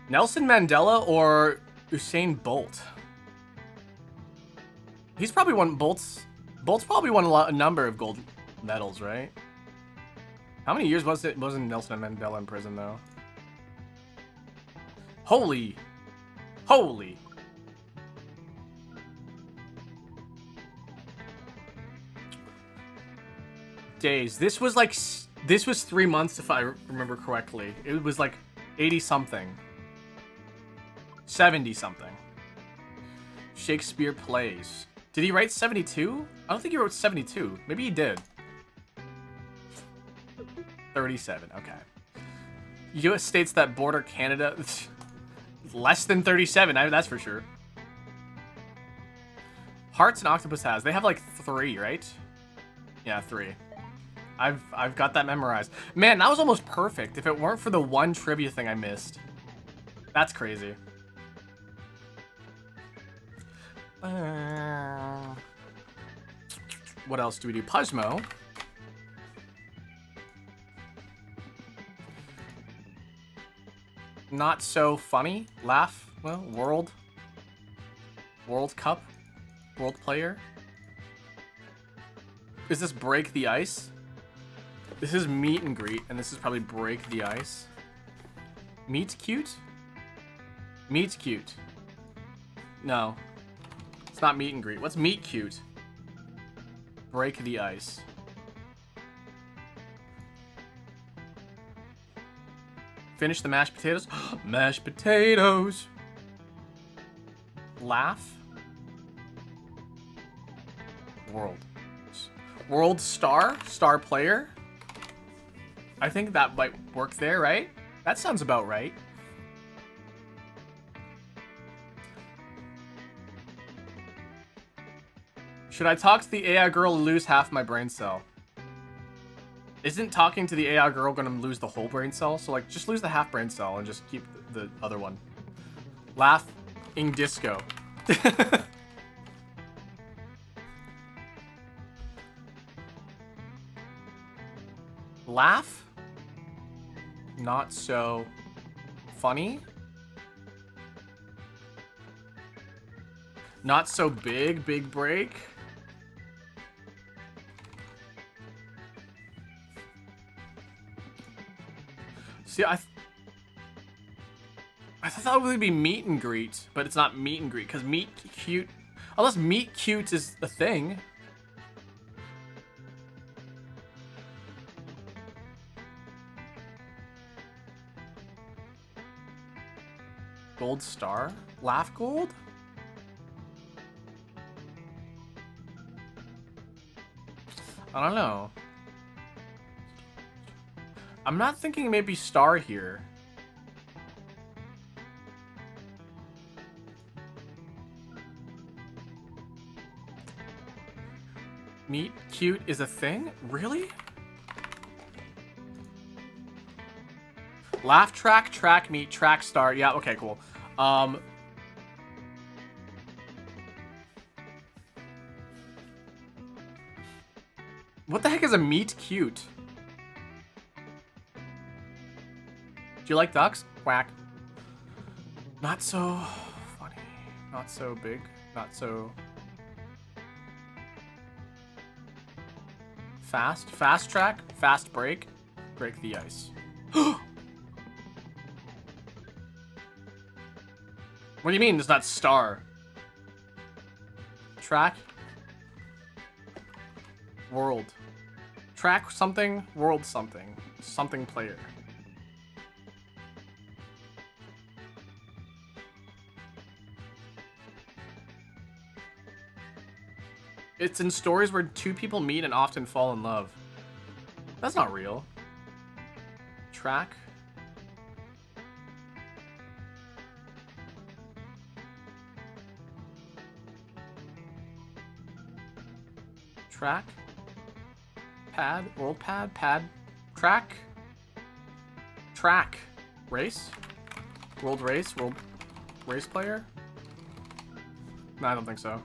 Nelson Mandela or Usain Bolt? He's probably won Bolt's probably won a number of gold medals, right? How many years wasn't Nelson Mandela in prison though? Holy days. This was 3 months if I remember correctly. It was like 80 something. 70 something. Shakespeare plays. Did he write 72? I don't think he wrote 72. Maybe he did. 37. Okay. U.S. states that border Canada less than 37. That's for sure. Hearts and octopus has. They have like 3, right? Yeah, 3. I've got that memorized. Man, that was almost perfect if it weren't for the one trivia thing I missed. That's crazy. What else do we do? Puzmo. Not so funny. Laugh. Well, World Cup. World player. Is this break the ice? This is meet and greet, and this is probably break the ice. Meet cute? Meet cute. No. It's not meet and greet. What's meet cute? Break the ice. Finish the mashed potatoes. Mashed potatoes. Laugh. World star? Star player? I think that might work there, right? That sounds about right. Should I talk to the AI girl to lose half my brain cell? Isn't talking to the AI girl gonna lose the whole brain cell? So like, just lose the half brain cell and just keep the other one. Laughing disco. Laugh? Not so funny? Not so big break? See, I thought it would be meet and greet, but it's not meet and greet, because meet cute... Unless meet cute is the thing. Gold star? Laugh gold? I don't know. I'm not thinking maybe star here. Meet cute is a thing? Really? Laugh track, track meet, track star. Yeah, okay, cool. What the heck is a meet cute? Do you like ducks? Quack. Not so funny. Not so big. Not so fast. Fast track. Fast break. Break the ice. What do you mean it's not star? Track. World. Track something. World something. Something player. It's in stories where two people meet and often fall in love. That's not real. Track. Track. Pad. World pad. Pad. Track. Track. Race. World race. World race player. No, I don't think so.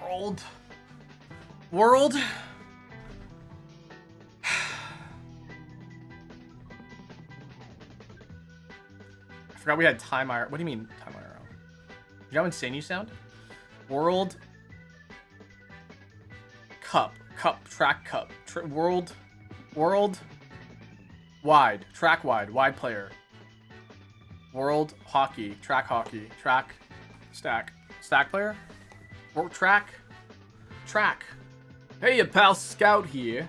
World. World. I forgot we had time IRL. What do you mean time IRL? You know how insane you sound? World Cup. Cup. Track cup. World. World. Wide. Track wide. Wide player. World hockey. Track hockey. Track. Stack. Stack player? World track. Track. Hey, your pal Scout here.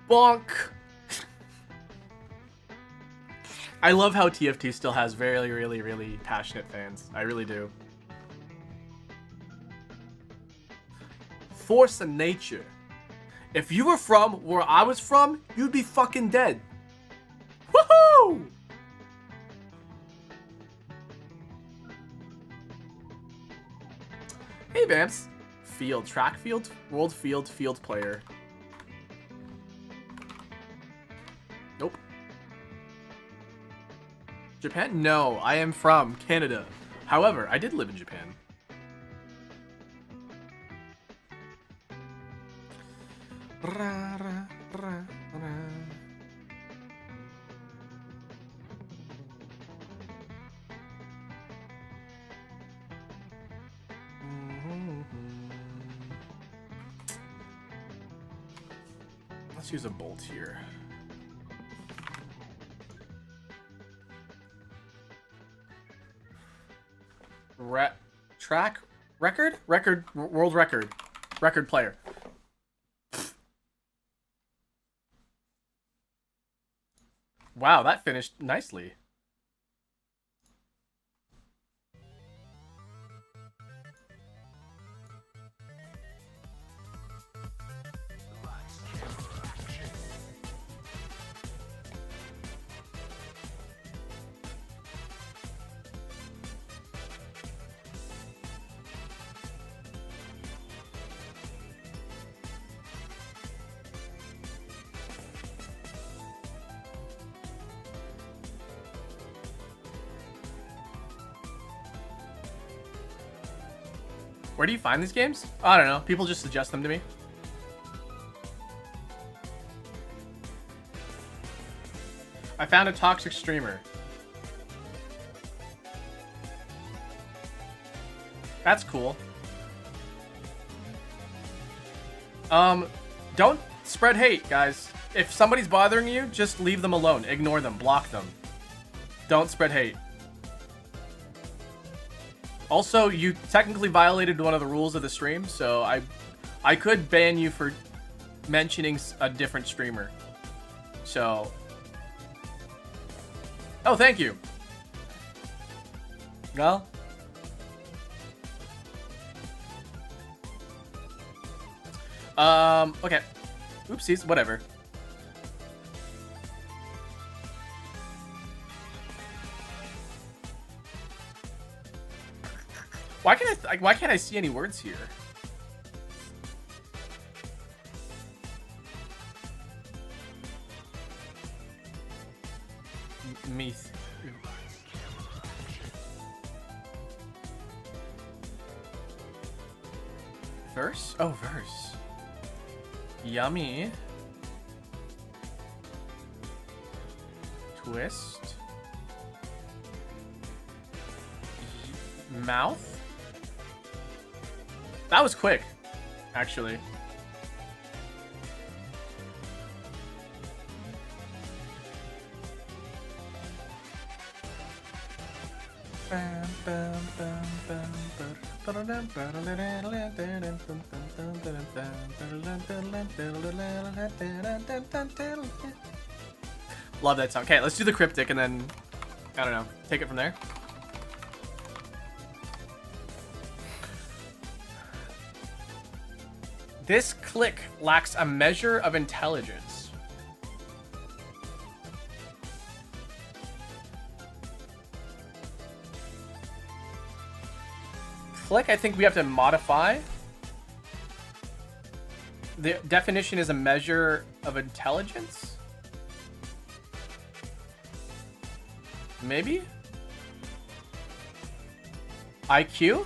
Bonk. I love how TFT still has very, really, really passionate fans. I really do. Force of nature. If you were from where I was from, you'd be fucking dead. Woohoo! Hey, Vamps. Field. Track field? World field. Field player. Nope. Japan? No, I am from Canada. However, I did live in Japan. Ra, ra, ra, ra. Let's use a bolt here. Track record? Record world record. Record player. Wow, that finished nicely. Where do you find these games? I don't know. People just suggest them to me. I found a toxic streamer. That's cool. Don't spread hate, guys. If somebody's bothering you, just leave them alone. Ignore them. Block them. Don't spread hate. Also, you technically violated one of the rules of the stream, so I could ban you for mentioning a different streamer. So... Oh, thank you. Well... Okay. Oopsies, whatever. Why can't I see any words here? Meath. Verse? Oh, verse. Yummy. Twist. Mouth? That was quick, actually. Love that song. Okay, let's do the cryptic and then, I don't know, take it from there. This click lacks a measure of intelligence. Click, I think we have to modify. The definition is a measure of intelligence? Maybe? IQ?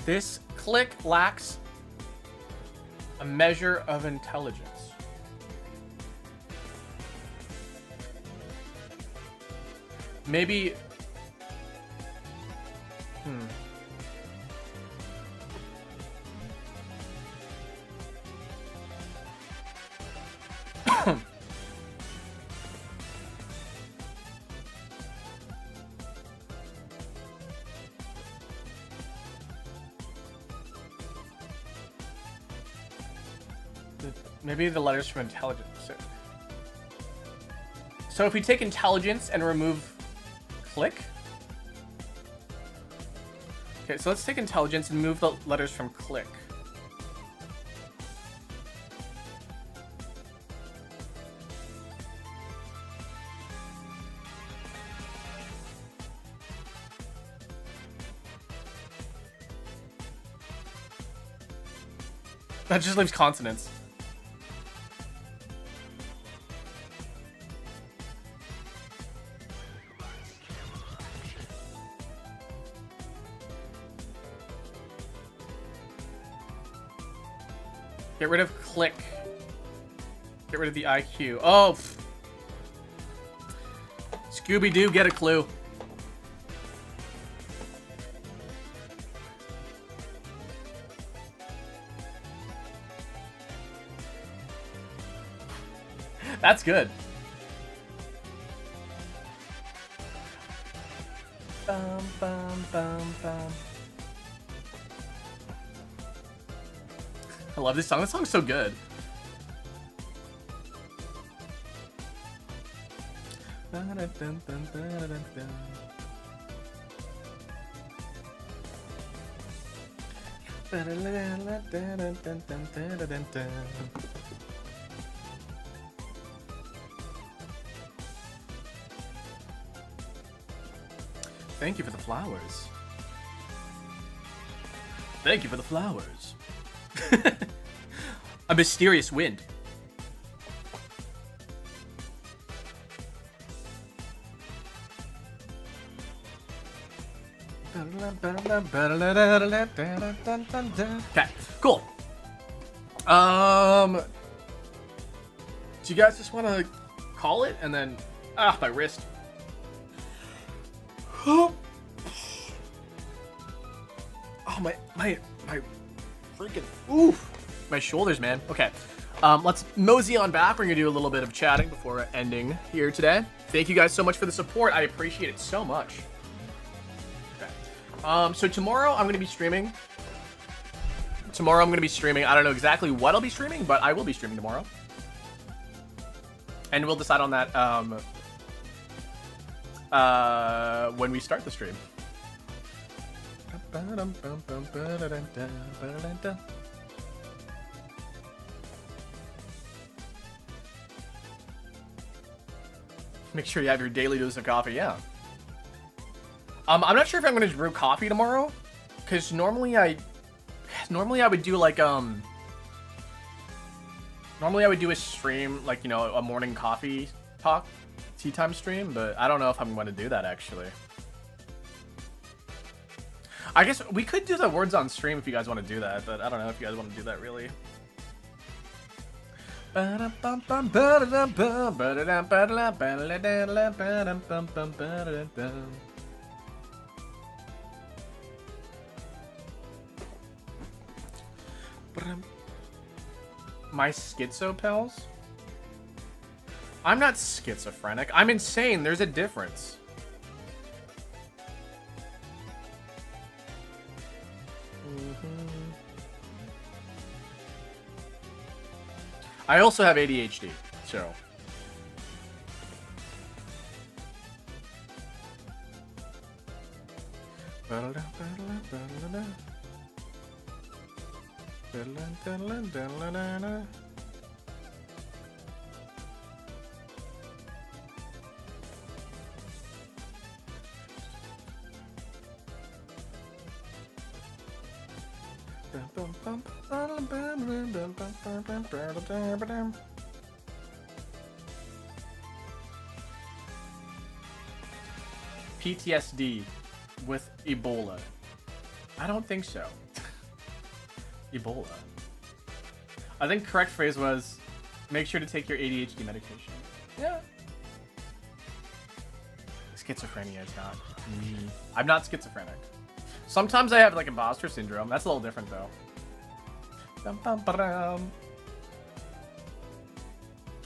This click lacks a measure of intelligence. Maybe... Maybe the letters from intelligence. So if we take intelligence and remove click. Okay, so let's take intelligence and move the letters from click. That just leaves consonants. Get rid of click. Get rid of the IQ. Oh! Scooby-Doo, get a clue. That's good. Bum, bum, bum, bum. I love this song. This song's so good. Thank you for the flowers. Thank you for the flowers. A mysterious wind. Okay, cool. Do you guys just want to call it, and then my wrist. Oh my freaking oof. My shoulders, man. Okay. Let's mosey on back. We're gonna do a little bit of chatting before ending here today. Thank you guys so much for the support. I appreciate it so much. Okay. So tomorrow I'm gonna be streaming. I don't know exactly what I'll be streaming, but I will be streaming tomorrow. And we'll decide on that when we start the stream. Make sure you have your daily dose of coffee, yeah. I'm not sure if I'm gonna brew coffee tomorrow, because normally I would do like normally I would do a stream, like, you know, a morning coffee talk, tea time stream, but I don't know if I'm going to do that, actually. I guess we could do the words on stream if you guys want to do that, but I don't know if you guys want to do that, really. My schizo pals? I'm not schizophrenic. I'm insane. There's a difference. I also have ADHD, so. PTSD with Ebola. I don't think so. Ebola. I think correct phrase was, make sure to take your ADHD medication. Yeah. Schizophrenia is not me. I'm not schizophrenic. Sometimes I have like imposter syndrome. That's a little different though.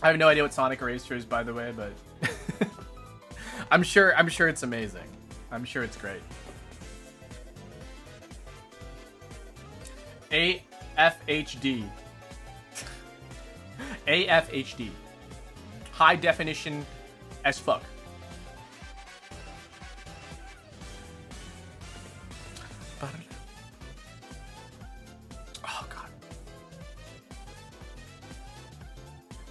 I have no idea what Sonic Eraser is, by the way, but I'm sure it's amazing. I'm sure it's great. AFHD. AFHD. High definition as fuck. Oh god.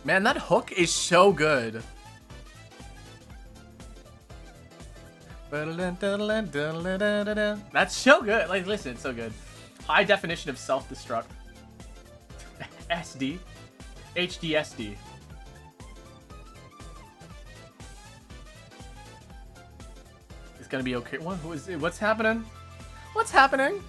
Man, that hook is so good. That's so good. Like, listen, it's so good. High definition of self-destruct. SD. HDSD. It's gonna be okay. What? Who is it? What's happening? What's happening?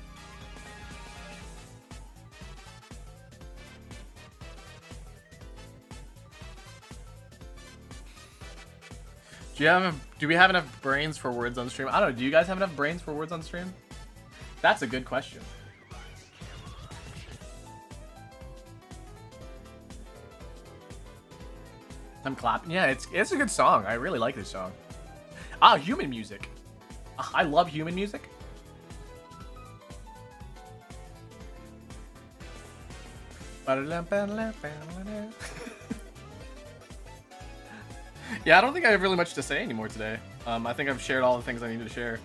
Do we have enough brains for words on stream? I don't know. Do you guys have enough brains for words on stream? That's a good question. I'm clapping. Yeah, it's a good song. I really like this song. Ah, human music. I love human music. Yeah, I don't think I have really much to say anymore today. I think I've shared all the things I needed to share.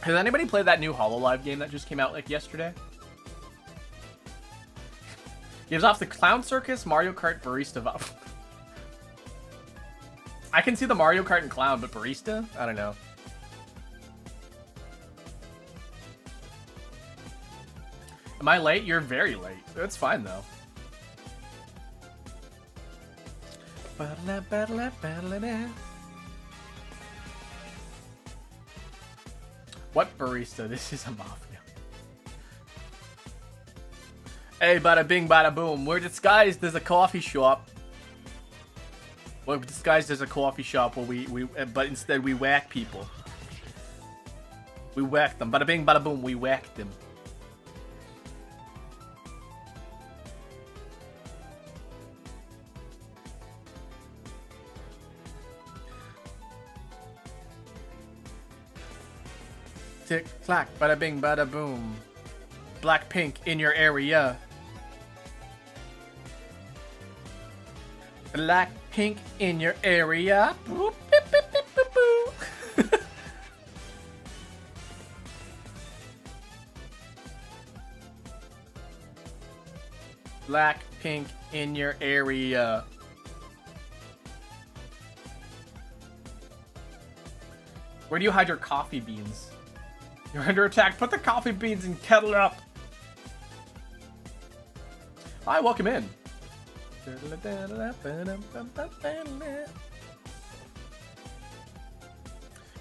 Has anybody played that new HoloLive game that just came out like yesterday? Gives off the Clown Circus, Mario Kart, Barista vibe. I can see the Mario Kart and Clown, but Barista? I don't know. Am I late? You're very late. That's fine, though. What barista? This is a mafia. Hey, bada bing, bada boom. We're disguised as a coffee shop. We're disguised as a coffee shop where but instead we whack people. We whack them. Bada bing, bada boom. We whack them. Tick, clack, bada bing, bada boom. Blackpink in your area. Blackpink in your area. Boop, beep, beep, beep, boop, boo. Blackpink in your area. Where do you hide your coffee beans? You're under attack. Put the coffee beans and kettle up. Hi, welcome in.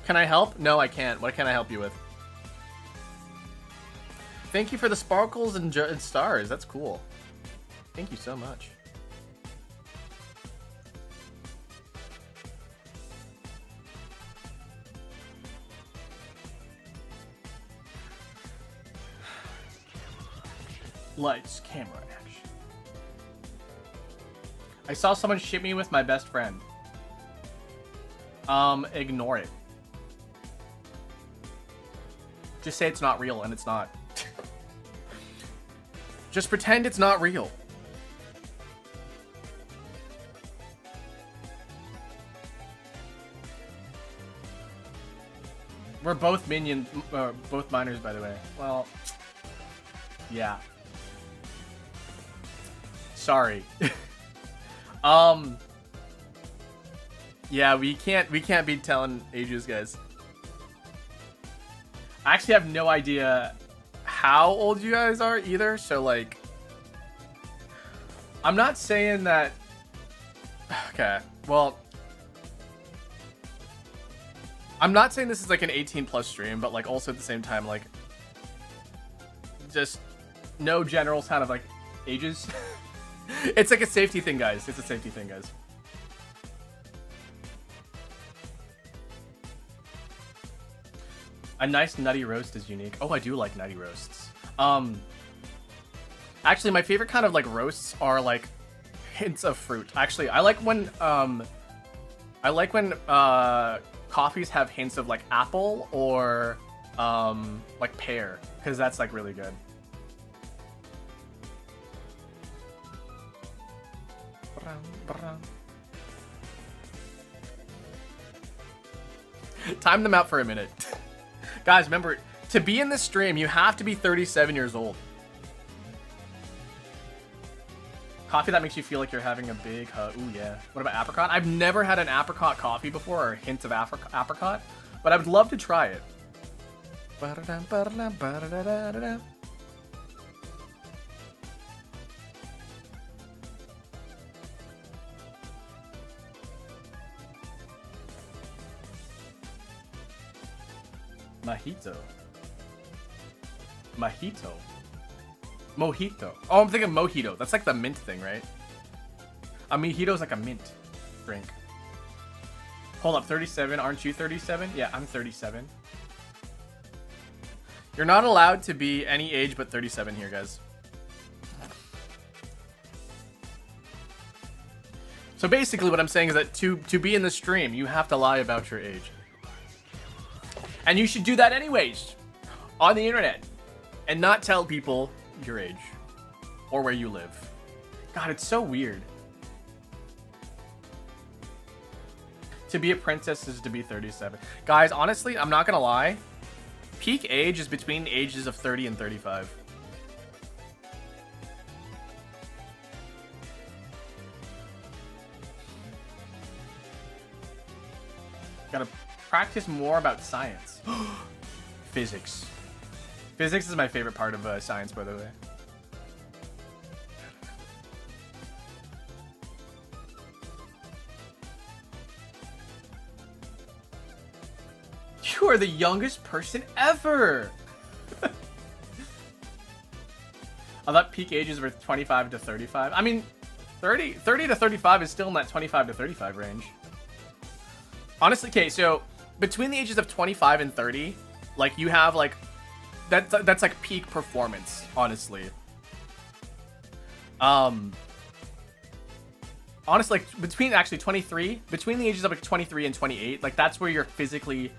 Can I help? No, I can't. What can I help you with? Thank you for the sparkles and stars. That's cool. Thank you so much. Lights, camera, action. I saw someone ship me with my best friend. Ignore it. Just say it's not real, and it's not. Just pretend it's not real. We're both minions, both minors, by the way. Well, yeah. Sorry. Yeah, we can't be telling ages, guys. I actually have no idea how old you guys are either, so like I'm not saying that. Okay, well, I'm not saying this is like an 18+ stream, but like also at the same time, like just no general kind of like ages. It's like a safety thing, guys. It's a safety thing, guys. A nice nutty roast is unique. Oh, I do like nutty roasts. Actually, my favorite kind of like roasts are like hints of fruit. Actually, I like when coffees have hints of like apple or like pear, because that's like really good. Time them out for a minute. Guys, remember, to be in this stream, you have to be 37 years old. Coffee that makes you feel like you're having a big hug. Ooh, yeah. What about apricot? I've never had an apricot coffee before, or a hint of apricot, but I would love to try it. Mojito. Mojito. Mojito. Oh, I'm thinking mojito. That's like the mint thing, right? A mojito is like a mint drink. Hold up, 37. Aren't you 37? Yeah, I'm 37. You're not allowed to be any age but 37 here, guys. So basically what I'm saying is that to be in the stream, you have to lie about your age. And you should do that anyways on the internet and not tell people your age or where you live. God, it's so weird. To be a princess is to be 37. Guys, honestly, I'm not gonna lie. Peak age is between the ages of 30 and 35. Gotta practice more about science. Physics. Physics is my favorite part of science, by the way. You are the youngest person ever. I thought peak ages were 25 to 35. I mean, 30 to 35 is still in that 25 to 35 range. Honestly, okay, so between the ages of 25 and 30, like you have like that's like peak performance, honestly. Honestly, like between the ages of like 23 and 28, like that's where you're physically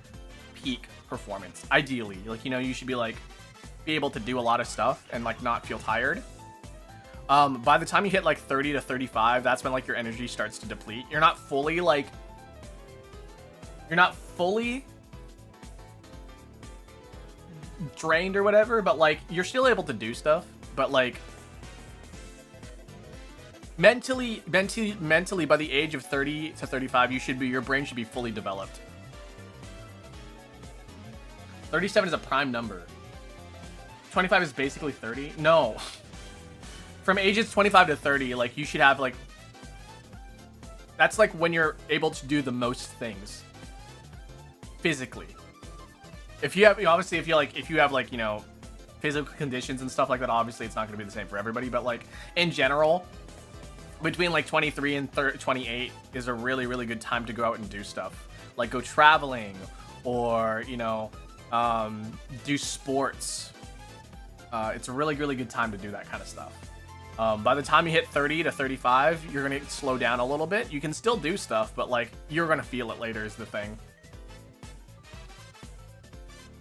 peak performance. Ideally, like, you know, you should be like be able to do a lot of stuff and like not feel tired. By the time you hit like 30 to 35, that's when like your energy starts to deplete. You're not fully drained or whatever, but like you're still able to do stuff, but like mentally by the age of 30 to 35, your brain should be fully developed. 37 is a prime number. 25 is basically 30. No. From ages 25 to 30, like you should have like, that's like when you're able to do the most things physically. If you have, obviously, if you have like, you know, physical conditions and stuff like that, obviously it's not going to be the same for everybody, but like in general, between like 23 and 28 is a really, really good time to go out and do stuff. Like go traveling or, you know, do sports. It's a really, really good time to do that kind of stuff. By the time you hit 30 to 35, you're going to slow down a little bit. You can still do stuff, but like you're going to feel it later is the thing.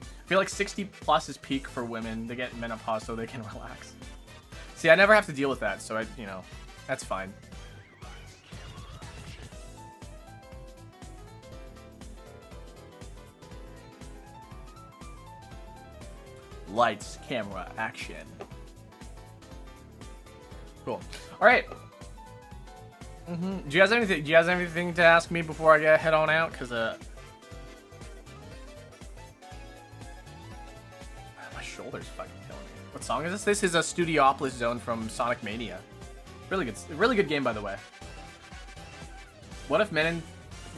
I feel like 60 plus is peak for women. They get menopause so they can relax. See, I never have to deal with that, so you know, that's fine. Lights, camera, action. Cool. All right. Do you guys have anything? Do you guys have anything to ask me before I head on out? Cause my shoulder's fucking killing me. What song is this? This is a Studiopolis Zone from Sonic Mania. Really good game, by the way. What if men and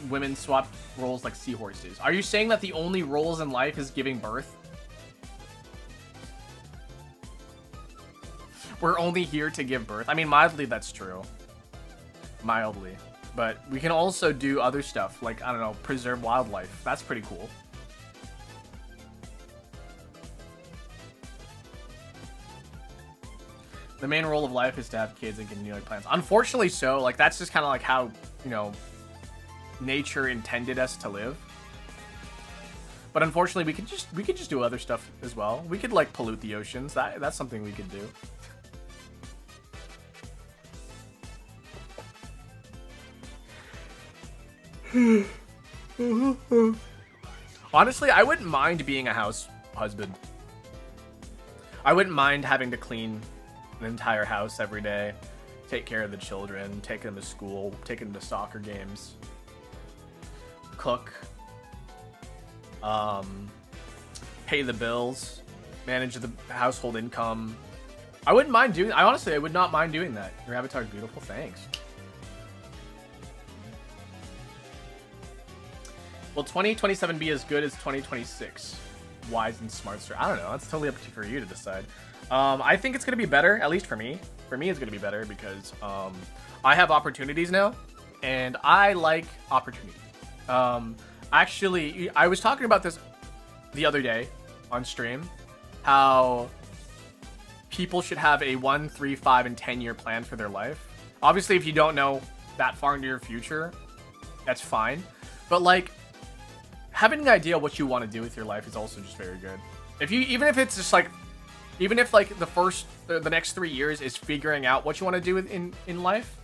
women swap roles like seahorses? Are you saying that the only roles in life is giving birth? We're only here to give birth. I mean, mildly, that's true. Mildly. But we can also do other stuff, like, I don't know, preserve wildlife. That's pretty cool. The main role of life is to have kids and continue like plans. Unfortunately so, like, that's just kind of like how, you know, nature intended us to live. But unfortunately, we could just do other stuff as well. We could, like, pollute the oceans. That's something we could do. Honestly, I wouldn't mind being a house husband. I wouldn't mind having to clean an entire house every day, take care of the children, take them to school, take them to soccer games, cook, pay the bills, manage the household income. I wouldn't mind doing. I would not mind doing that. Your avatar's beautiful. Thanks. Will 2027 be as good as 2026? Wise and smart, sir. I don't know. That's totally up for you to decide. I think it's going to be better, at least for me. For me, it's going to be better because I have opportunities now, and I like opportunity. Actually, I was talking about this the other day on stream, how people should have a 1, 3, 5, and 10-year plan for their life. Obviously, if you don't know that far into your future, that's fine. But, like, having an idea what you want to do with your life is also just very good. Even if it's just like, even if like the next 3 years is figuring out what you want to do in life,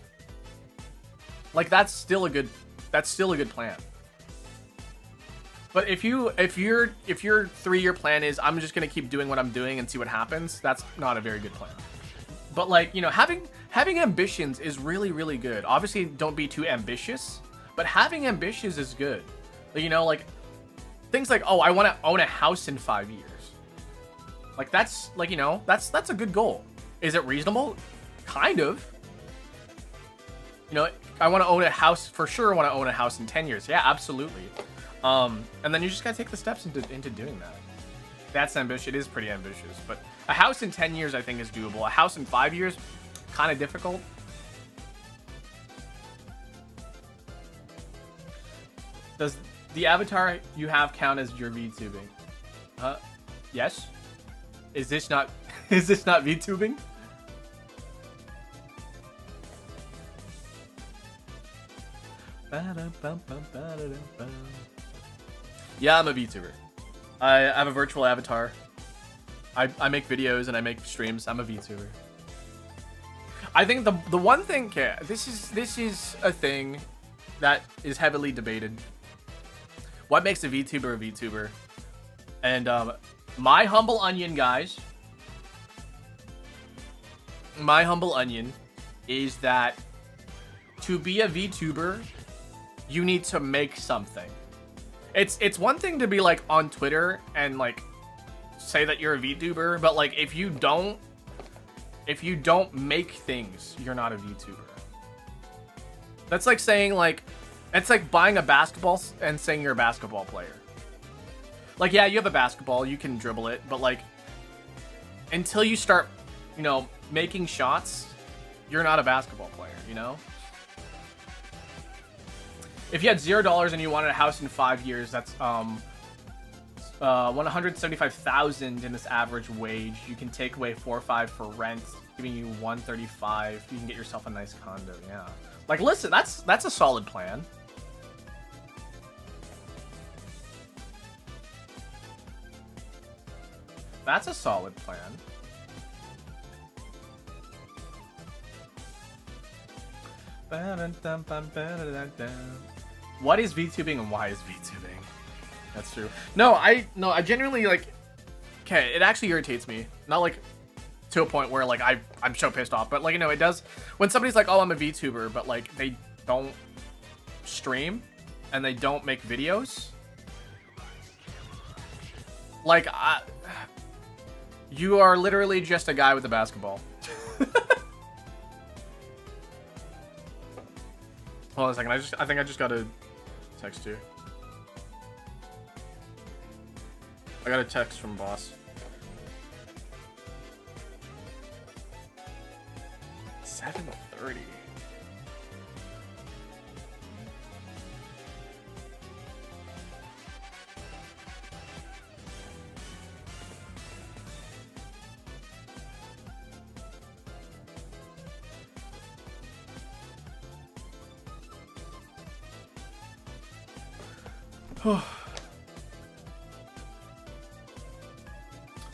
like that's still a good plan. But if your 3-year plan is I'm just gonna keep doing what I'm doing and see what happens, that's not a very good plan. But like, you know, having ambitions is really, really good. Obviously, don't be too ambitious, but having ambitions is good. You know, like things like, oh, I want to own a house in 5 years. Like that's like, you know, that's a good goal. Is it reasonable? Kind of. You know, I want to own a house for sure. I want to own a house in 10 years. Yeah, absolutely. And then you just gotta take the steps into doing that. That's ambitious. It is pretty ambitious, but a house in 10 years I think is doable. A house in 5 years, kind of difficult. Does the avatar you have count as your VTubing? Yes. Is this not VTubing? Yeah, I'm a VTuber. I have a virtual avatar. I make videos and I make streams. I'm a VTuber. I think the one thing, okay, this is a thing that is heavily debated. What makes a VTuber a VTuber? And my humble onion, guys. My humble onion is that to be a VTuber, you need to make something. It's one thing to be like on Twitter and like say that you're a VTuber, but like if you don't make things, you're not a VTuber. That's like saying like, it's like buying a basketball and saying you're a basketball player. Like, yeah, you have a basketball, you can dribble it, but like, until you start, you know, making shots, you're not a basketball player, you know? If you had $0 and you wanted a house in 5 years, that's 175,000 in this average wage. You can take away 4 or 5 for rent, giving you 135. You can get yourself a nice condo. Yeah, like listen, that's a solid plan. That's a solid plan. What is VTubing and why is VTubing? That's true. No, I genuinely like. Okay, it actually irritates me. Not like to a point where like I'm so pissed off, but like, you know, it does when somebody's like, oh, I'm a VTuber, but like they don't stream and they don't make videos. Like, you are literally just a guy with a basketball. Hold on a second. I think I just got a text you. I got a text from boss. 7:30.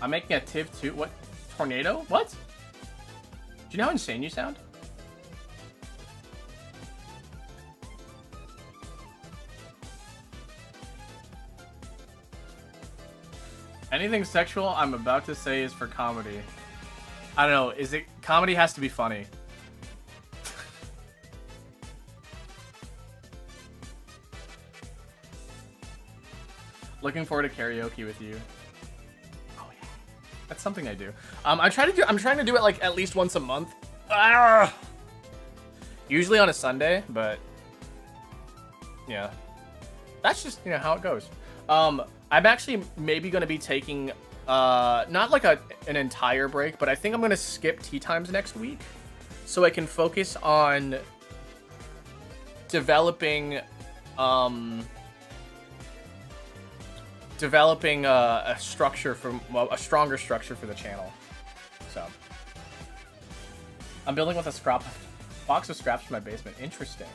I'm making a TIV too. What? Tornado? What? Do you know how insane you sound? Anything sexual I'm about to say is for comedy. I don't know. Is it comedy has to be funny? Looking forward to karaoke with you. Oh yeah, that's something I do. I'm trying to do it like at least once a month. Usually on a Sunday, but yeah, that's just, you know, how it goes. I'm actually maybe gonna be taking not like an entire break, but I think I'm gonna skip tea times next week so I can focus on developing a structure for a stronger structure for the channel. So I'm building with a box of scraps from my basement. Interesting.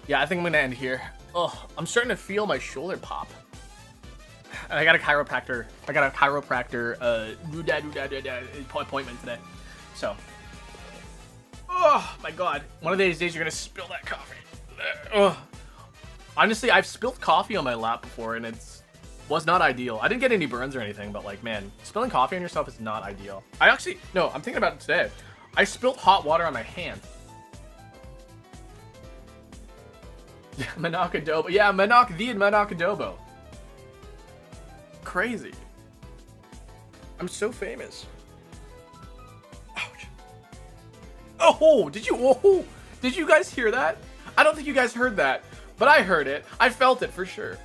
Yeah, I think I'm gonna end here. Oh, I'm starting to feel my shoulder pop. And I got a chiropractor. Appointment today. So, oh my god, one of these days you're gonna spill that coffee. Oh. Honestly, I've spilled coffee on my lap before, and was not ideal. I didn't get any burns or anything, but like, man, spilling coffee on yourself is not ideal. I'm thinking about it today. I spilled hot water on my hand. Manakadobo. Yeah, Manak the Manakadobo. Crazy. I'm so famous. Ouch. Oh, did you guys hear that? I don't think you guys heard that, but I heard it. I felt it for sure.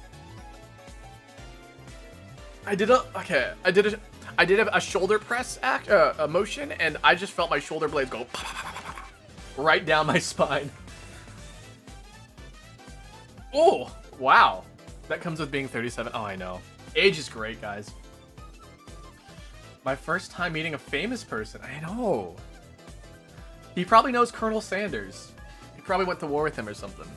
I did a shoulder press a motion, and I just felt my shoulder blades go right down my spine. Oh, wow. That comes with being 37. Oh, I know. Age is great, guys. My first time meeting a famous person. I know. He probably knows Colonel Sanders. He probably went to war with him or something.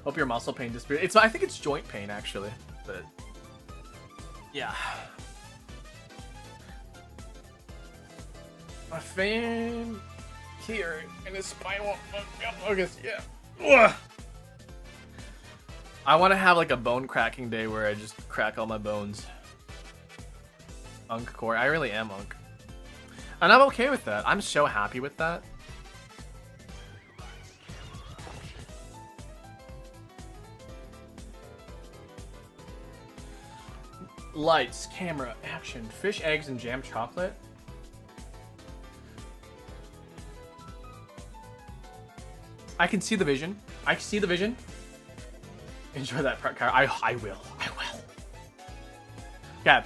Hope your muscle pain disappears. I think it's joint pain, actually. But, yeah. My fame here in his spinal focus. Yeah. Ugh. I want to have like a bone cracking day where I just crack all my bones. Unk core. I really am Unk. And I'm okay with that. I'm so happy with that. Lights, camera, action, fish, eggs, and jam chocolate. I can see the vision. I see the vision. Enjoy that part, Kara. I will. Okay.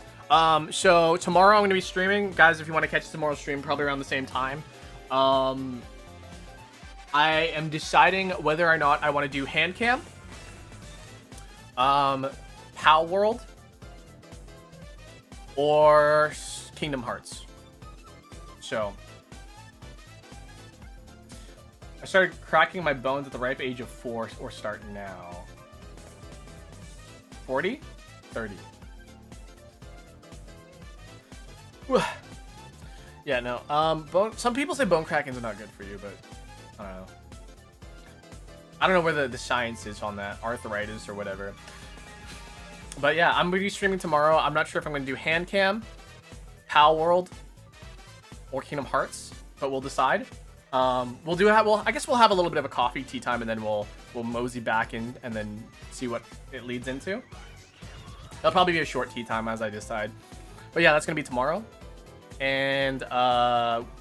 So tomorrow I'm gonna be streaming, guys. If you want to catch tomorrow's stream, probably around the same time. I am deciding whether or not I want to do hand cam, Pal World, or Kingdom Hearts. So I started cracking my bones at the ripe age of 4, or start now. 40? 30. Yeah, no. Some people say bone crackings are not good for you, but I don't know. I don't know where the science is on that. Arthritis or whatever. But yeah, I'm going to be streaming tomorrow. I'm not sure if I'm going to do hand cam, Pal World, or Kingdom Hearts, but we'll decide. We'll do that. Well, I guess we'll have a little bit of a coffee tea time, and then we'll mosey back in and then see what it leads into. That'll probably be a short tea time as I decide. But yeah, that's gonna be tomorrow, and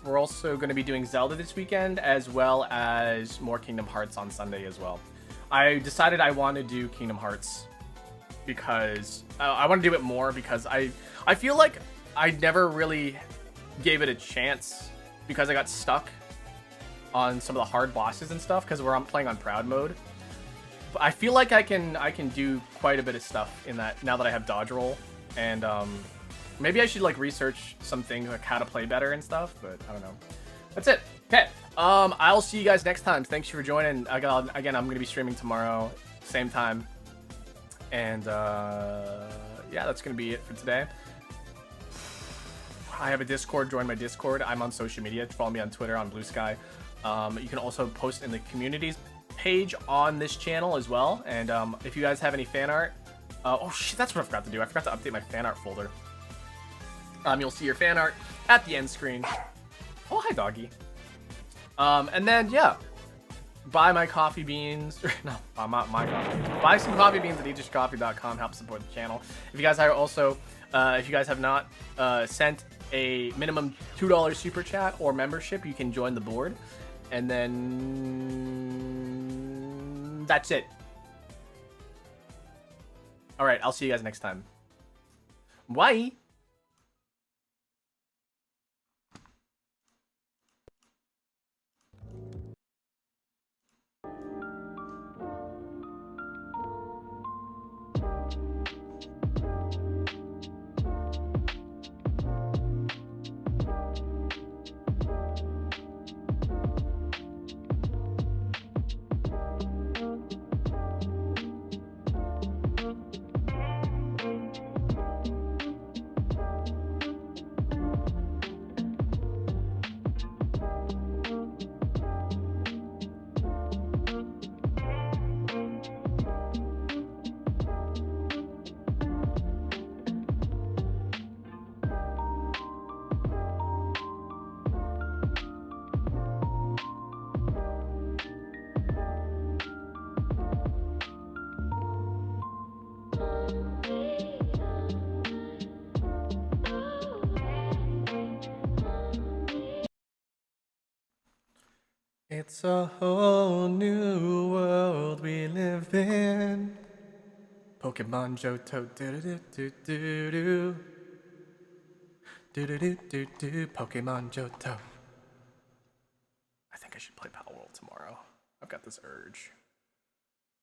we're also gonna be doing Zelda this weekend, as well as more Kingdom Hearts on Sunday as well. I decided I want to do Kingdom Hearts because I want to do it more because I feel like I never really gave it a chance because I got stuck on some of the hard bosses and stuff because I'm playing on Proud mode. But I feel like I can do quite a bit of stuff in that now that I have dodge roll, and maybe I should like research some things like how to play better and stuff, but I don't know. That's it. Okay. I'll see you guys next time. Thanks for joining. Again, I'm gonna be streaming tomorrow, same time, and yeah, that's gonna be it for today. I have a Discord. Join my Discord. I'm on social media. Follow me on Twitter, on Blue Sky. You can also post in the communities page on this channel as well. And if you guys have any fan art, oh shit, that's what I forgot to do. I forgot to update my fan art folder. You'll see your fan art at the end screen. Oh, hi, doggy. And then yeah, buy my coffee beans. No, not my coffee. Buy some coffee beans at eatishcoffee.com. Help support the channel. If you guys are also, if you guys have not sent a minimum $2 super chat or membership, you can join the board. And then that's it. All right, I'll see you guys next time. Bye. It's a whole new world we live in. Pokemon Johto, do-do-do-do-do-do. Do-do-do-do-do, Pokemon Johto. I think I should play Power World tomorrow. I've got this urge.